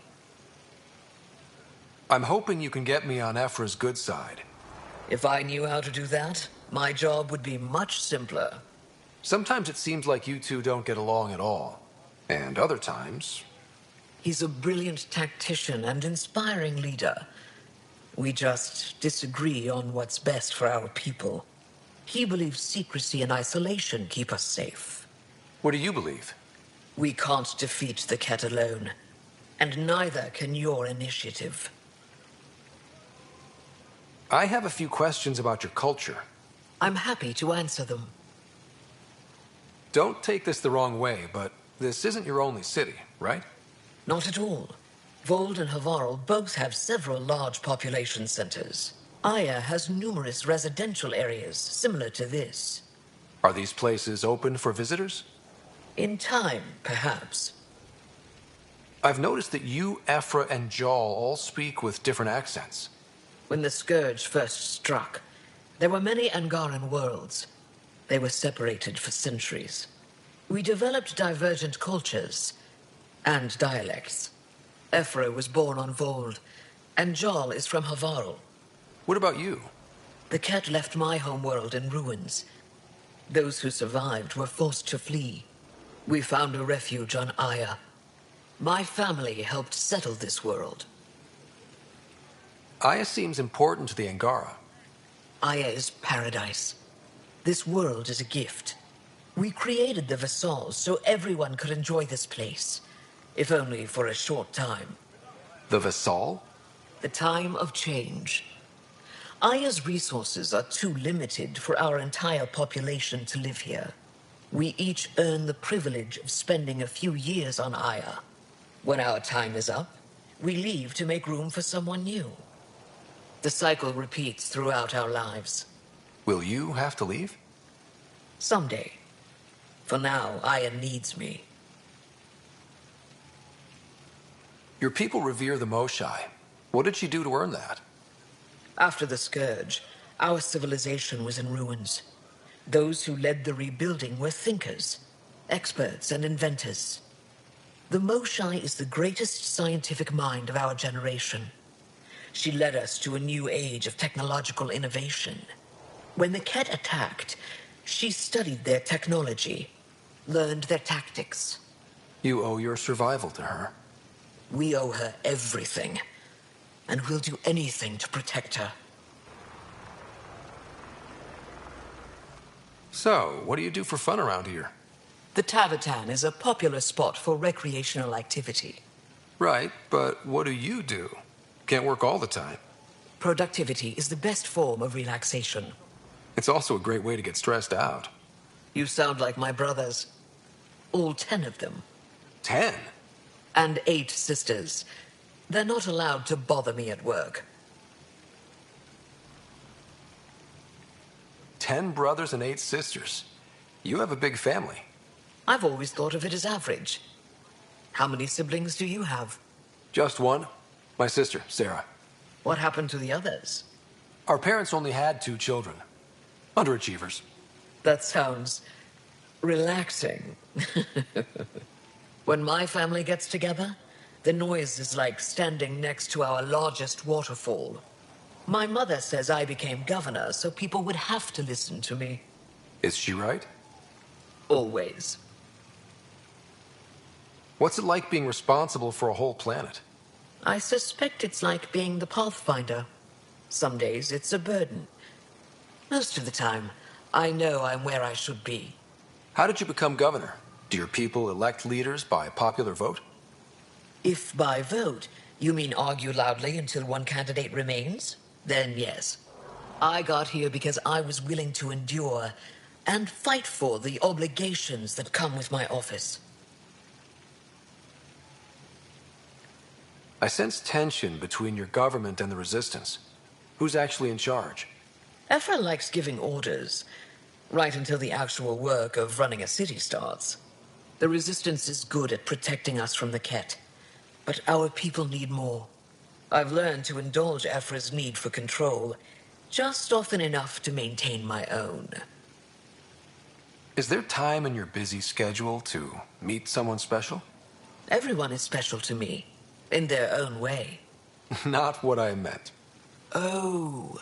I'm hoping you can get me on Ephra's good side. If I knew how to do that, my job would be much simpler. Sometimes it seems like you two don't get along at all. And other times... He's a brilliant tactician and inspiring leader. We just disagree on what's best for our people. He believes secrecy and isolation keep us safe. What do you believe? We can't defeat the Ket alone, and neither can your initiative. I have a few questions about your culture. I'm happy to answer them. Don't take this the wrong way, but this isn't your only city, right? Not at all. Vold and Havarl both have several large population centers. Aya has numerous residential areas similar to this. Are these places open for visitors? In time, perhaps. I've noticed that you, Ephra, and Jal all speak with different accents. When the Scourge first struck, there were many Angaran worlds. They were separated for centuries. We developed divergent cultures and dialects. Ephra was born on Vold, and Jal is from Havarl. What about you? The Ket left my homeworld in ruins. Those who survived were forced to flee. We found a refuge on Aya. My family helped settle this world. Aya seems important to the Angara. Aya is paradise. This world is a gift. We created the Vassals so everyone could enjoy this place, if only for a short time. The Vassal? The time of change. Aya's resources are too limited for our entire population to live here. We each earn the privilege of spending a few years on Aya. When our time is up, we leave to make room for someone new. The cycle repeats throughout our lives. Will you have to leave? Someday. For now, Aya needs me. Your people revere the Moshai. What did she do to earn that? After the Scourge, our civilization was in ruins. Those who led the rebuilding were thinkers, experts, and inventors. The Moshai is the greatest scientific mind of our generation. She led us to a new age of technological innovation. When the Ket attacked, she studied their technology, learned their tactics. You owe your survival to her. We owe her everything, and we'll do anything to protect her. So, what do you do for fun around here? The Tavatan is a popular spot for recreational activity. Right, but what do you do? Can't work all the time. Productivity is the best form of relaxation. It's also a great way to get stressed out. You sound like my brothers. All 10 of them. 10? And 8 sisters. They're not allowed to bother me at work. 10 brothers and 8 sisters. You have a big family. I've always thought of it as average. How many siblings do you have? Just one. My sister, Sarah. What happened to the others? Our parents only had 2 children. Underachievers. That sounds relaxing. When my family gets together, the noise is like standing next to our largest waterfall. My mother says I became governor, so people would have to listen to me. Is she right? Always. What's it like being responsible for a whole planet? I suspect it's like being the Pathfinder. Some days it's a burden. Most of the time, I know I'm where I should be. How did you become governor? Do your people elect leaders by popular vote? If by vote, you mean argue loudly until one candidate remains, then yes. I got here because I was willing to endure and fight for the obligations that come with my office. I sense tension between your government and the resistance. Who's actually in charge? Ephra likes giving orders, right until the actual work of running a city starts. The resistance is good at protecting us from the Ket, but our people need more. I've learned to indulge Ephra's need for control, just often enough to maintain my own. Is there time in your busy schedule to meet someone special? Everyone is special to me, in their own way. Not what I meant. Oh.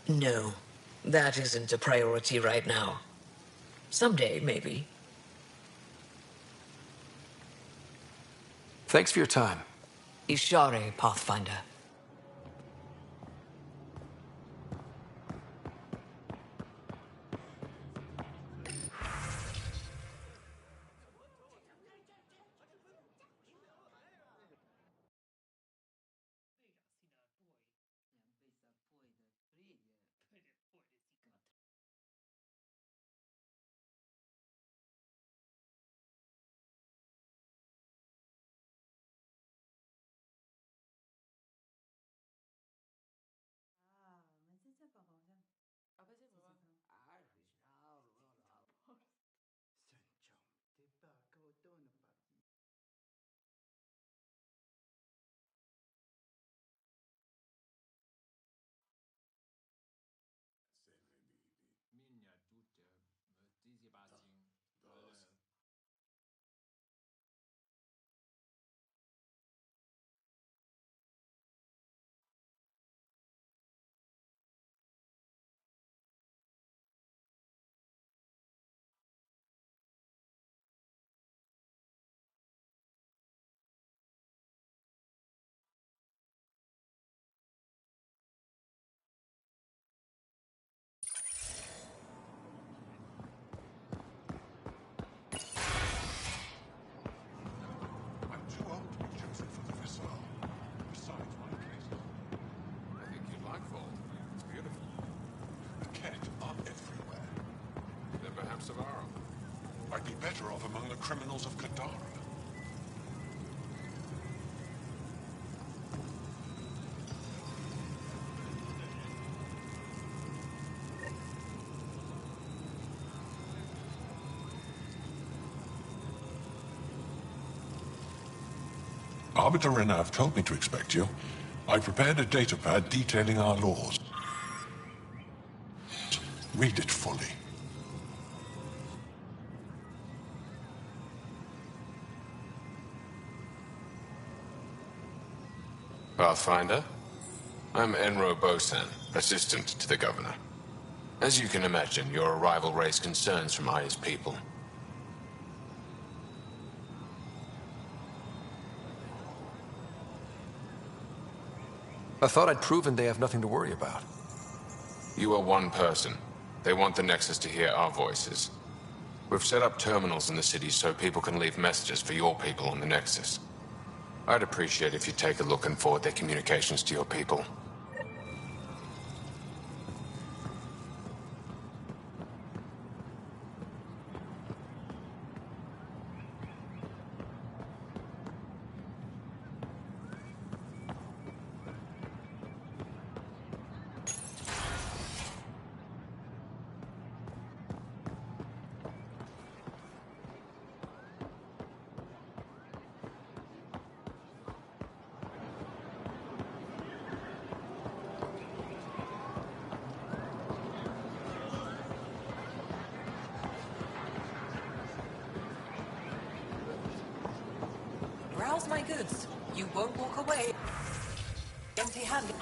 No, that isn't a priority right now. Someday, maybe. Thanks for your time. Ishare, Pathfinder. criminals of Kadara. Arbiter Renav told me to expect you. I prepared a datapad detailing our laws. Read it fully. Pathfinder, I'm Enro Bosan, assistant to the governor. As you can imagine, your arrival raised concerns from Aya's people. I thought I'd proven they have nothing to worry about. You are one person. They want the Nexus to hear our voices. We've set up terminals in the city so people can leave messages for your people on the Nexus. I'd appreciate if you take a look and forward their communications to your people. Browse my goods. You won't walk away empty-handed.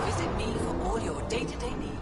Visit me for all your day-to-day needs.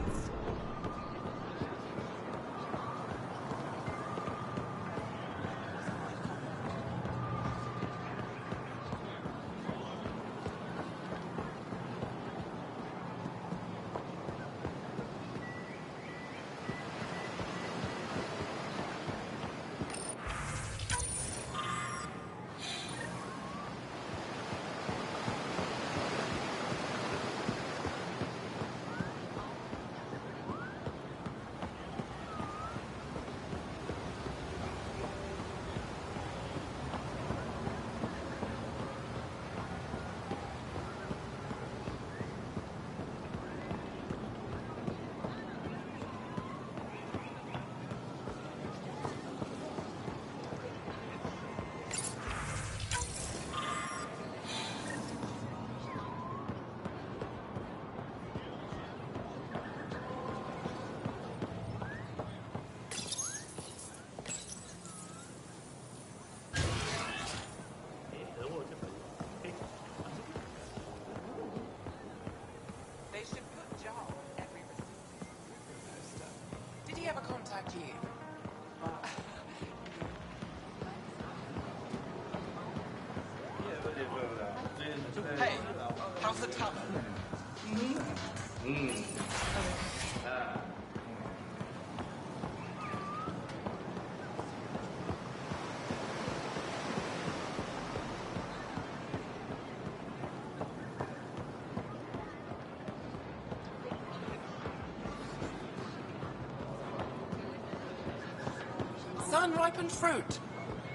Did he ever contact you? Hey, how's the tavern? sun-ripened fruit.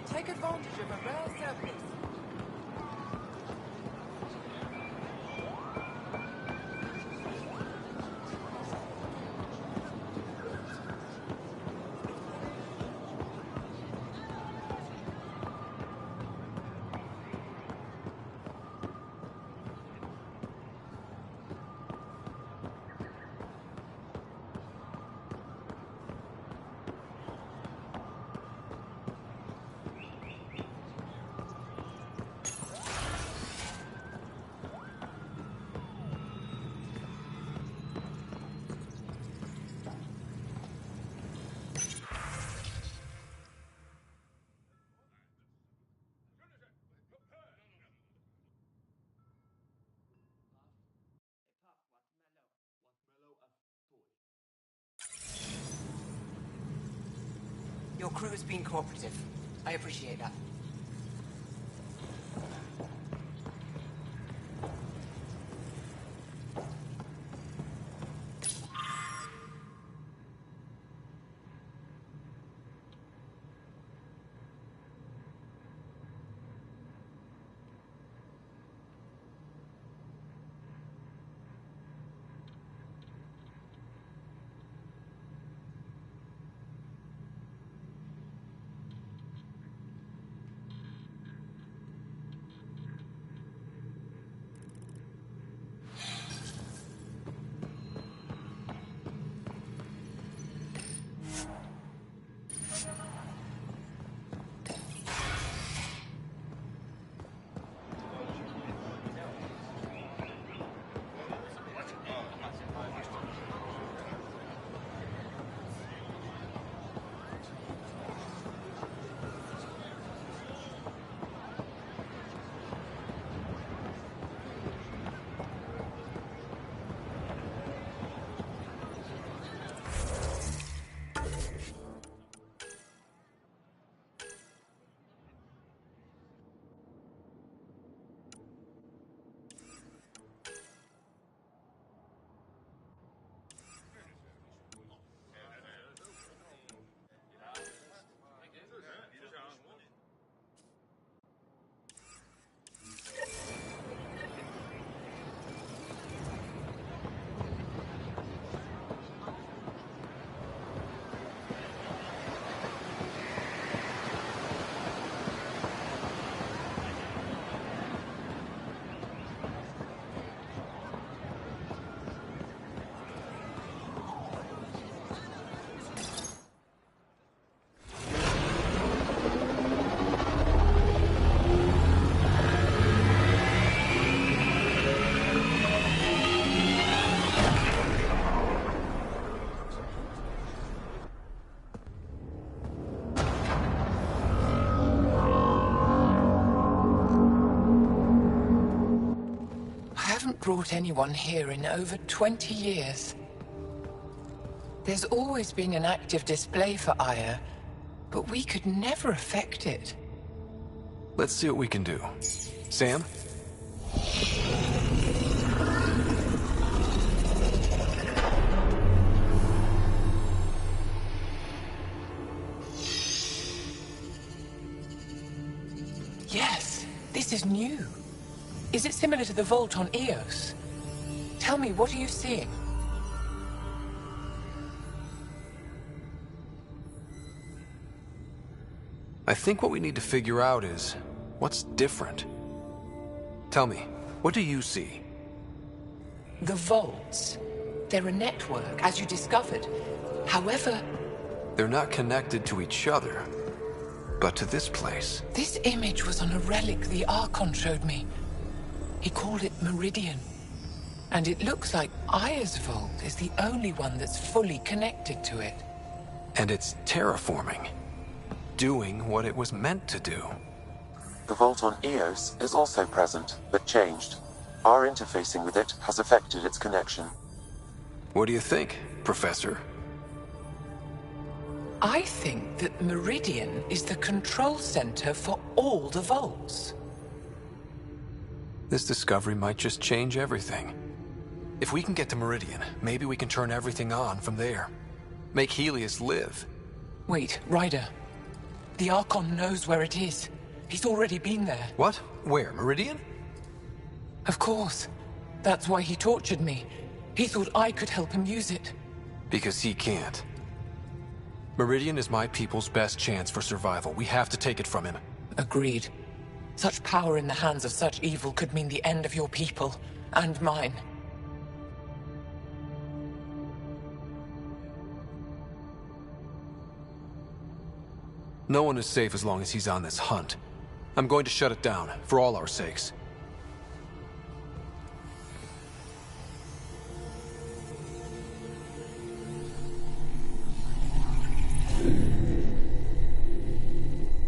Take advantage of a rare surplus. Your crew has been cooperative. I appreciate that. Brought anyone here in over 20 years. There's always been an active display for Aya, but we could never affect it. Let's see what we can do. Sam? Yes, this is new. Is it similar to the vault on Eos? Tell me, what are you seeing? I think what we need to figure out is what's different. Tell me, what do you see? The vaults. They're a network, as you discovered. However... They're not connected to each other, but to this place. This image was on a relic the Archon showed me. He called it Meridian. And it looks like Aya's vault is the only one that's fully connected to it. And it's terraforming. Doing what it was meant to do. The vault on Eos is also present, but changed. Our interfacing with it has affected its connection. What do you think, Professor? I think that Meridian is the control center for all the vaults. This discovery might just change everything. If we can get to Meridian, maybe we can turn everything on from there. Make Helios live. Wait, Ryder. The Archon knows where it is. He's already been there. What? Where? Meridian? Of course. That's why he tortured me. He thought I could help him use it. Because he can't. Meridian is my people's best chance for survival. We have to take it from him. Agreed. Such power in the hands of such evil could mean the end of your people, and mine. No one is safe as long as he's on this hunt. I'm going to shut it down, for all our sakes.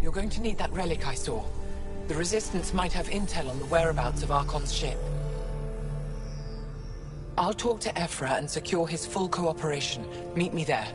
You're going to need that relic I saw. The Resistance might have intel on the whereabouts of Archon's ship. I'll talk to Ephra and secure his full cooperation. Meet me there.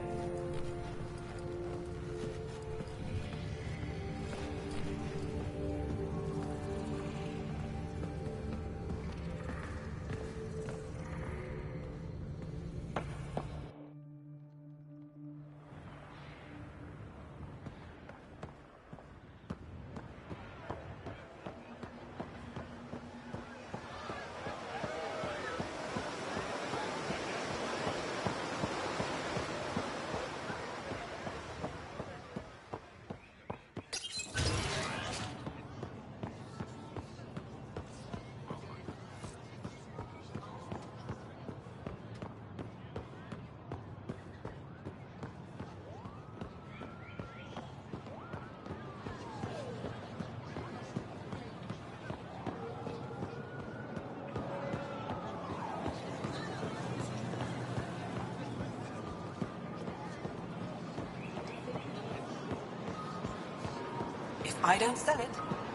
If I don't sell it,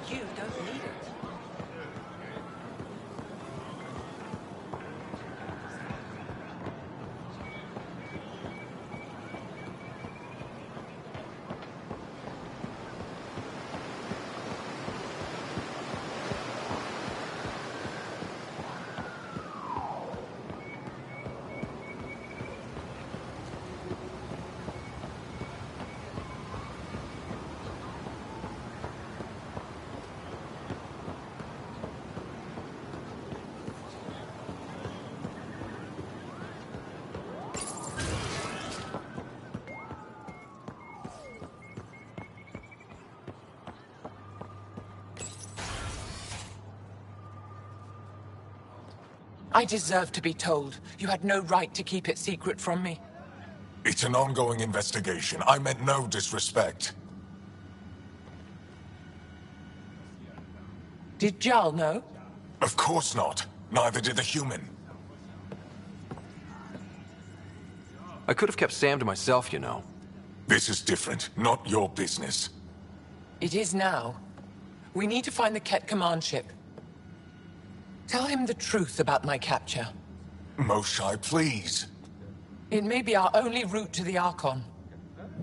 you don't need it. I deserve to be told. You had no right to keep it secret from me. It's an ongoing investigation. I meant no disrespect. Did Jal know? Of course not. Neither did the human. I could have kept Sam to myself, you know. This is different. Not your business. It is now. We need to find the Ket command ship. Tell him the truth about my capture. Moshai, please. It may be our only route to the Archon.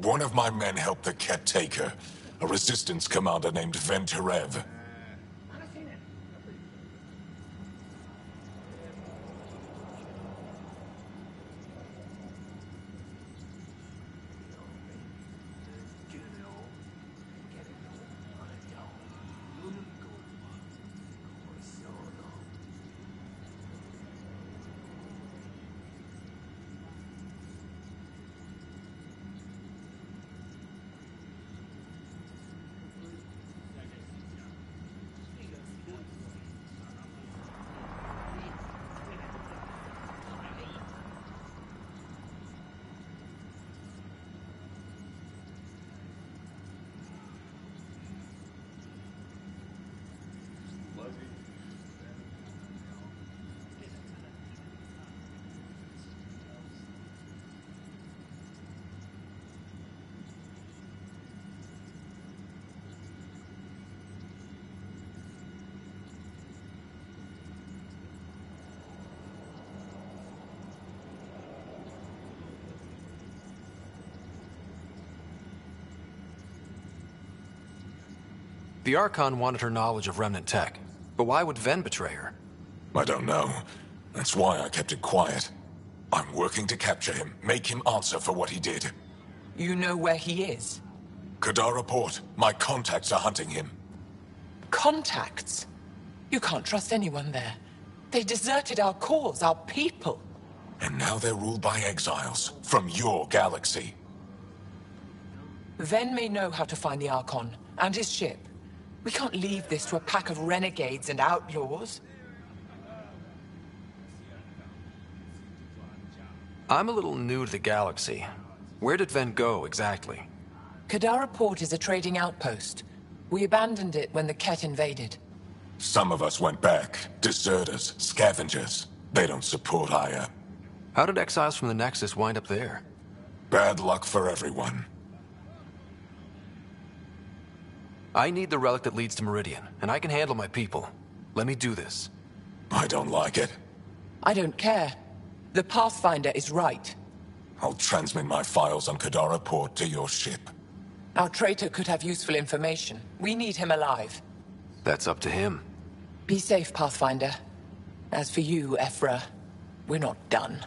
One of my men helped the Ket take her. A resistance commander named Venterev. The Archon wanted her knowledge of Remnant tech, but why would Ven betray her? I don't know. That's why I kept it quiet. I'm working to capture him, make him answer for what he did. You know where he is? Kadara Port. My contacts are hunting him. Contacts? You can't trust anyone there. They deserted our cause, our people. And now they're ruled by exiles from your galaxy. Ven may know how to find the Archon and his ship. We can't leave this to a pack of renegades and outlaws. I'm a little new to the galaxy. Where did Ven go, exactly? Kadara Port is a trading outpost. We abandoned it when the Ket invaded. Some of us went back. Deserters, scavengers. They don't support Aya. How did exiles from the Nexus wind up there? Bad luck for everyone. I need the relic that leads to Meridian, and I can handle my people. Let me do this. I don't like it. I don't care. The Pathfinder is right. I'll transmit my files on Kadara Port to your ship. Our traitor could have useful information. We need him alive. That's up to him. Be safe, Pathfinder. As for you, Ephra, we're not done.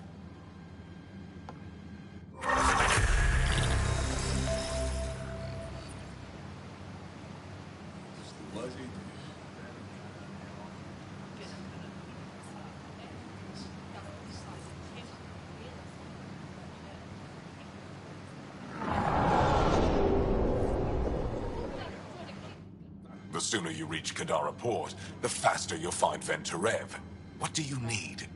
The sooner you reach Kadara Port, the faster you'll find Venturev. What do you need?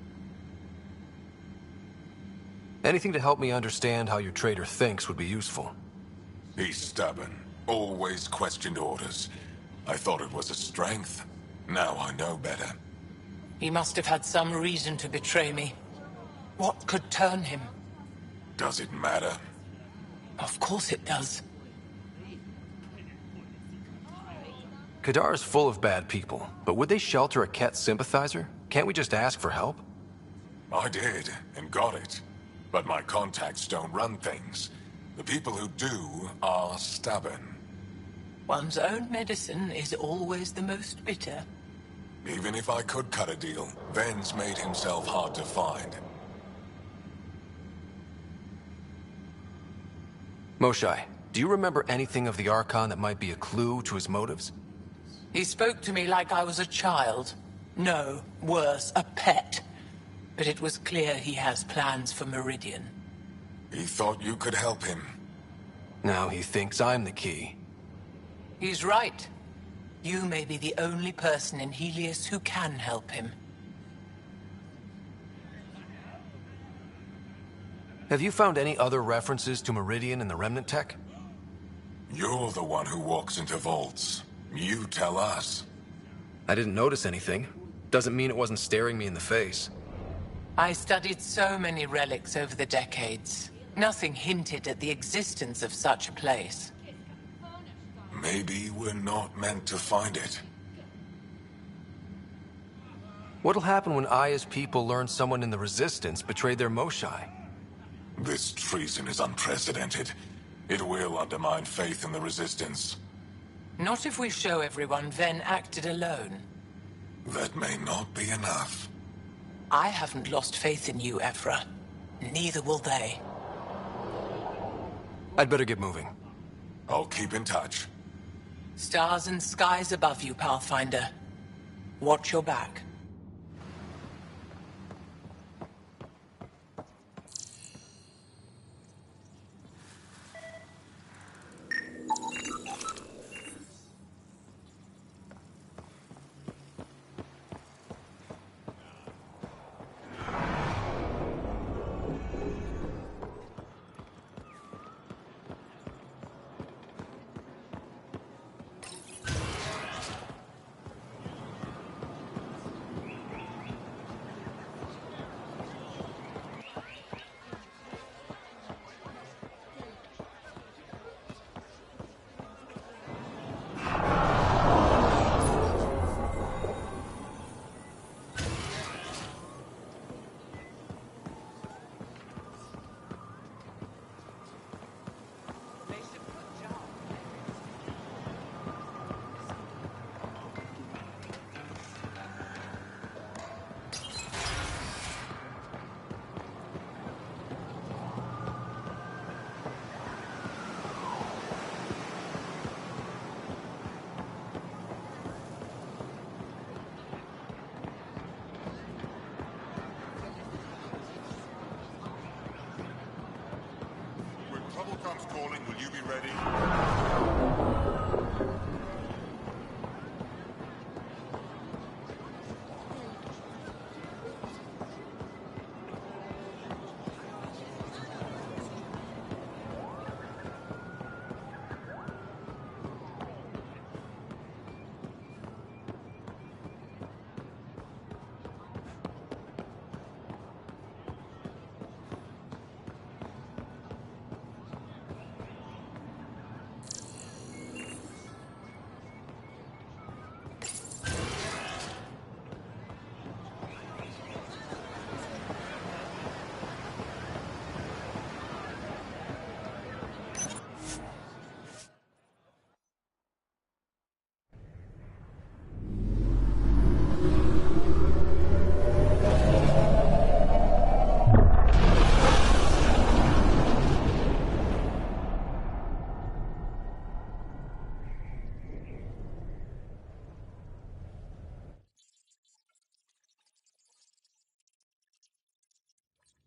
Anything to help me understand how your traitor thinks would be useful. He's stubborn. Always questioned orders. I thought it was a strength. Now I know better. He must have had some reason to betray me. What could turn him? Does it matter? Of course it does. Kadara's full of bad people, but would they shelter a Ket sympathizer? Can't we just ask for help? I did, and got it. But my contacts don't run things. The people who do are stubborn. One's own medicine is always the most bitter. Even if I could cut a deal, Ven's made himself hard to find. Moshai, do you remember anything of the Archon that might be a clue to his motives? He spoke to me like I was a child. No, worse, a pet. But it was clear he has plans for Meridian. He thought you could help him. Now he thinks I'm the key. He's right. You may be the only person in Helios who can help him. Have you found any other references to Meridian in the Remnant tech? You're the one who walks into vaults. You tell us. I didn't notice anything. Doesn't mean it wasn't staring me in the face. I studied so many relics over the decades. Nothing hinted at the existence of such a place. Maybe we're not meant to find it. What'll happen when Aya's people learn someone in the Resistance betrayed their Moshai? This treason is unprecedented. It will undermine faith in the Resistance. Not if we show everyone Ven acted alone. That may not be enough. I haven't lost faith in you, Ephra. Neither will they. I'd better get moving. I'll keep in touch. Stars and skies above you, Pathfinder. Watch your back. trouble comes calling, will you be ready?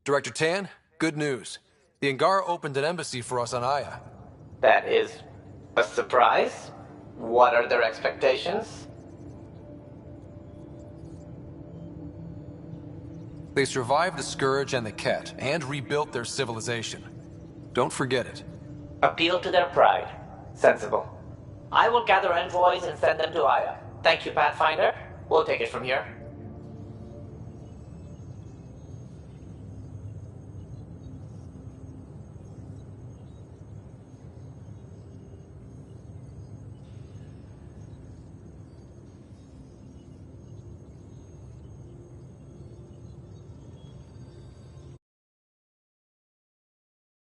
Director Tan, good news. The Angara opened an embassy for us on Aya. That is a surprise? What are their expectations? They survived the Scourge and the Ket, and rebuilt their civilization. Don't forget it. Appeal to their pride. Sensible. I will gather envoys and send them to Aya. Thank you, Pathfinder. We'll take it from here.